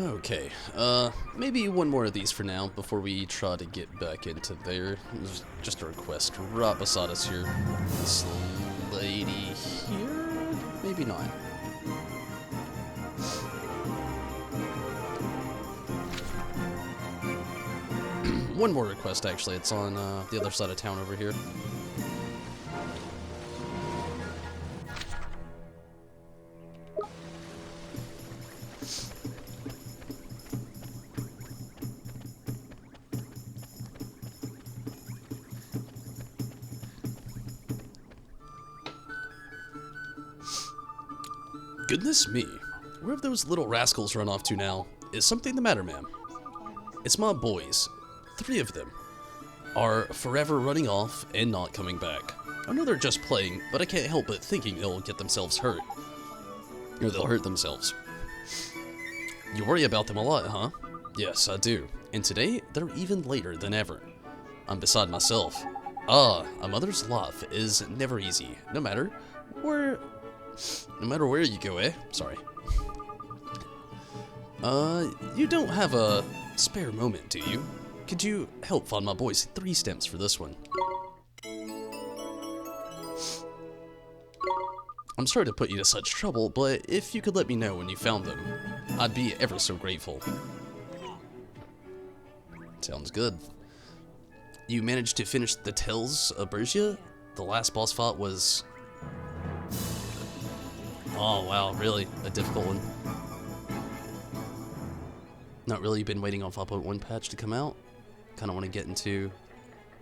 Okay, maybe one more of these for now before we try to get back into there. There's just a request right beside us here. This lady here? Maybe not. one more request, actually. It's on the other side of town over here. Goodness me. Where have those little rascals run off to now? Is something the matter, ma'am? It's my boys. 3 of them are forever running off and not coming back. I know they're just playing, but I can't help but thinking they'll get themselves hurt. Or they'll hurt themselves. You worry about them a lot, huh? Yes, I do. And today, they're even later than ever. I'm beside myself. A mother's life is never easy, no matter where you go, eh? Sorry. You don't have a spare moment, do you? Could you help find my boys 3 stems for this one? I'm sorry to put you to such trouble, but if you could let me know when you found them, I'd be ever so grateful. Sounds good. You managed to finish the Tales of Bergia? The last boss fight was... Oh wow, really? A difficult one. Not really been waiting on 5.1 patch to come out. Kinda wanna get into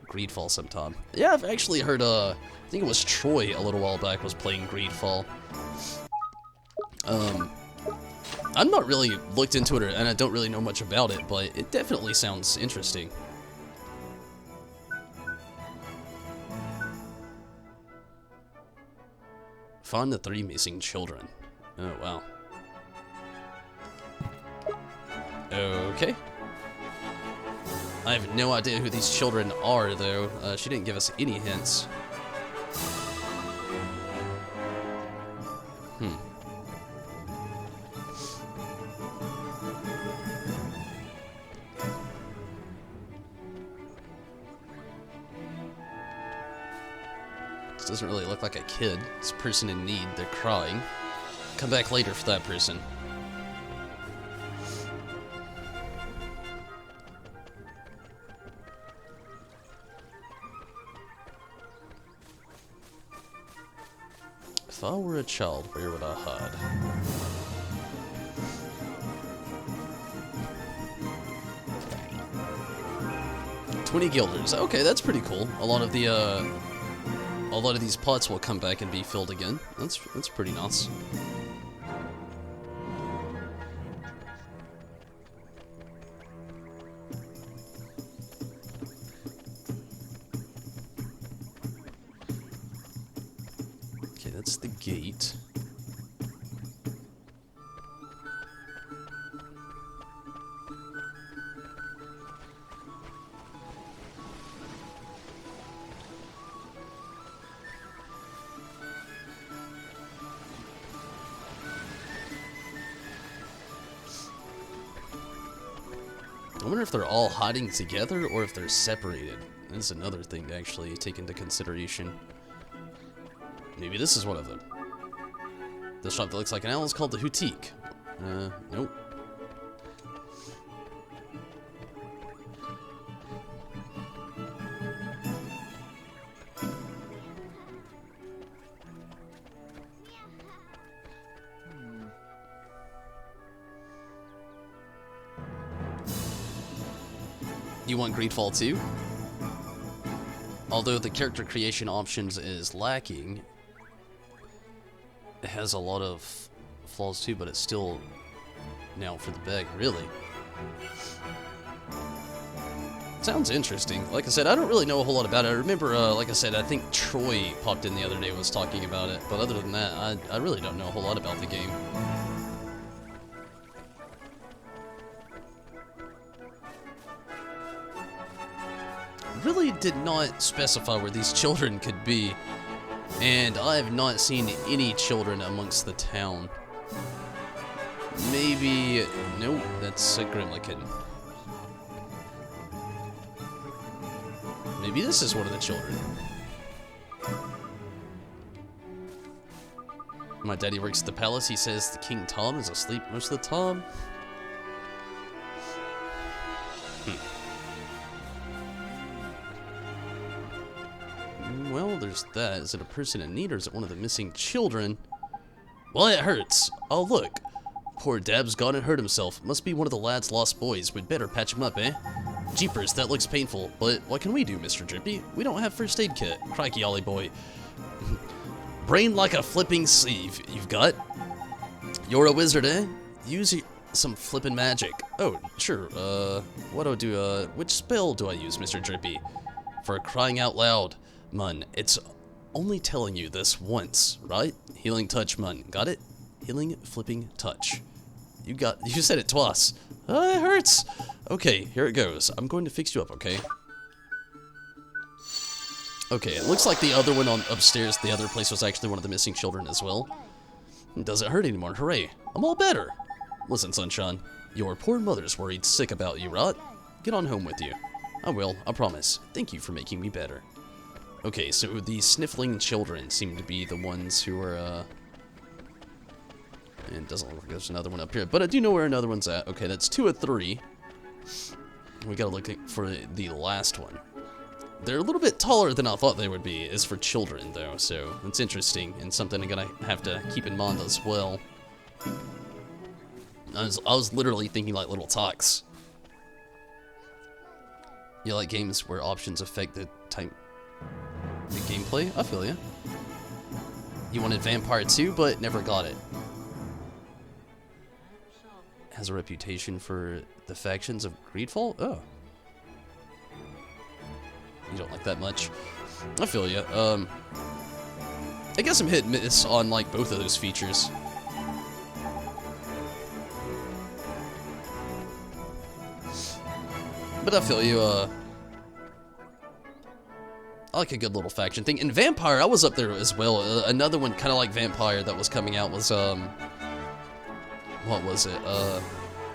Greedfall sometime. Yeah, I've actually heard I think it was Troy a little while back was playing Greedfall. I've not really looked into it and I don't really know much about it, but it definitely sounds interesting. Find the 3 missing children. Oh, wow. Okay. I have no idea who these children are, though. She didn't give us any hints. This doesn't really look like a kid. It's a person in need. They're crying. Come back later for that person. If I were a child, where would I hide? 20 guilders. Okay, that's pretty cool. A lot of these pots will come back and be filled again. That's pretty nice. Okay, that's the gate. I wonder if they're all hiding together or if they're separated. That's another thing to actually take into consideration. Maybe this is one of them. This shop that looks like an owl is called the Houtique. Nope. You want Greedfall 2? Although the character creation options is lacking, it has a lot of flaws too, but it's still now for the bag, really. Sounds interesting. Like I said, I don't really know a whole lot about it. I remember, like I said, I think Troy popped in the other day and was talking about it, but other than that, I really don't know a whole lot about the game. Really did not specify where these children could be, and I have not seen any children amongst the town. Maybe... nope, that's a Grimlican. Maybe this is one of the children. My daddy works at the palace. He says the King Tom is asleep most of the time. Well, there's that. Is it a person in need or is it one of the missing children? Well, it hurts. Oh, look. Poor Dab's gone and hurt himself. Must be one of the lad's lost boys. We'd better patch him up, eh? Jeepers, that looks painful. But what can we do, Mr. Drippy? We don't have first aid kit. Crikey, Ollie boy. Brain like a flipping sieve. You've got? You're a wizard, eh? Use some flippin' magic. Oh, sure. What do I do? Which spell do I use, Mr. Drippy? For crying out loud. Mun, it's only telling you this once, right? Healing touch, Mun. Got it? Healing flipping touch. You said it twice. It hurts. Okay, here it goes. I'm going to fix you up, okay? Okay, it looks like the other one on upstairs, the other place was actually one of the missing children as well. It doesn't hurt anymore. Hooray. I'm all better. Listen, Sunshine. Your poor mother's worried sick about you, right? Get on home with you. I will, I promise. Thank you for making me better. Okay, so the sniffling children seem to be the ones who are, and it doesn't look like there's another one up here, but I do know where another one's at. Okay, that's 2 of 3. We gotta look for the last one. They're a little bit taller than I thought they would be, is for children, though, so it's interesting, and something I'm gonna have to keep in mind as well. I was literally thinking like little talks. You like games where options affect the gameplay? I feel ya. You wanted Vampire 2, but never got it. Has a reputation for the factions of Greedfall? Oh. You don't like that much. I feel ya. I guess I'm hit and miss on like both of those features. But I feel you, I like a good little faction thing. And Vampire, I was up there as well. Another one kind of like Vampire that was coming out was, what was it?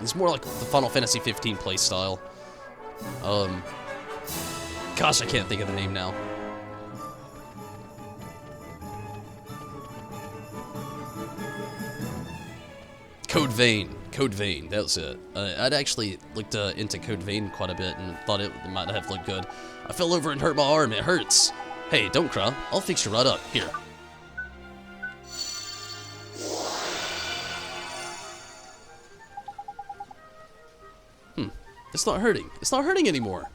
It's more like the Final Fantasy 15 playstyle. Gosh, I can't think of the name now. Code Vein. Code Vein, that was it. I'd actually looked into Code Vein quite a bit and thought it might have looked good. I fell over and hurt my arm, it hurts. Hey, don't cry, I'll fix you right up. Here. It's not hurting. It's not hurting anymore.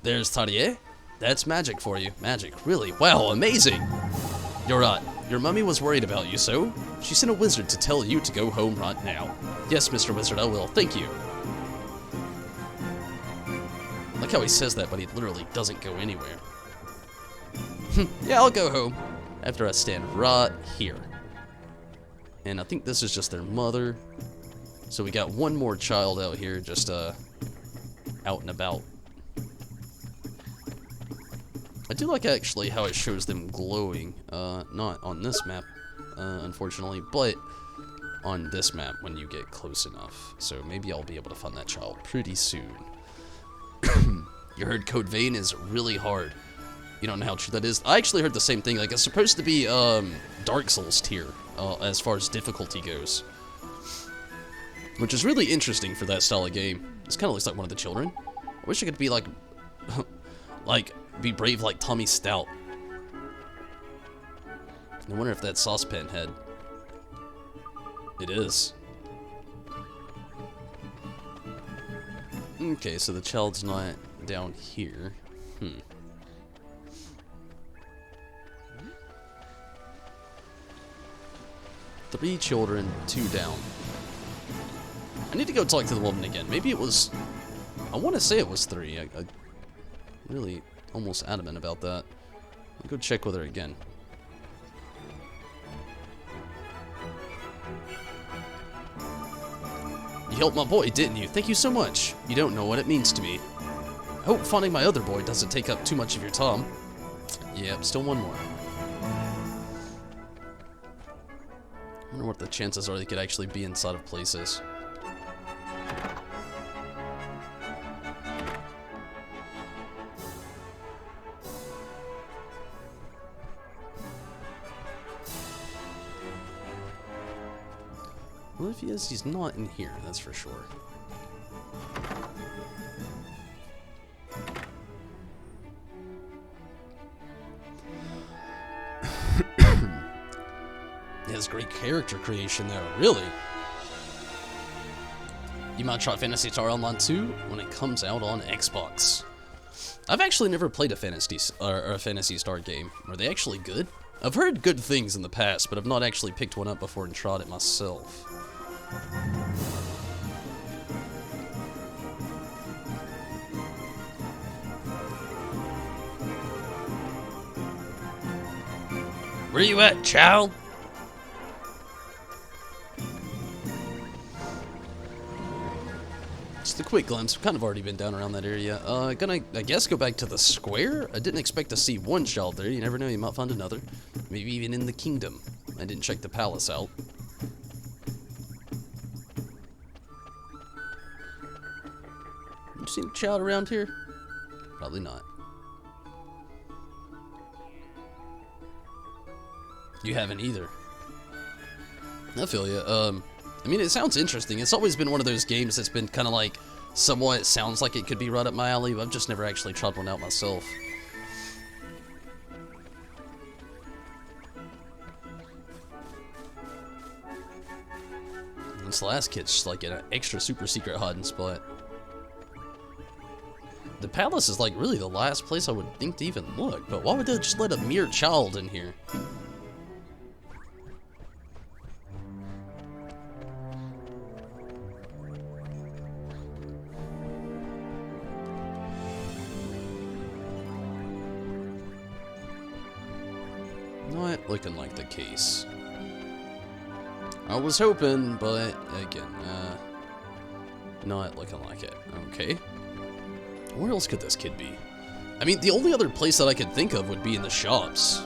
There's Tarier. That's magic for you. Magic, really. Wow, amazing. You're right. Your mummy was worried about you, so she sent a wizard to tell you to go home right now. Yes, Mr. Wizard, I will. Thank you. I like how he says that, but he literally doesn't go anywhere. Yeah, I'll go home. After I stand right here. And I think this is just their mother. So we got one more child out here, just, out and about. I do like actually how it shows them glowing, not on this map, unfortunately, but on this map when you get close enough. So maybe I'll be able to find that child pretty soon. You heard Code Vein is really hard. You don't know how true that is? I actually heard the same thing. Like, it's supposed to be, Dark Souls tier, as far as difficulty goes. Which is really interesting for that style of game. This kind of looks like one of the children. I wish I could be like, be brave like Tommy Stout. I wonder if that's Saucepan Head. It is. Okay, so the child's not down here. 3 children, 2 down. I need to go talk to the woman again. Maybe it was... I want to say it was 3. I really almost adamant about that. I'll go check with her again. You helped my boy, didn't you? Thank you so much. You don't know what it means to me. I hope finding my other boy doesn't take up too much of your time. Yep, still one more. I wonder what the chances are they could actually be inside of places. Well, if he is, he's not in here, that's for sure. has great character creation though, really. You might try Phantasy Star Online 2 when it comes out on Xbox. I've actually never played a Phantasy Star game. Are they actually good? I've heard good things in the past, but I've not actually picked one up before and tried it myself. Where you at, child? Just a quick glimpse. I've kind of already been down around that area. Gonna, I guess, go back to the square? I didn't expect to see one child there. You never know, you might find another. Maybe even in the kingdom. I didn't check the palace out. You seen a child around here? Probably not. You haven't either. I feel you. I mean, it sounds interesting. It's always been one of those games that's been kind of like, somewhat sounds like it could be right up my alley, but I've just never actually tried one out myself. This last kid's just like in an extra super secret hiding spot. The palace is like really the last place I would think to even look, but why would they just let a mere child in here? Not looking like the case. I was hoping, but again, not looking like it. Okay. Where else could this kid be? I mean, the only other place that I could think of would be in the shops.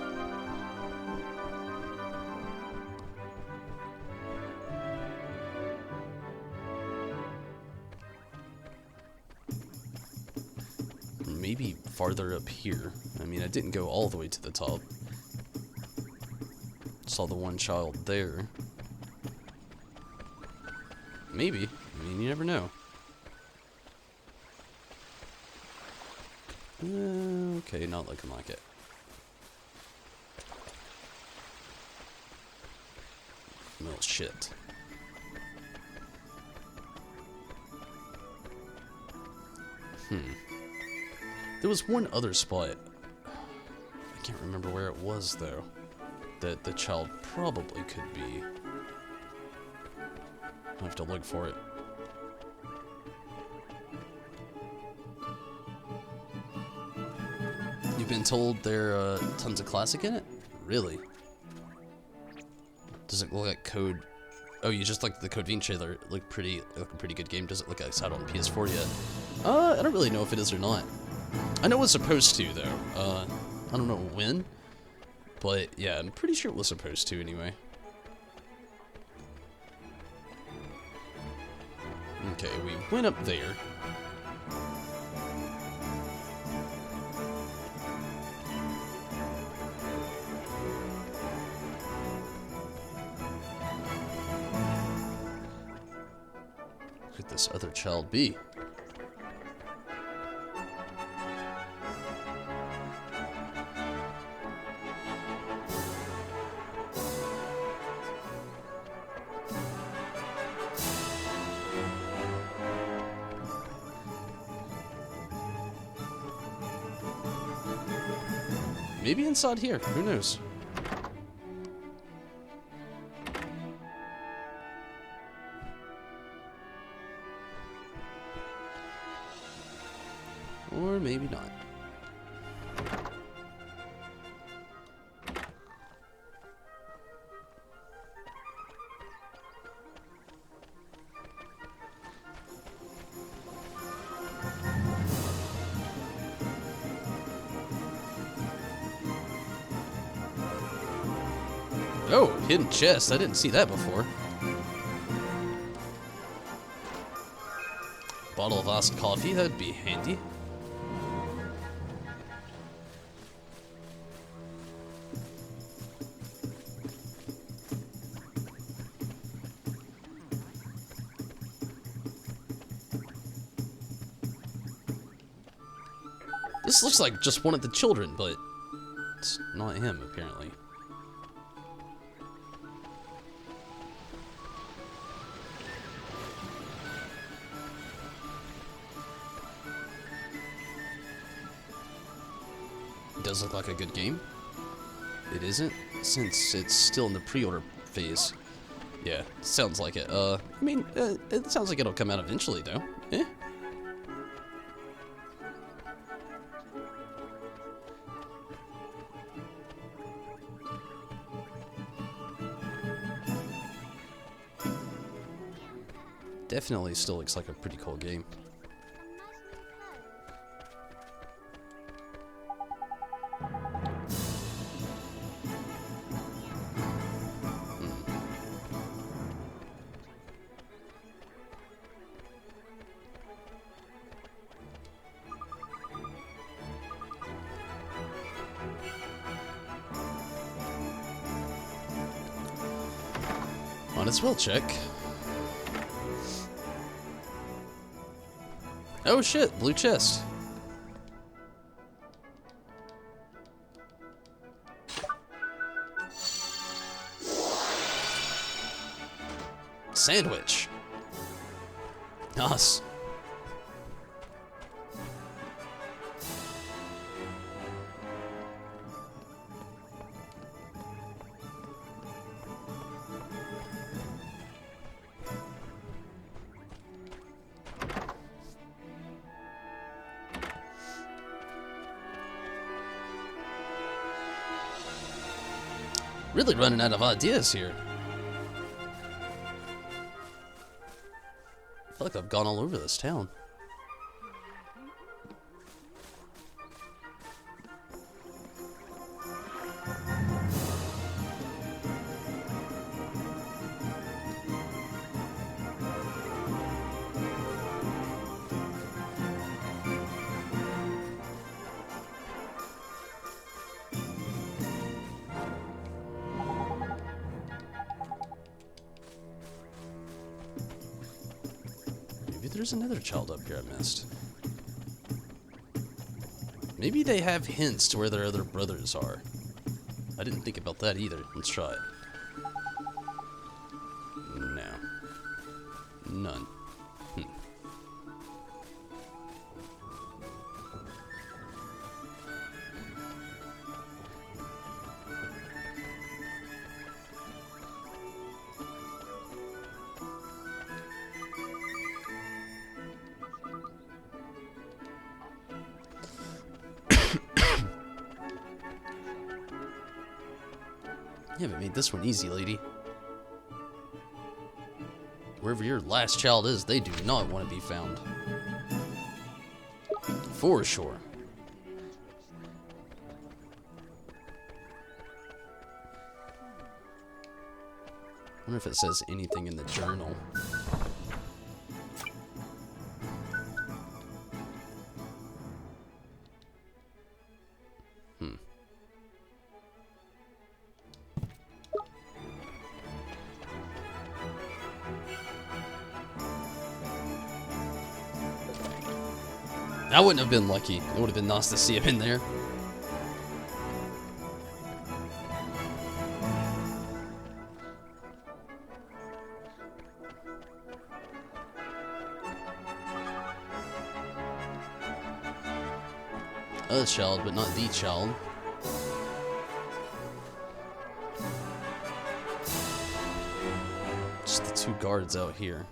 Maybe farther up here. I mean, I didn't go all the way to the top. Saw the one child there. Maybe. I mean, you never know. Okay, not looking like it. Well, shit. There was one other spot. I can't remember where it was, though. That the child probably could be. I'll have to look for it. You've been told there are tons of classic in it? Really? Does it look like Code? Oh, you just like the Code Vein trailer. It looked like a pretty good game. Does it look like it's out on PS4 yet? I don't really know if it is or not. I know it's supposed to though. I don't know when, but yeah, I'm pretty sure it was supposed to anyway. Okay, we went up there. Could this other child be? Maybe inside here, who knows? Or maybe not. Oh, hidden chest. I didn't see that before. Bottle of iced coffee, that'd be handy. This looks like just one of the children, but it's not him, apparently. It does look like a good game. It isn't, since it's still in the pre-order phase. Yeah, sounds like it. I mean, it sounds like it'll come out eventually, though. Eh? Definitely still looks like a pretty cool game. Might as well check. Oh shit, blue chest. Sandwich. Us. Really running out of ideas here. I feel like I've gone all over this town. There's another child up here I missed. Maybe they have hints to where their other brothers are. I didn't think about that either. Let's try it. No. None. You haven't made this one easy, lady. Wherever your last child is, they do not want to be found. For sure. I wonder if it says anything in the journal. I wouldn't have been lucky. It would have been nice to see him in there. A child, but not the child. Just the two guards out here.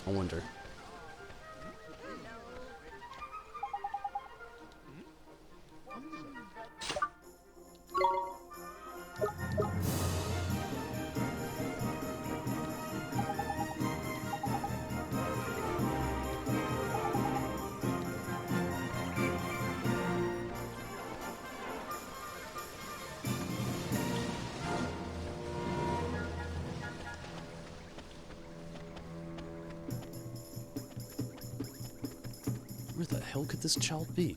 I wonder. Where the hell could this child be?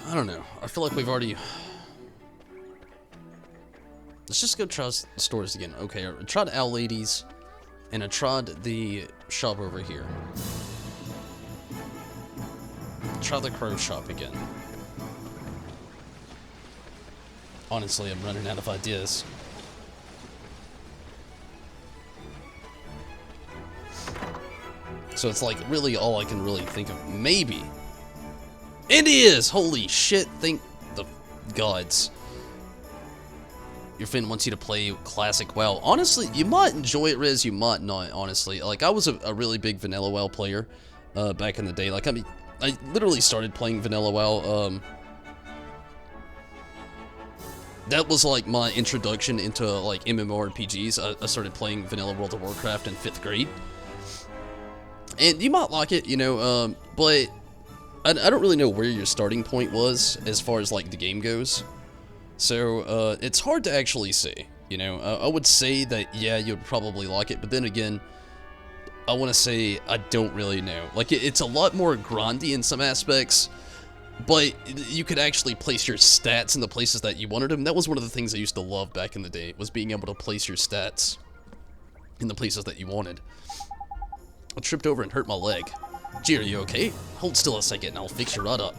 I don't know. I feel like we've already... Let's just go try the stores again. Okay, I tried Owl Ladies, and I tried the shop over here. Try the crow shop again. Honestly, I'm running out of ideas. So it's like really all I can really think of. Maybe. It is! Holy shit, thank the gods. Your friend wants you to play classic WoW. Honestly, you might enjoy it, Riz, you might not, honestly. Like, I was a really big vanilla WoW player back in the day. Like, I mean, I literally started playing vanilla WoW. That was, like, my introduction into, like, MMORPGs. I started playing vanilla World of Warcraft in 5th grade. And you might like it, you know, but I don't really know where your starting point was as far as, like, the game goes. So, it's hard to actually say, you know. I would say that, yeah, you'd probably like it, but then again, I want to say I don't really know. Like, it's a lot more grindy in some aspects, but you could actually place your stats in the places that you wanted them. That was one of the things I used to love back in the day, was being able to place your stats in the places that you wanted. I tripped over and hurt my leg. Gee, are you okay? Hold still a second and I'll fix you right up.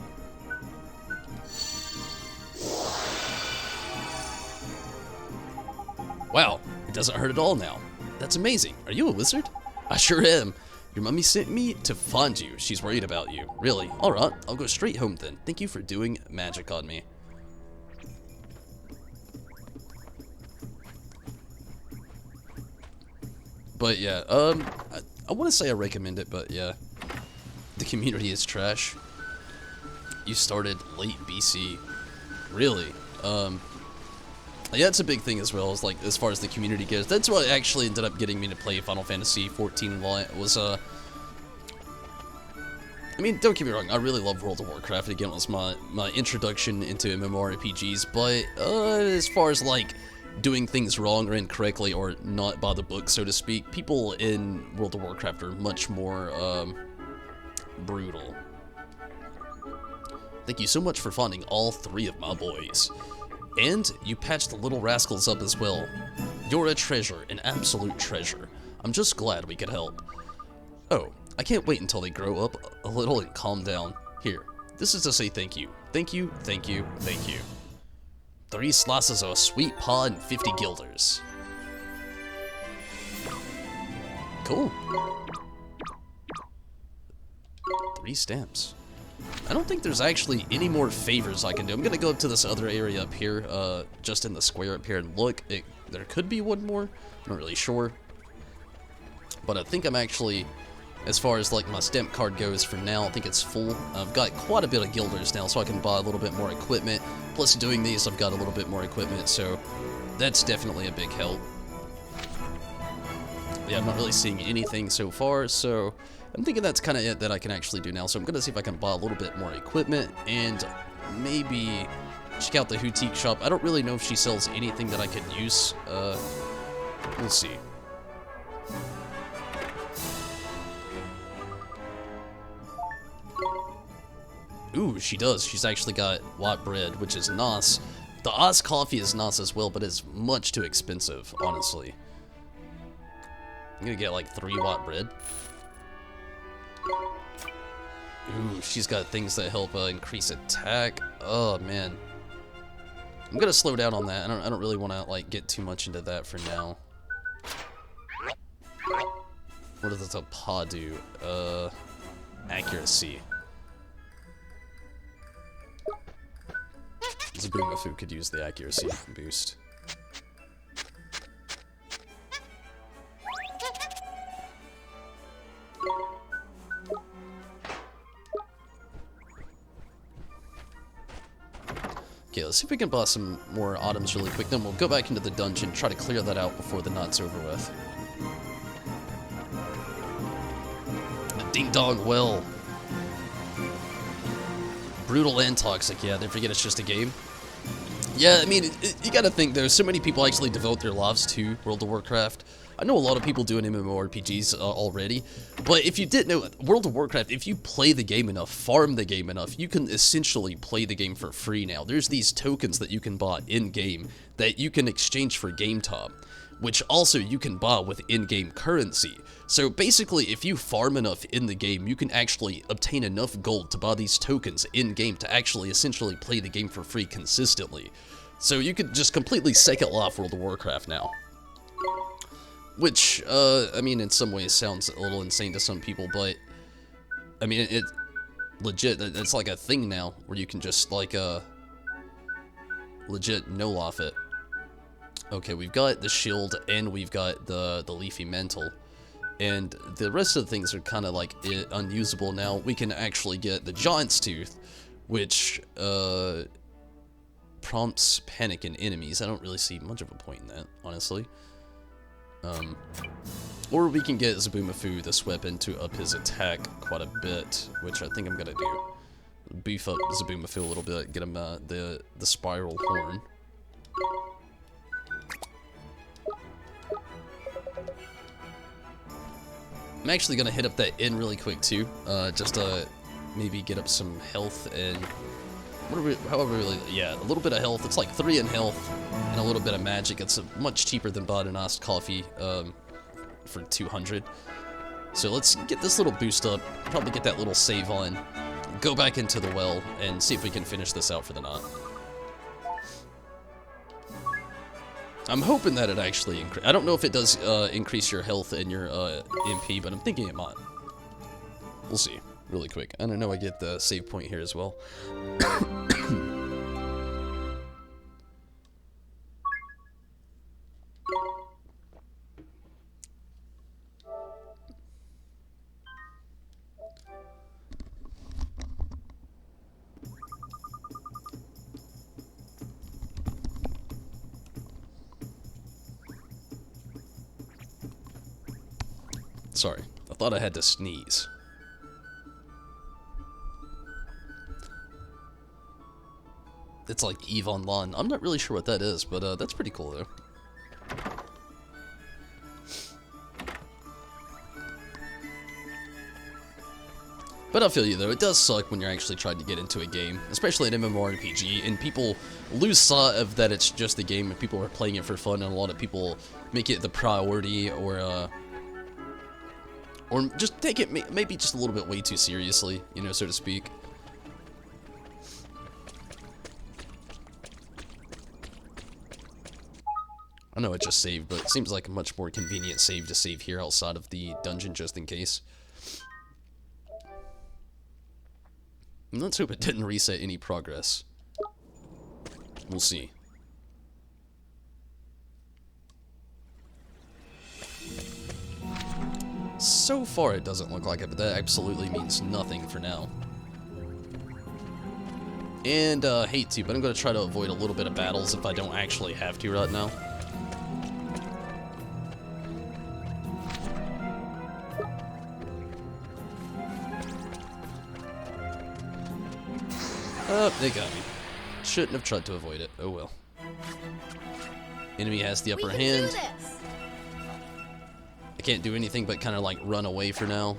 Wow, it doesn't hurt at all now. That's amazing. Are you a wizard? I sure am. Your mummy sent me to find you. She's worried about you. Really? Alright, I'll go straight home then. Thank you for doing magic on me. But yeah, I want to say I recommend it, but yeah. The community is trash. You started late BC. Really? Yeah, it's a big thing as well, as far as the community goes. That's what actually ended up getting me to play Final Fantasy XIV was, I mean, don't get me wrong, I really love World of Warcraft. Again, it was my introduction into MMORPGs, but, as far as, like, doing things wrong or incorrectly or not by the book, so to speak, people in World of Warcraft are much more, brutal. Thank you so much for finding all 3 of my boys. And you patched the little rascals up as well. You're a treasure, an absolute treasure. I'm just glad we could help. Oh, I can't wait until they grow up a little and calm down. Here, this is to say thank you. Thank you, thank you, thank you. 3 slices of sweet pie and 50 guilders. Cool. 3 stamps. I don't think there's actually any more favors I can do. I'm gonna go up to this other area up here, just in the square up here, and look. There could be one more. I'm not really sure. But I think I'm actually, as far as like my stamp card goes for now, I think it's full. I've got quite a bit of guilders now, so I can buy a little bit more equipment. Plus doing these, I've got a little bit more equipment, so that's definitely a big help. Yeah, I'm not really seeing anything so far, so I'm thinking that's kind of it that I can actually do now. So I'm going to see if I can buy a little bit more equipment and maybe check out the boutique shop. I don't really know if she sells anything that I could use. We'll see. Ooh, she does. She's actually got white bread, which is nice. The iced coffee is nice as well, but it's much too expensive, honestly. I'm gonna get like 3 white bread. Ooh, she's got things that help increase attack. Oh man, I'm gonna slow down on that. I don't really want to like get too much into that for now. What does the paw do? Accuracy. Zabumafu could use the accuracy boost. Okay, let's see if we can buy some more items really quick, then we'll go back into the dungeon, try to clear that out before the night's over with. A ding-dong well. Brutal and toxic, yeah, they forget it's just a game. Yeah, I mean, you gotta think, though, so many people actually devote their lives to World of Warcraft. I know a lot of people doing MMORPGs already, but if you didn't know, World of Warcraft, if you play the game enough, farm the game enough, you can essentially play the game for free now. There's these tokens that you can buy in-game that you can exchange for game time, which also you can buy with in-game currency. So basically, if you farm enough in the game, you can actually obtain enough gold to buy these tokens in-game to actually essentially play the game for free consistently. So you could just completely second life World of Warcraft now. Which, I mean, in some ways sounds a little insane to some people, but, I mean, it legit, it's like a thing now, where you can just, like, legit no-life it. Okay, we've got the shield, and we've got the leafy mantle, and the rest of the things are kind of, like, unusable now. We can actually get the Giant's Tooth, which, prompts panic in enemies. I don't really see much of a point in that, honestly. Or we can get Zabumafu, this weapon, to up his attack quite a bit, which I think I'm gonna do. Beef up Zabumafu a little bit, get him the spiral horn. I'm actually gonna hit up that inn really quick too, just to maybe get up some health and however really, yeah, a little bit of health. It's like 3 in health and a little bit of magic. It's much cheaper than buying an iced coffee for 200. So let's get this little boost up, probably get that little save on, go back into the well, and see if we can finish this out for the night. I'm hoping that it actually I don't know if it does increase your health and your MP, but I'm thinking it might. We'll see. Really quick. I don't know, I get the save point here as well. Sorry, I thought I had to sneeze. It's like EVE Online. I'm not really sure what that is, but that's pretty cool though. But I feel you though, it does suck when you're actually trying to get into a game, especially an MMORPG, and people lose sight of that it's just a game and people are playing it for fun, and a lot of people make it the priority, or just take it maybe just a little bit way too seriously, you know, so to speak. I know it just saved, but it seems like a much more convenient save to save here outside of the dungeon just in case. And let's hope it didn't reset any progress. We'll see. So far it doesn't look like it, but that absolutely means nothing for now. And hate to, but I'm going to try to avoid a little bit of battles if I don't actually have to right now. Oh, they got me. Shouldn't have tried to avoid it. Oh well. Enemy has the upper hand. I can't do anything but kind of like run away for now.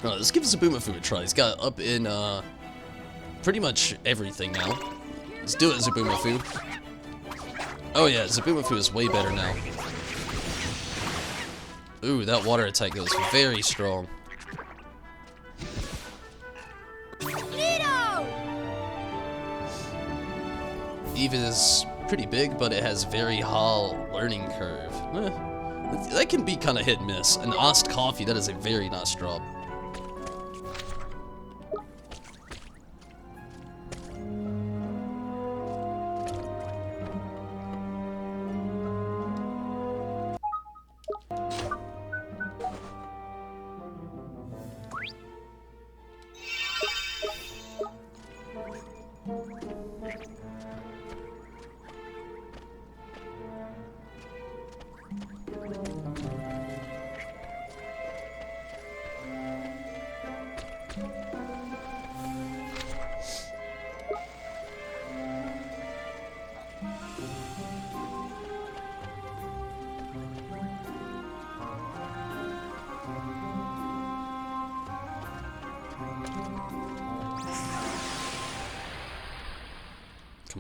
Let's give Zabumafu a try. He's got up in pretty much everything now. Let's do it, Zabumafu. Oh yeah, Zabumafu is way better now. Ooh, that water attack goes very strong. Eve is pretty big, but it has very high learning curve. That can be kind of hit and miss. An iced coffee, that is a very nice drop.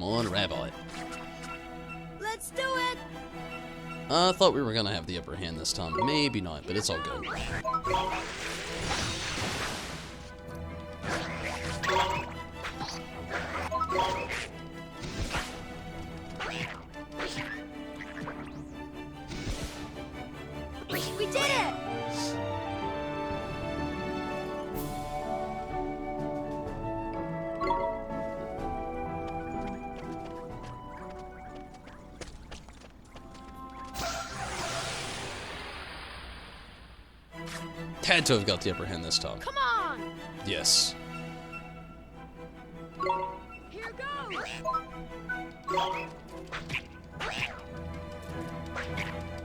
Come on, Rabbit. Let's do it! I thought we were gonna have the upper hand this time. Maybe not, but it's all good. We did it! Had to have got the upper hand this time. Come on! Yes. Here goes!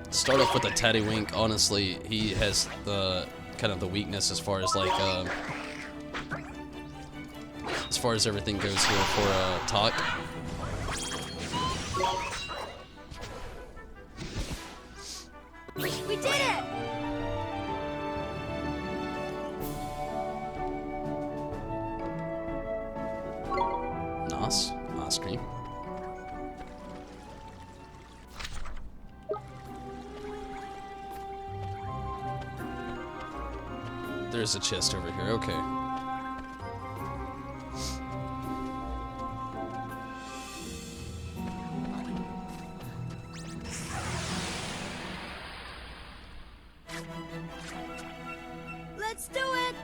Start off with a Tattywink. Honestly, he has the kind of the weakness as far as like as far as everything goes here for talk. We did it! Nice. Ice cream. There's a chest over here. Okay. Let's do it!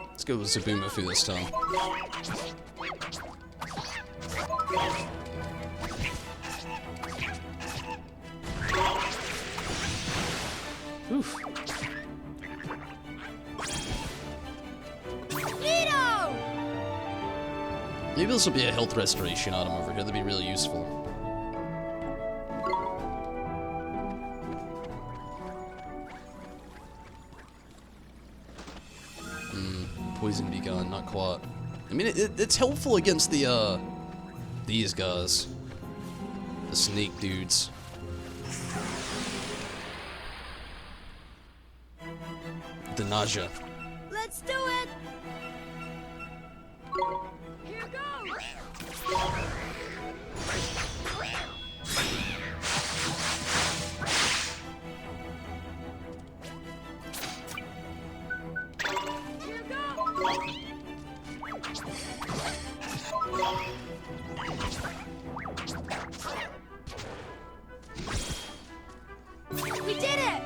Let's go with Zabumafu this time. Oof. Nito! Maybe this will be a health restoration item over here. That'd be really useful. Poison be gone, not quite. I mean, it's helpful against the, these guys. The snake dudes. The nausea. Let's do it! Here goes! Here goes! We did it!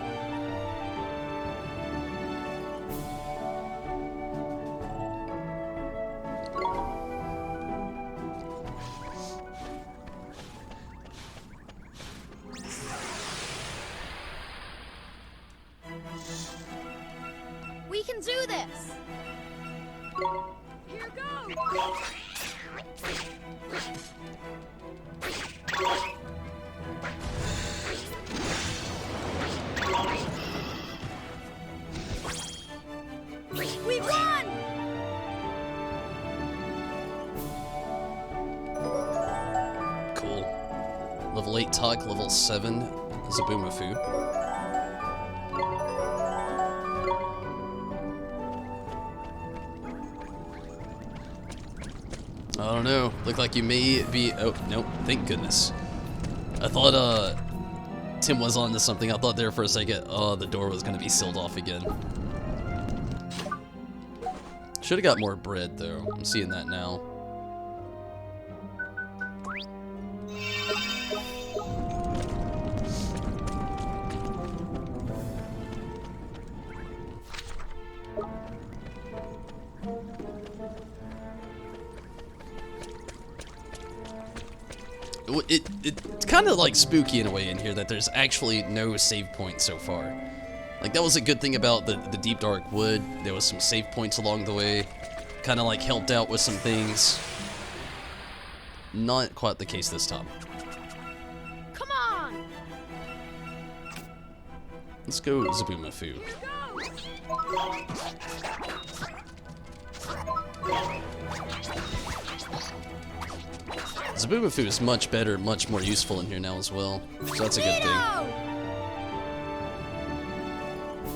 We can do this! Here goes! We won! Cool. Level 8 Talk, level 7 Zabumafu. I don't know. Look like you may be. Oh, nope. Thank goodness. I thought, Tim was on to something. I thought there for a second, the door was gonna be sealed off again. Should've got more bread, though. I'm seeing that now. It's kind of like spooky in a way in here that there's actually no save point so far. Like, that was a good thing about the Deep Dark Wood. There was some save points along the way. Kind of like helped out with some things. Not quite the case this time. Come on! Let's go Zabumafu. Zabumafu is much better, much more useful in here now as well. So that's a good thing.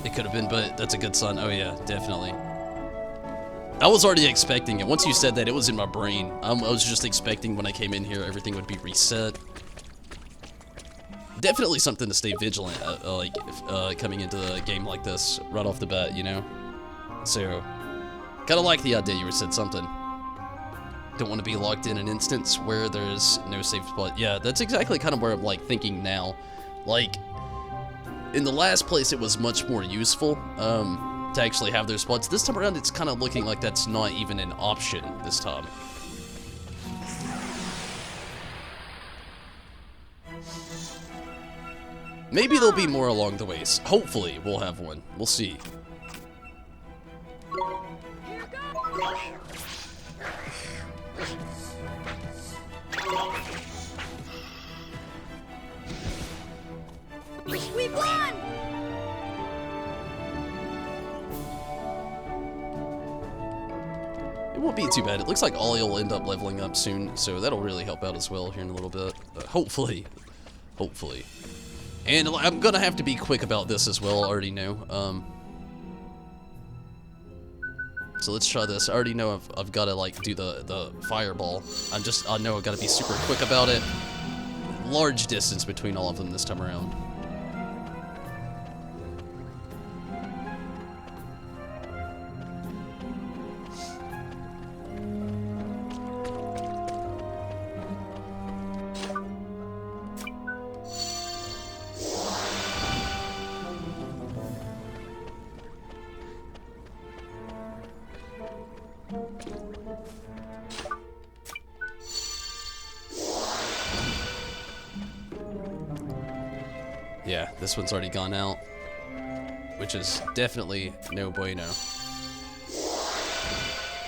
It could have been, but that's a good sign. Oh yeah, definitely. I was already expecting it. Once you said that, it was in my brain. I was just expecting when I came in here, everything would be reset. Definitely something to stay vigilant, coming into a game like this right off the bat, you know? So, kind of like the idea you said something. Don't want to be locked in an instance where there's no safe spot. Yeah, that's exactly kind of where I'm, like, thinking now. Like, in the last place, it was much more useful, to actually have those spots. This time around, it's kind of looking like that's not even an option this time. Maybe there'll be more along the ways. Hopefully, we'll have one. We'll see. We won! It won't be too bad. It looks like Ollie will end up leveling up soon, so that'll really help out as well here in a little bit. Hopefully. Hopefully. And I'm gonna have to be quick about this as well, I already know. So let's try this. I already know I've gotta like do the fireball. I know I've gotta be super quick about it. Large distance between all of them this time around. Yeah, this one's already gone out, which is definitely no bueno.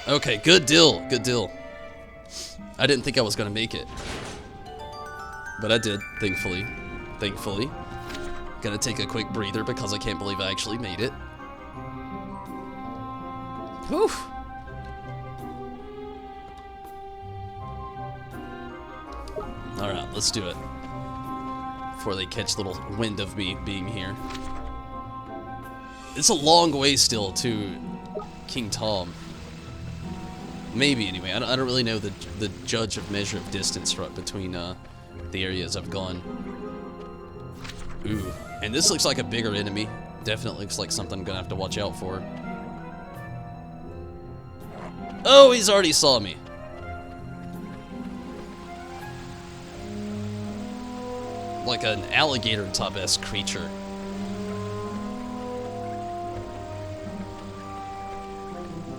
Okay, good deal, good deal. I didn't think I was gonna make it, but I did, thankfully. Thankfully. Gonna take a quick breather because I can't believe I actually made it. Whew. Alright, let's do it. Before they catch little wind of me being here. It's a long way still to King Tom. Maybe, anyway. I don't really know the judge of measure of distance between the areas I've gone. Ooh. And this looks like a bigger enemy. Definitely looks like something I'm gonna have to watch out for. Oh, he's already saw me. Like an alligator type-esque creature.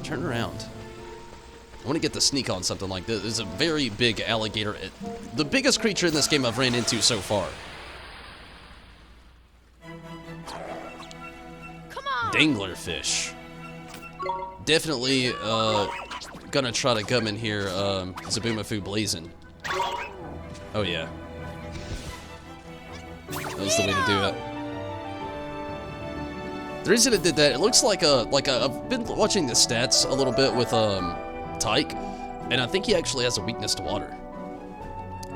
Turn around. I want to get the sneak on something like this. There's a very big alligator. The biggest creature in this game I've ran into so far. Come on! Danglerfish. Definitely gonna try to come in here Zaboomafoo blazing. Oh yeah. That was the way to do it. The reason it did that, it looks like I've been watching the stats a little bit with Tyke, and I think he actually has a weakness to water.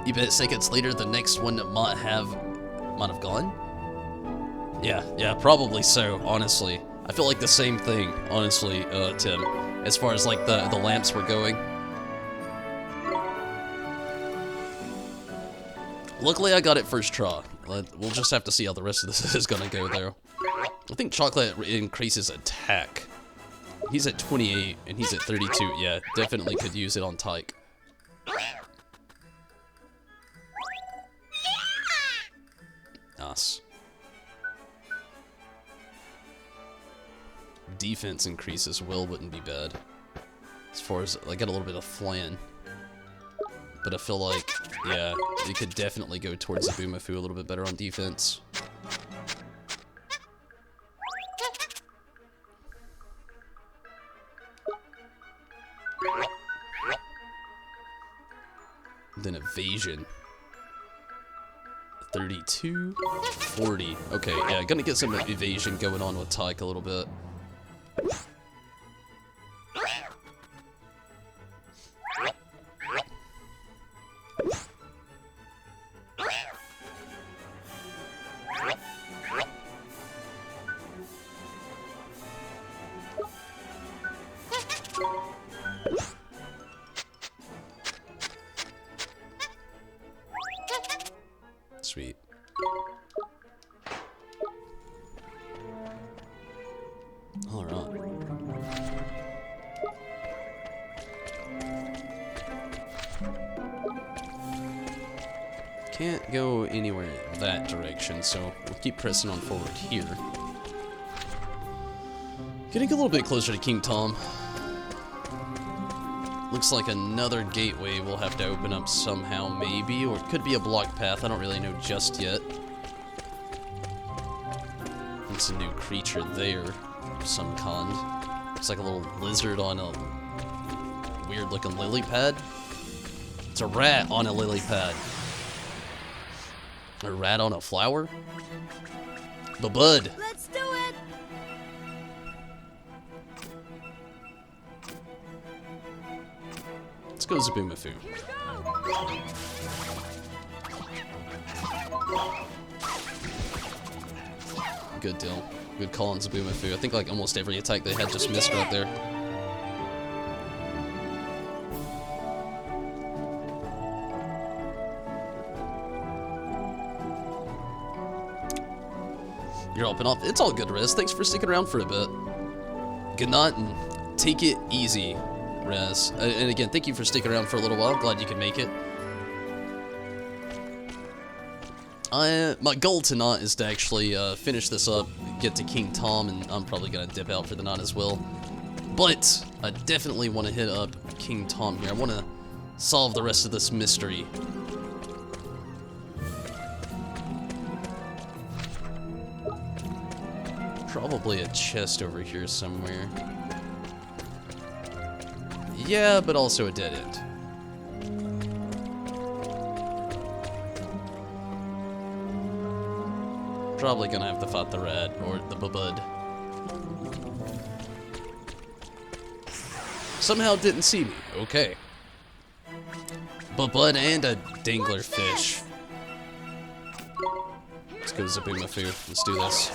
You bet seconds later the next one might have gone? Yeah, probably so, honestly. I feel like the same thing, honestly, Tim, as far as like the lamps were going. Luckily I got it first try. We'll just have to see how the rest of this is gonna go though. I think Chocolate increases attack. He's at 28 and he's at 32. Yeah, definitely could use it on Tyke. Nice. Defense increase as well wouldn't be bad. As far as I got a little bit of flan. But I feel like, yeah, you could definitely go towards Zaboomafoo a little bit better on defense. Then evasion. 32, 40. Okay, yeah, gonna get some evasion going on with Tyke a little bit. Sweet. Alright. Can't go anywhere in that direction, so we'll keep pressing on forward here. Getting a little bit closer to King Tom. Looks like another gateway we'll have to open up somehow, maybe, or it could be a blocked path. I don't really know just yet. It's a new creature there of some kind. It's like a little lizard on a weird-looking lily pad. It's a rat on a lily pad. A rat on a flower? Bud. Let's do it! Let's go Zabumafu. Good deal. Good call on Zabumafu. I think like almost every attack they had just missed right there. You're up and off. It's all good, Rez. Thanks for sticking around for a bit. Good night and take it easy, Rez. And again, thank you for sticking around for a little while. Glad you could make it. My goal tonight is to actually finish this up, get to King Tom, and I'm probably going to dip out for the night as well. But I definitely want to hit up King Tom here. I want to solve the rest of this mystery. Probably a chest over here somewhere. Yeah, but also a dead end. Probably gonna have to fight the rat or the bud. Somehow didn't see me. Okay. Bud and a dangler fish. Let's go Zabumafu. Let's do this.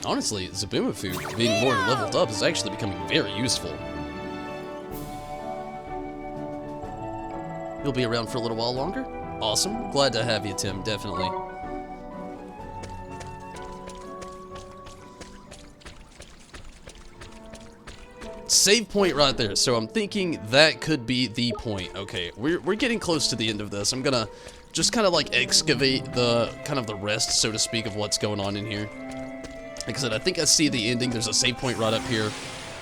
Honestly, Zabumafu being more leveled up is actually becoming very useful. You'll be around for a little while longer? Awesome. Glad to have you, Tim. Definitely. Save point right there. So I'm thinking that could be the point. Okay, we're getting close to the end of this. I'm gonna just kind of like excavate the rest, so to speak, of what's going on in here. Like I said, I think I see the ending. There's a save point right up here.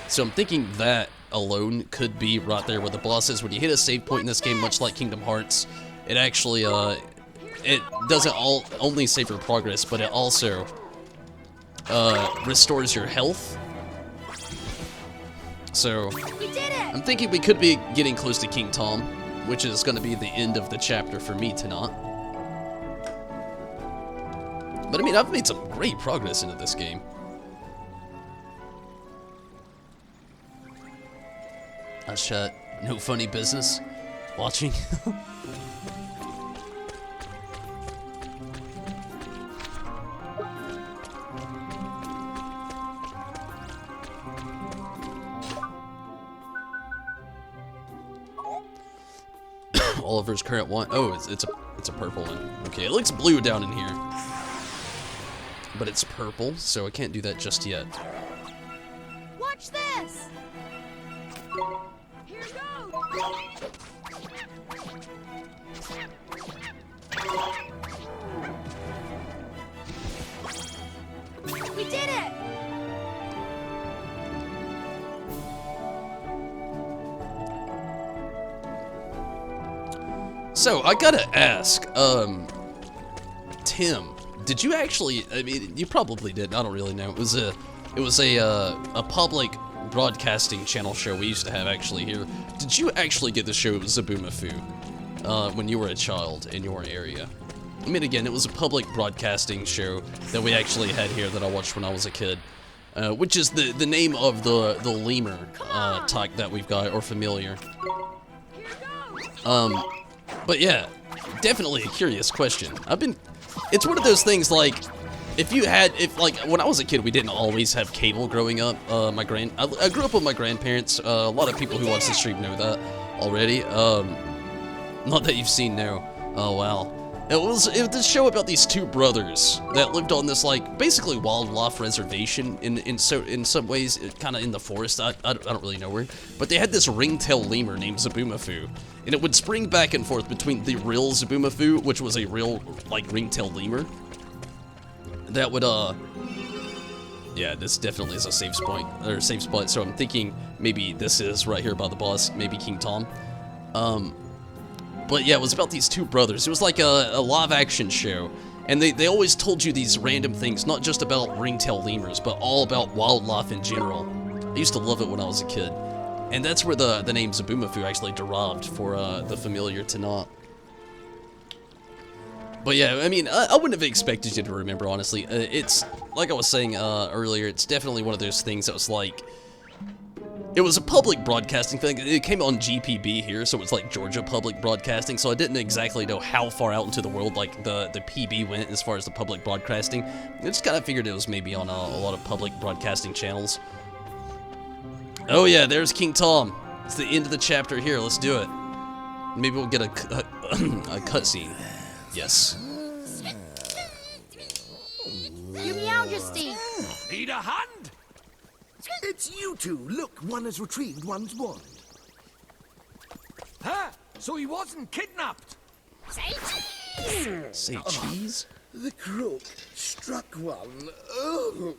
So I'm thinking that alone could be right there where the boss is. When you hit a save point in this game, much like Kingdom Hearts, it actually, it doesn't only save your progress, but it also restores your health. So I'm thinking we could be getting close to King Tom, which is going to be the end of the chapter for me tonight. But I mean, I've made some great progress into this game. I shut. No funny business. Watching. Oliver's current one. Oh, it's a purple one. Okay, it looks blue down in here. But it's purple, so I can't do that just yet. Watch this! Here goes! We did it! So, I gotta ask, Tim, did you actually, I mean, you probably did, I don't really know. It was a public broadcasting channel show we used to have actually here. Did you actually get the show Zabumafu when you were a child in your area? I mean, again, it was a public broadcasting show that we actually had here that I watched when I was a kid. Which is the name of the lemur type that we've got, or familiar. But yeah, definitely a curious question. It's one of those things like, if you had, like, when I was a kid, we didn't always have cable growing up. I grew up with my grandparents. A lot of people who watch the stream know that already. Not that you've seen now. Oh, wow. It was this show about these two brothers that lived on this, like, basically wildlife reservation in some ways, kind of in the forest. I don't really know where, but they had this ringtail lemur named Zaboomafoo, and it would spring back and forth between the real Zaboomafoo, which was a real, like, ringtail lemur, that would yeah, this definitely is a safe spot. So I'm thinking maybe this is right here by the boss, maybe King Tom. But yeah, it was about these two brothers. It was like a live action show. And they always told you these random things, not just about ringtail lemurs, but all about wildlife in general. I used to love it when I was a kid. And that's where the name Zaboomafoo actually derived for the familiar to not. But yeah, I mean, I wouldn't have expected you to remember, honestly. It's, like I was saying earlier, it's definitely one of those things that was like, it was a public broadcasting thing. It came on GPB here, so it's like Georgia Public Broadcasting, so I didn't exactly know how far out into the world, like, the PB went as far as the public broadcasting. I just kind of figured it was maybe on a lot of public broadcasting channels. Oh yeah, there's King Tom. It's the end of the chapter here, let's do it. Maybe we'll get a cutscene. Yes. Your Majesty. Need a hand? It's you two. Look, one has retrieved one's wand. Huh? So he wasn't kidnapped? Say cheese. Say cheese? The crook struck one. Oh.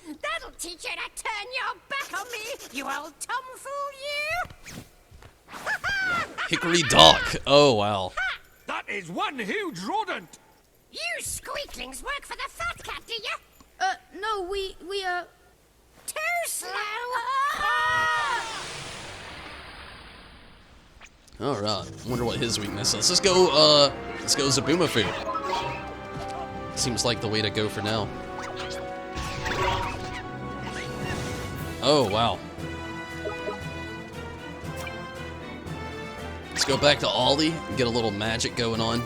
That'll teach you to turn your back on me, you old tomfool, you! Hickory Dock. Oh, wow. That is one huge rodent! You squeaklings work for the fat cat, do you? No, we Too slow! Alright, wonder what his weakness is. Let's go Zaboomafoo. Seems like the way to go for now. Oh, wow. Let's go back to Ollie and get a little magic going on.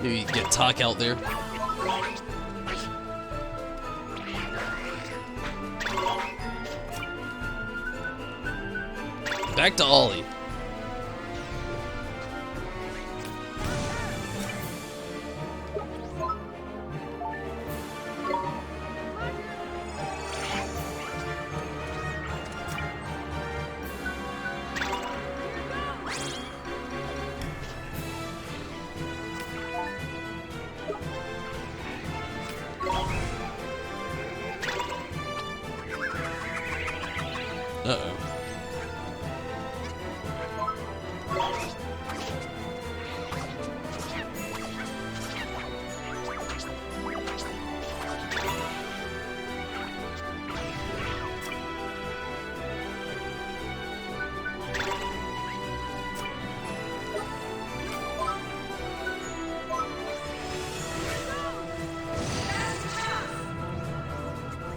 Maybe get Talk out there. Back to Ollie. Uh-oh.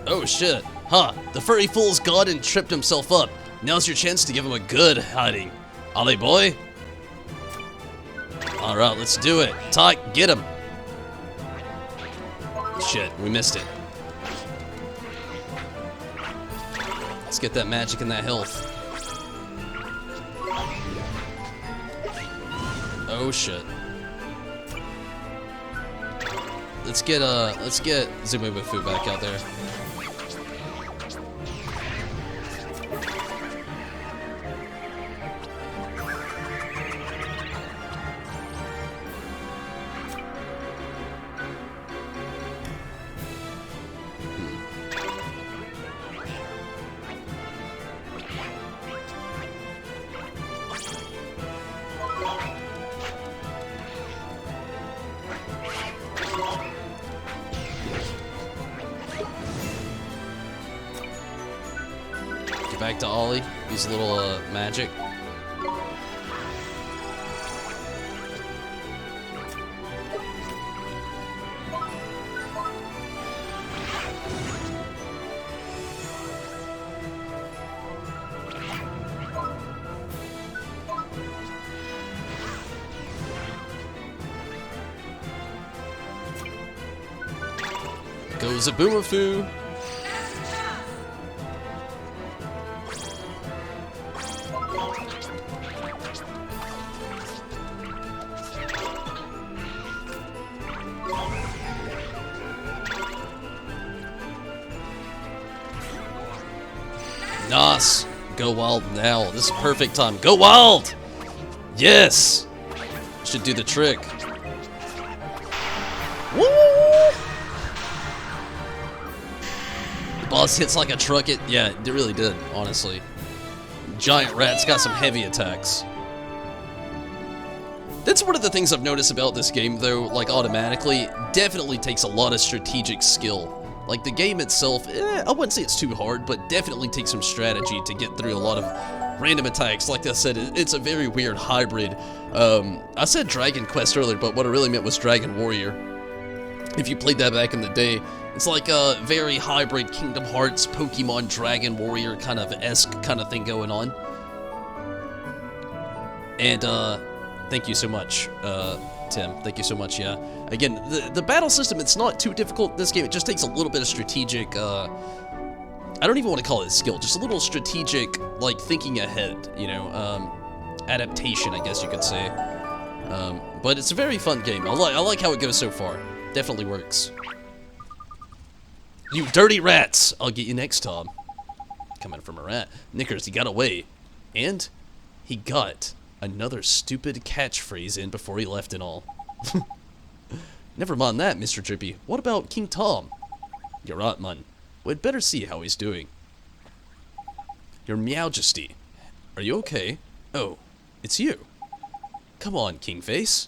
Oh shit. Huh, the furry fool's gone and tripped himself up. Now's your chance to give him a good hiding. Ollie boy? Alright, let's do it. Talk, get him. Shit, we missed it. Let's get that magic and that health. Oh shit. Let's get Zaboomafoo back out there. Back to Ollie. Use a little magic. Zaboomafoo. Nice. Go wild now. This is perfect time. Go wild! Yes! Should do the trick. Woo! The boss hits like a truck. Yeah, it really did, honestly. Giant rat's got some heavy attacks. That's one of the things I've noticed about this game, though, like, automatically. Definitely takes a lot of strategic skill. Like, the game itself, I wouldn't say it's too hard, but definitely takes some strategy to get through a lot of random attacks. Like I said, it's a very weird hybrid. I said Dragon Quest earlier, but what I really meant was Dragon Warrior. If you played that back in the day, it's like a very hybrid Kingdom Hearts, Pokemon, Dragon Warrior kind of esque kind of thing going on. And, thank you so much, Tim. Thank you so much, yeah. Again, the battle system, it's not too difficult in this game. It just takes a little bit of strategic, I don't even want to call it skill, just a little strategic, like, thinking ahead, you know, adaptation, I guess you could say. But it's a very fun game. I like how it goes so far. Definitely works. You dirty rats! I'll get you next time. Coming from a rat. Knickers, he got away. And he got another stupid catchphrase in before he left and all. Never mind that, Mr. Drippy. What about King Tom? You're right, man. We'd better see how he's doing. Your Meowjesty. Are you okay? Oh, it's you. Come on, Kingface.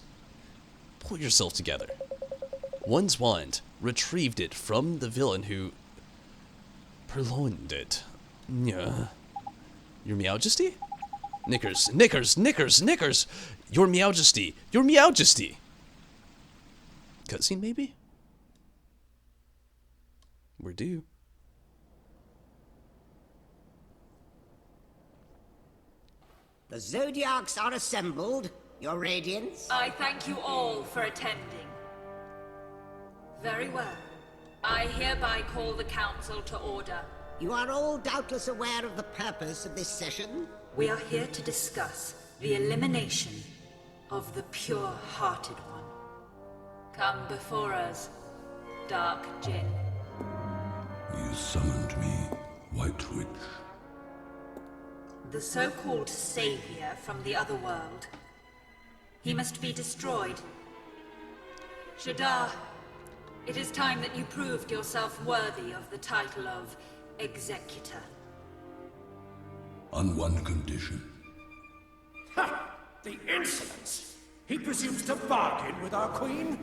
Pull yourself together. One's wand retrieved it from the villain who purloined it. Yeah. Your Meowjesty? Knickers, Knickers, Knickers, Knickers! Your Meowjesty! Your Meowjesty! Cutscene, maybe? We're due. The Zodiacs are assembled, Your Radiance. I thank you all for attending. Very well. I hereby call the Council to order. You are all doubtless aware of the purpose of this session. We are here to discuss the elimination of the pure-hearted one. Come before us, Dark Jinn. You summoned me, White Witch. The so-called savior from the other world. He must be destroyed. Shadar, it is time that you proved yourself worthy of the title of Executor. On one condition. Ha! The insolence! He presumes to bargain with our queen?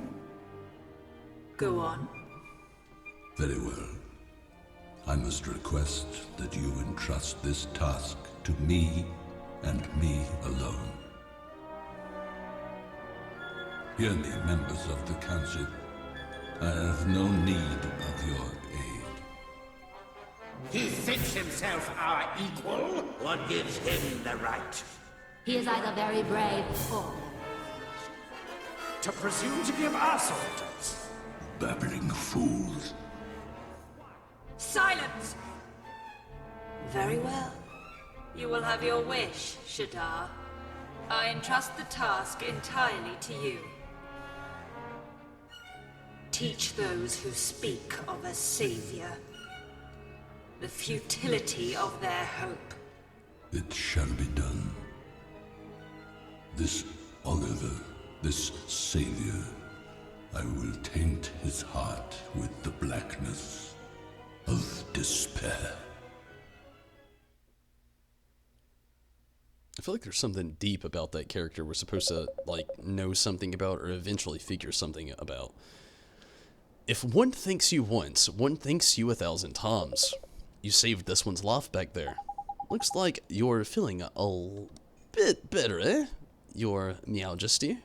Go on. Very well. I must request that you entrust this task to me and me alone. Hear me, members of the Council. I have no need of your aid. He thinks himself our equal? What gives him the right? He is either very brave or... To presume to give us orders? Babbling fools. Silence! Very well. You will have your wish, Shadar. I entrust the task entirely to you. Teach those who speak of a savior the futility of their hope. It shall be done. This Oliver, this savior, I will taint his heart with the blackness of despair. I feel like there's something deep about that character we're supposed to, like, know something about or eventually figure something about. If one thanks you once, one thanks you 1,000 times. You saved this one's life back there. Looks like you're feeling a bit better, eh? Your Meowjesty.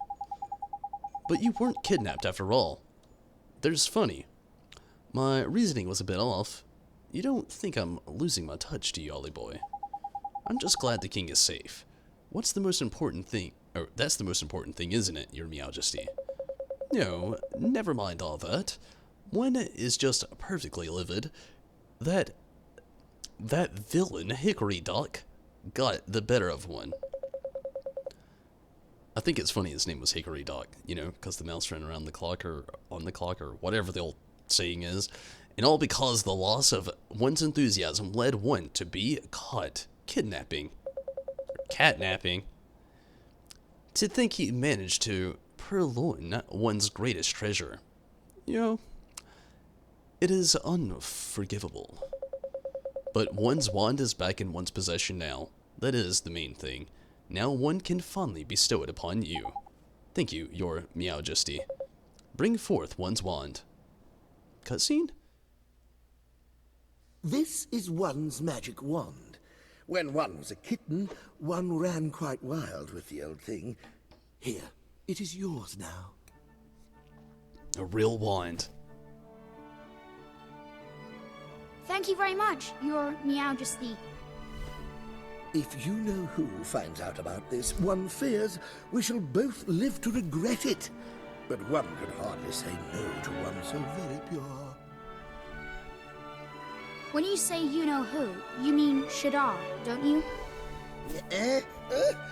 But you weren't kidnapped after all. There's funny. My reasoning was a bit off. You don't think I'm losing my touch, do you, Ollie boy? I'm just glad the king is safe. What's the most important thing? Oh, that's the most important thing, isn't it, your Meowjesty? No, never mind all that. one is just perfectly livid that villain Hickory Dock got the better of one. I think it's funny his name was Hickory Dock, you know, because the mouse ran around the clock or on the clock or whatever the old saying is. And all because the loss of one's enthusiasm led one to be caught kidnapping, catnapping. To think he managed to purloin one's greatest treasure. You know, it is unforgivable. But one's wand is back in one's possession now. That is the main thing. Now one can fondly bestow it upon you. Thank you, your Meowjesty. Bring forth one's wand. Cutscene? This is one's magic wand. When one was a kitten, one ran quite wild with the old thing. Here, it is yours now. A real wand. Thank you very much, Your Meowjesty. If you know who finds out about this, one fears we shall both live to regret it. But one could hardly say no to one so very pure. When you say you know who, you mean Shadar, don't you?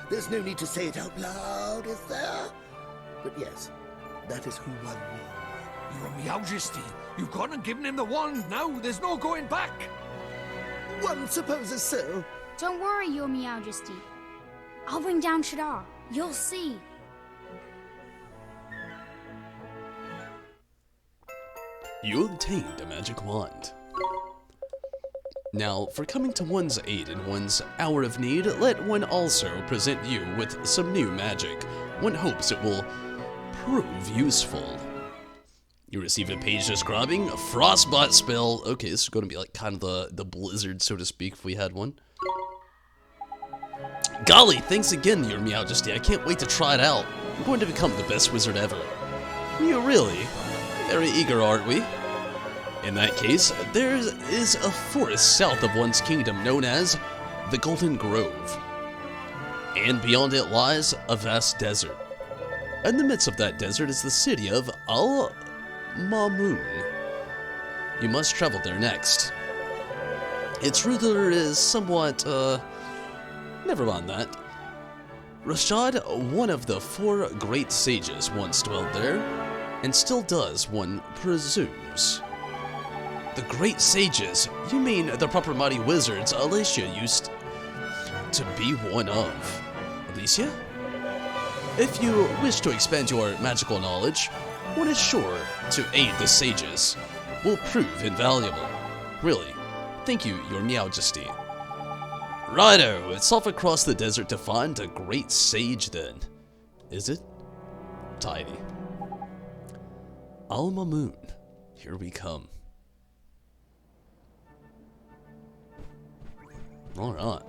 There's no need to say it out loud, is there? But yes, that is who one knew. Your Meowjesty, you've gone and given him the wand now. There's no going back. One supposes so. Don't worry, Your Meowjesty. I'll bring down Shadar. You'll see. You obtained a magic wand. Now, for coming to one's aid in one's hour of need, let one also present you with some new magic. One hopes it will prove useful. You receive a page describing a frostbite spell. Okay, this is going to be like kind of the blizzard, so to speak, if we had one. Golly, thanks again, Your Meowjesty. I can't wait to try it out. I'm going to become the best wizard ever. You really? Very eager, aren't we? In that case, there is a forest south of one's kingdom known as the Golden Grove. And beyond it lies a vast desert. In the midst of that desert is the city of Al-Mamun. You must travel there next. Its ruler is somewhat, never mind that. Rashad, one of the 4 great sages, once dwelled there, and still does, one presumes. The great sages? You mean the proper mighty wizards Alicia used to be one of. Alicia? If you wish to expand your magical knowledge, one is sure to aid the sages. Will prove invaluable. Really. Thank you, Your Meowjesty. Righto, it's off across the desert to find a great sage then. Is it? Tidy. Al-Mamun, here we come. Alright.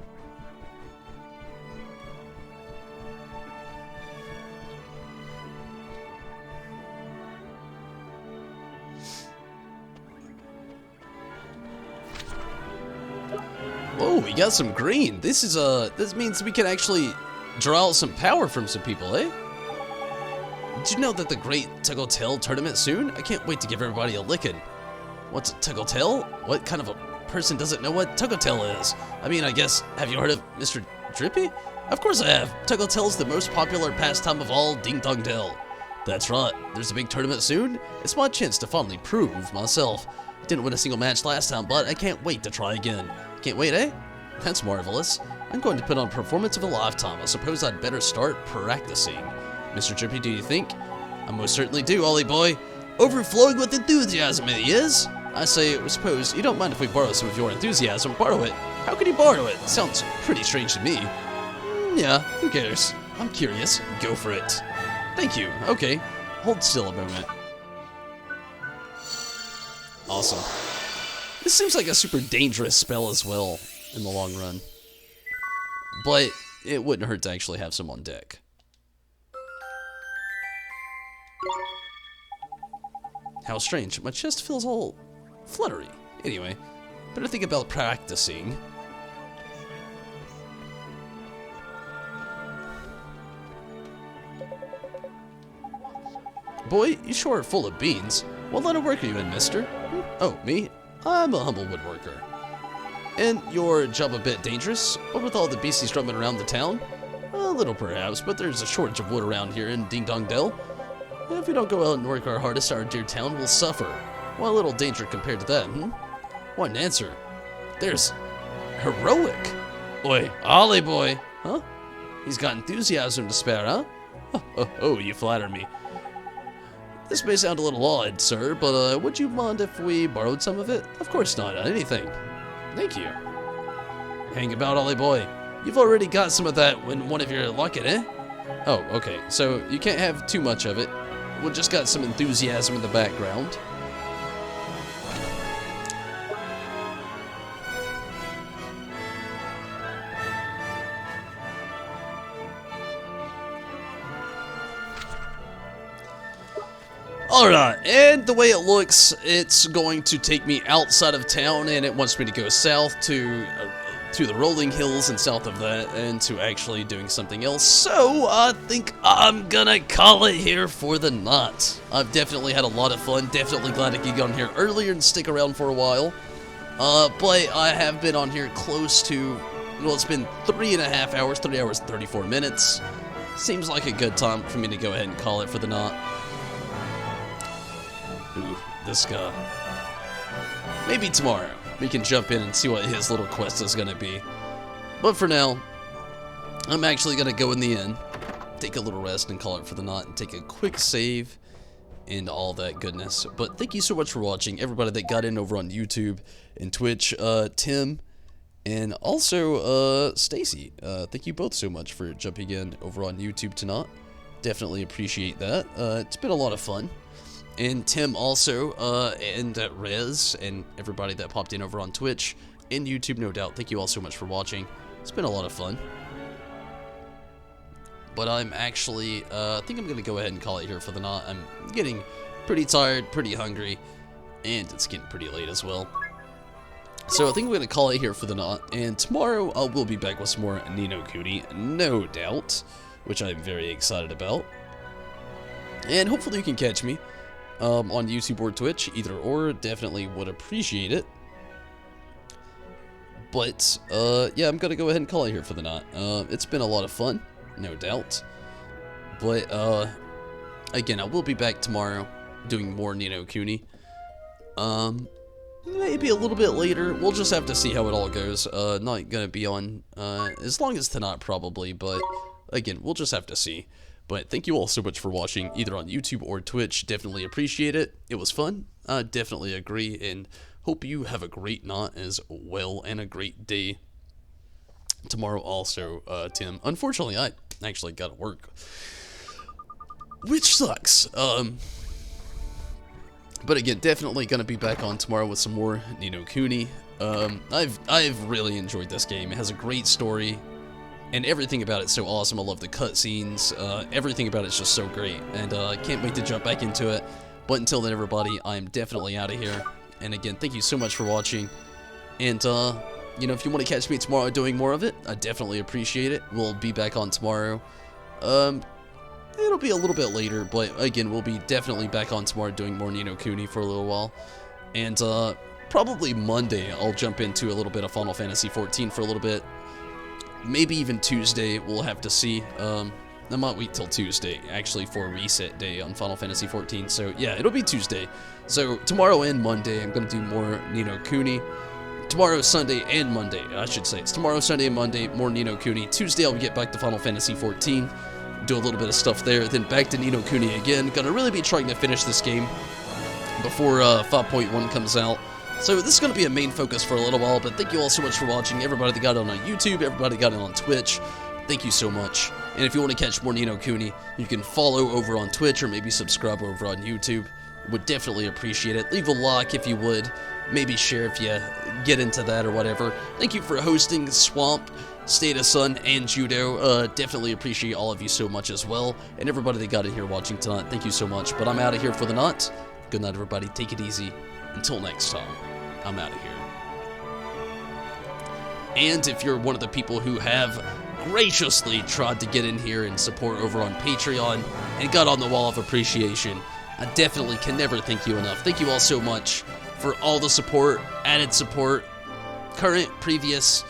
Whoa, we got some green. This means we can actually draw out some power from some people, eh? Did you know that the Great Tuggle tournament soon? I can't wait to give everybody a licking. What's a Tuggle? What kind of a person doesn't know what Tuggle is? I mean, I guess, have you heard of Mr. Drippy? Of course I have. Tuggle is the most popular pastime of all Ding Dong Dell. That's right, there's a big tournament soon. It's my chance to finally prove myself. Didn't win a single match last time, but I can't wait to try again. Can't wait, eh? That's marvelous. I'm going to put on a performance of a lifetime. I suppose I'd better start practicing. Mr. Drippy, do you think? I most certainly do, Ollie boy. Overflowing with enthusiasm, he is. I suppose you don't mind if we borrow some of your enthusiasm. Borrow it? How could you borrow it? Sounds pretty strange to me. Yeah, who cares? I'm curious. Go for it. Thank you. Okay. Hold still a moment. Awesome. This seems like a super dangerous spell as well, in the long run. But it wouldn't hurt to actually have some on deck. How strange. My chest feels all fluttery. Anyway, better think about practicing. Boy, you sure are full of beans. What line of work are you in, mister? Oh, me? I'm a humble woodworker. And your job a bit dangerous? What with all the beasties drumming around the town? A little perhaps, but there's a shortage of wood around here in Ding Dong Dell. If we don't go out and work our hardest, our dear town will suffer. What a little danger compared to that, What an answer. There's heroic. Oi, Ollie boy. Huh? He's got enthusiasm to spare, huh? Oh, you flatter me. This may sound a little odd, sir, but would you mind if we borrowed some of it? Of course not, anything. Thank you. Hang about, Ollie boy. You've already got some of that in one of your locket, eh? Oh, okay, so you can't have too much of it. We've just got some enthusiasm in the background. Alright, and the way it looks, it's going to take me outside of town, and it wants me to go south to the rolling hills and south of that, and to actually doing something else. So, I think I'm gonna call it here for the night. I've definitely had a lot of fun, definitely glad I could get on here earlier and stick around for a while. But I have been on here close to, well, it's been 3.5 hours, 3 hours and 34 minutes. Seems like a good time for me to go ahead and call it for the night. Ooh, this guy. Maybe tomorrow we can jump in and see what his little quest is gonna be. But for now, I'm actually gonna go in the inn, take a little rest and call it for the night, and take a quick save and all that goodness. But thank you so much for watching, everybody that got in over on YouTube and Twitch, Tim, and also Stacy. Thank you both so much for jumping in over on YouTube tonight. Definitely appreciate that. It's been a lot of fun. And Tim also, and Rez, and everybody that popped in over on Twitch and YouTube, no doubt. Thank you all so much for watching. It's been a lot of fun. But I'm actually, I think I'm going to go ahead and call it here for the night. I'm getting pretty tired, pretty hungry, and it's getting pretty late as well. So I think I'm going to call it here for the night. And tomorrow I will be back with some more Ni no Kuni, no doubt, which I'm very excited about. And hopefully you can catch me on YouTube or Twitch, either or, definitely would appreciate it. But, yeah, I'm gonna go ahead and call it here for the night. It's been a lot of fun, no doubt. But, again, I will be back tomorrow doing more Ni no Kuni. Maybe a little bit later. We'll just have to see how it all goes. Not gonna be on, as long as tonight, probably, but, again, we'll just have to see. But thank you all so much for watching, either on YouTube or Twitch. Definitely appreciate it. It was fun. I definitely agree, and hope you have a great night as well, and a great day tomorrow also, Tim. Unfortunately, I actually got to work, which sucks. But again, definitely going to be back on tomorrow with some more Ni no Kuni. I've really enjoyed this game. It has a great story. And everything about it's so awesome. I love the cutscenes. Everything about it's just so great. And I can't wait to jump back into it. But until then, everybody, I'm definitely out of here. And again, thank you so much for watching. And, you know, if you want to catch me tomorrow doing more of it, I definitely appreciate it. We'll be back on tomorrow. It'll be a little bit later. But, again, we'll be definitely back on tomorrow doing more Ni no Kuni for a little while. And, probably Monday, I'll jump into a little bit of Final Fantasy XIV for a little bit. Maybe even Tuesday, we'll have to see. I might wait till Tuesday, actually, for a reset day on Final Fantasy XIV. So, yeah, it'll be Tuesday. So, tomorrow and Monday, I'm going to do more Ni no Kuni. Tomorrow, Sunday, and Monday, I should say. It's tomorrow, Sunday, and Monday, more Ni no Kuni. Tuesday, I'll get back to Final Fantasy XIV, do a little bit of stuff there, then back to Ni no Kuni again. Gonna really be trying to finish this game before 5.1 comes out. So this is going to be a main focus for a little while, but thank you all so much for watching. Everybody that got it on YouTube, everybody that got it on Twitch, thank you so much. And if you want to catch more Ni no Kuni, you can follow over on Twitch or maybe subscribe over on YouTube. Would definitely appreciate it. Leave a like if you would. Maybe share if you get into that or whatever. Thank you for hosting Swamp, State of Sun, and Judo. Definitely appreciate all of you so much as well. And everybody that got in here watching tonight, thank you so much. But I'm out of here for the night. Good night, everybody. Take it easy. Until next time. I'm out of here. And if you're one of the people who have graciously tried to get in here and support over on Patreon and got on the wall of appreciation, I definitely can never thank you enough. Thank you all so much for all the support, added support, current, previous,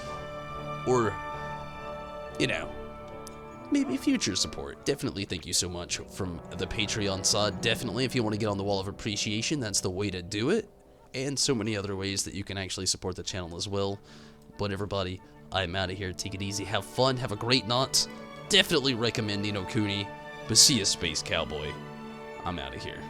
or, you know, maybe future support. Definitely thank you so much from the Patreon side. Definitely, if you want to get on the Wall of Appreciation, that's the way to do it. And so many other ways that you can actually support the channel as well. But everybody, I'm out of here. Take it easy. Have fun. Have a great night. Definitely recommend Kuni. But see ya, Space Cowboy. I'm out of here.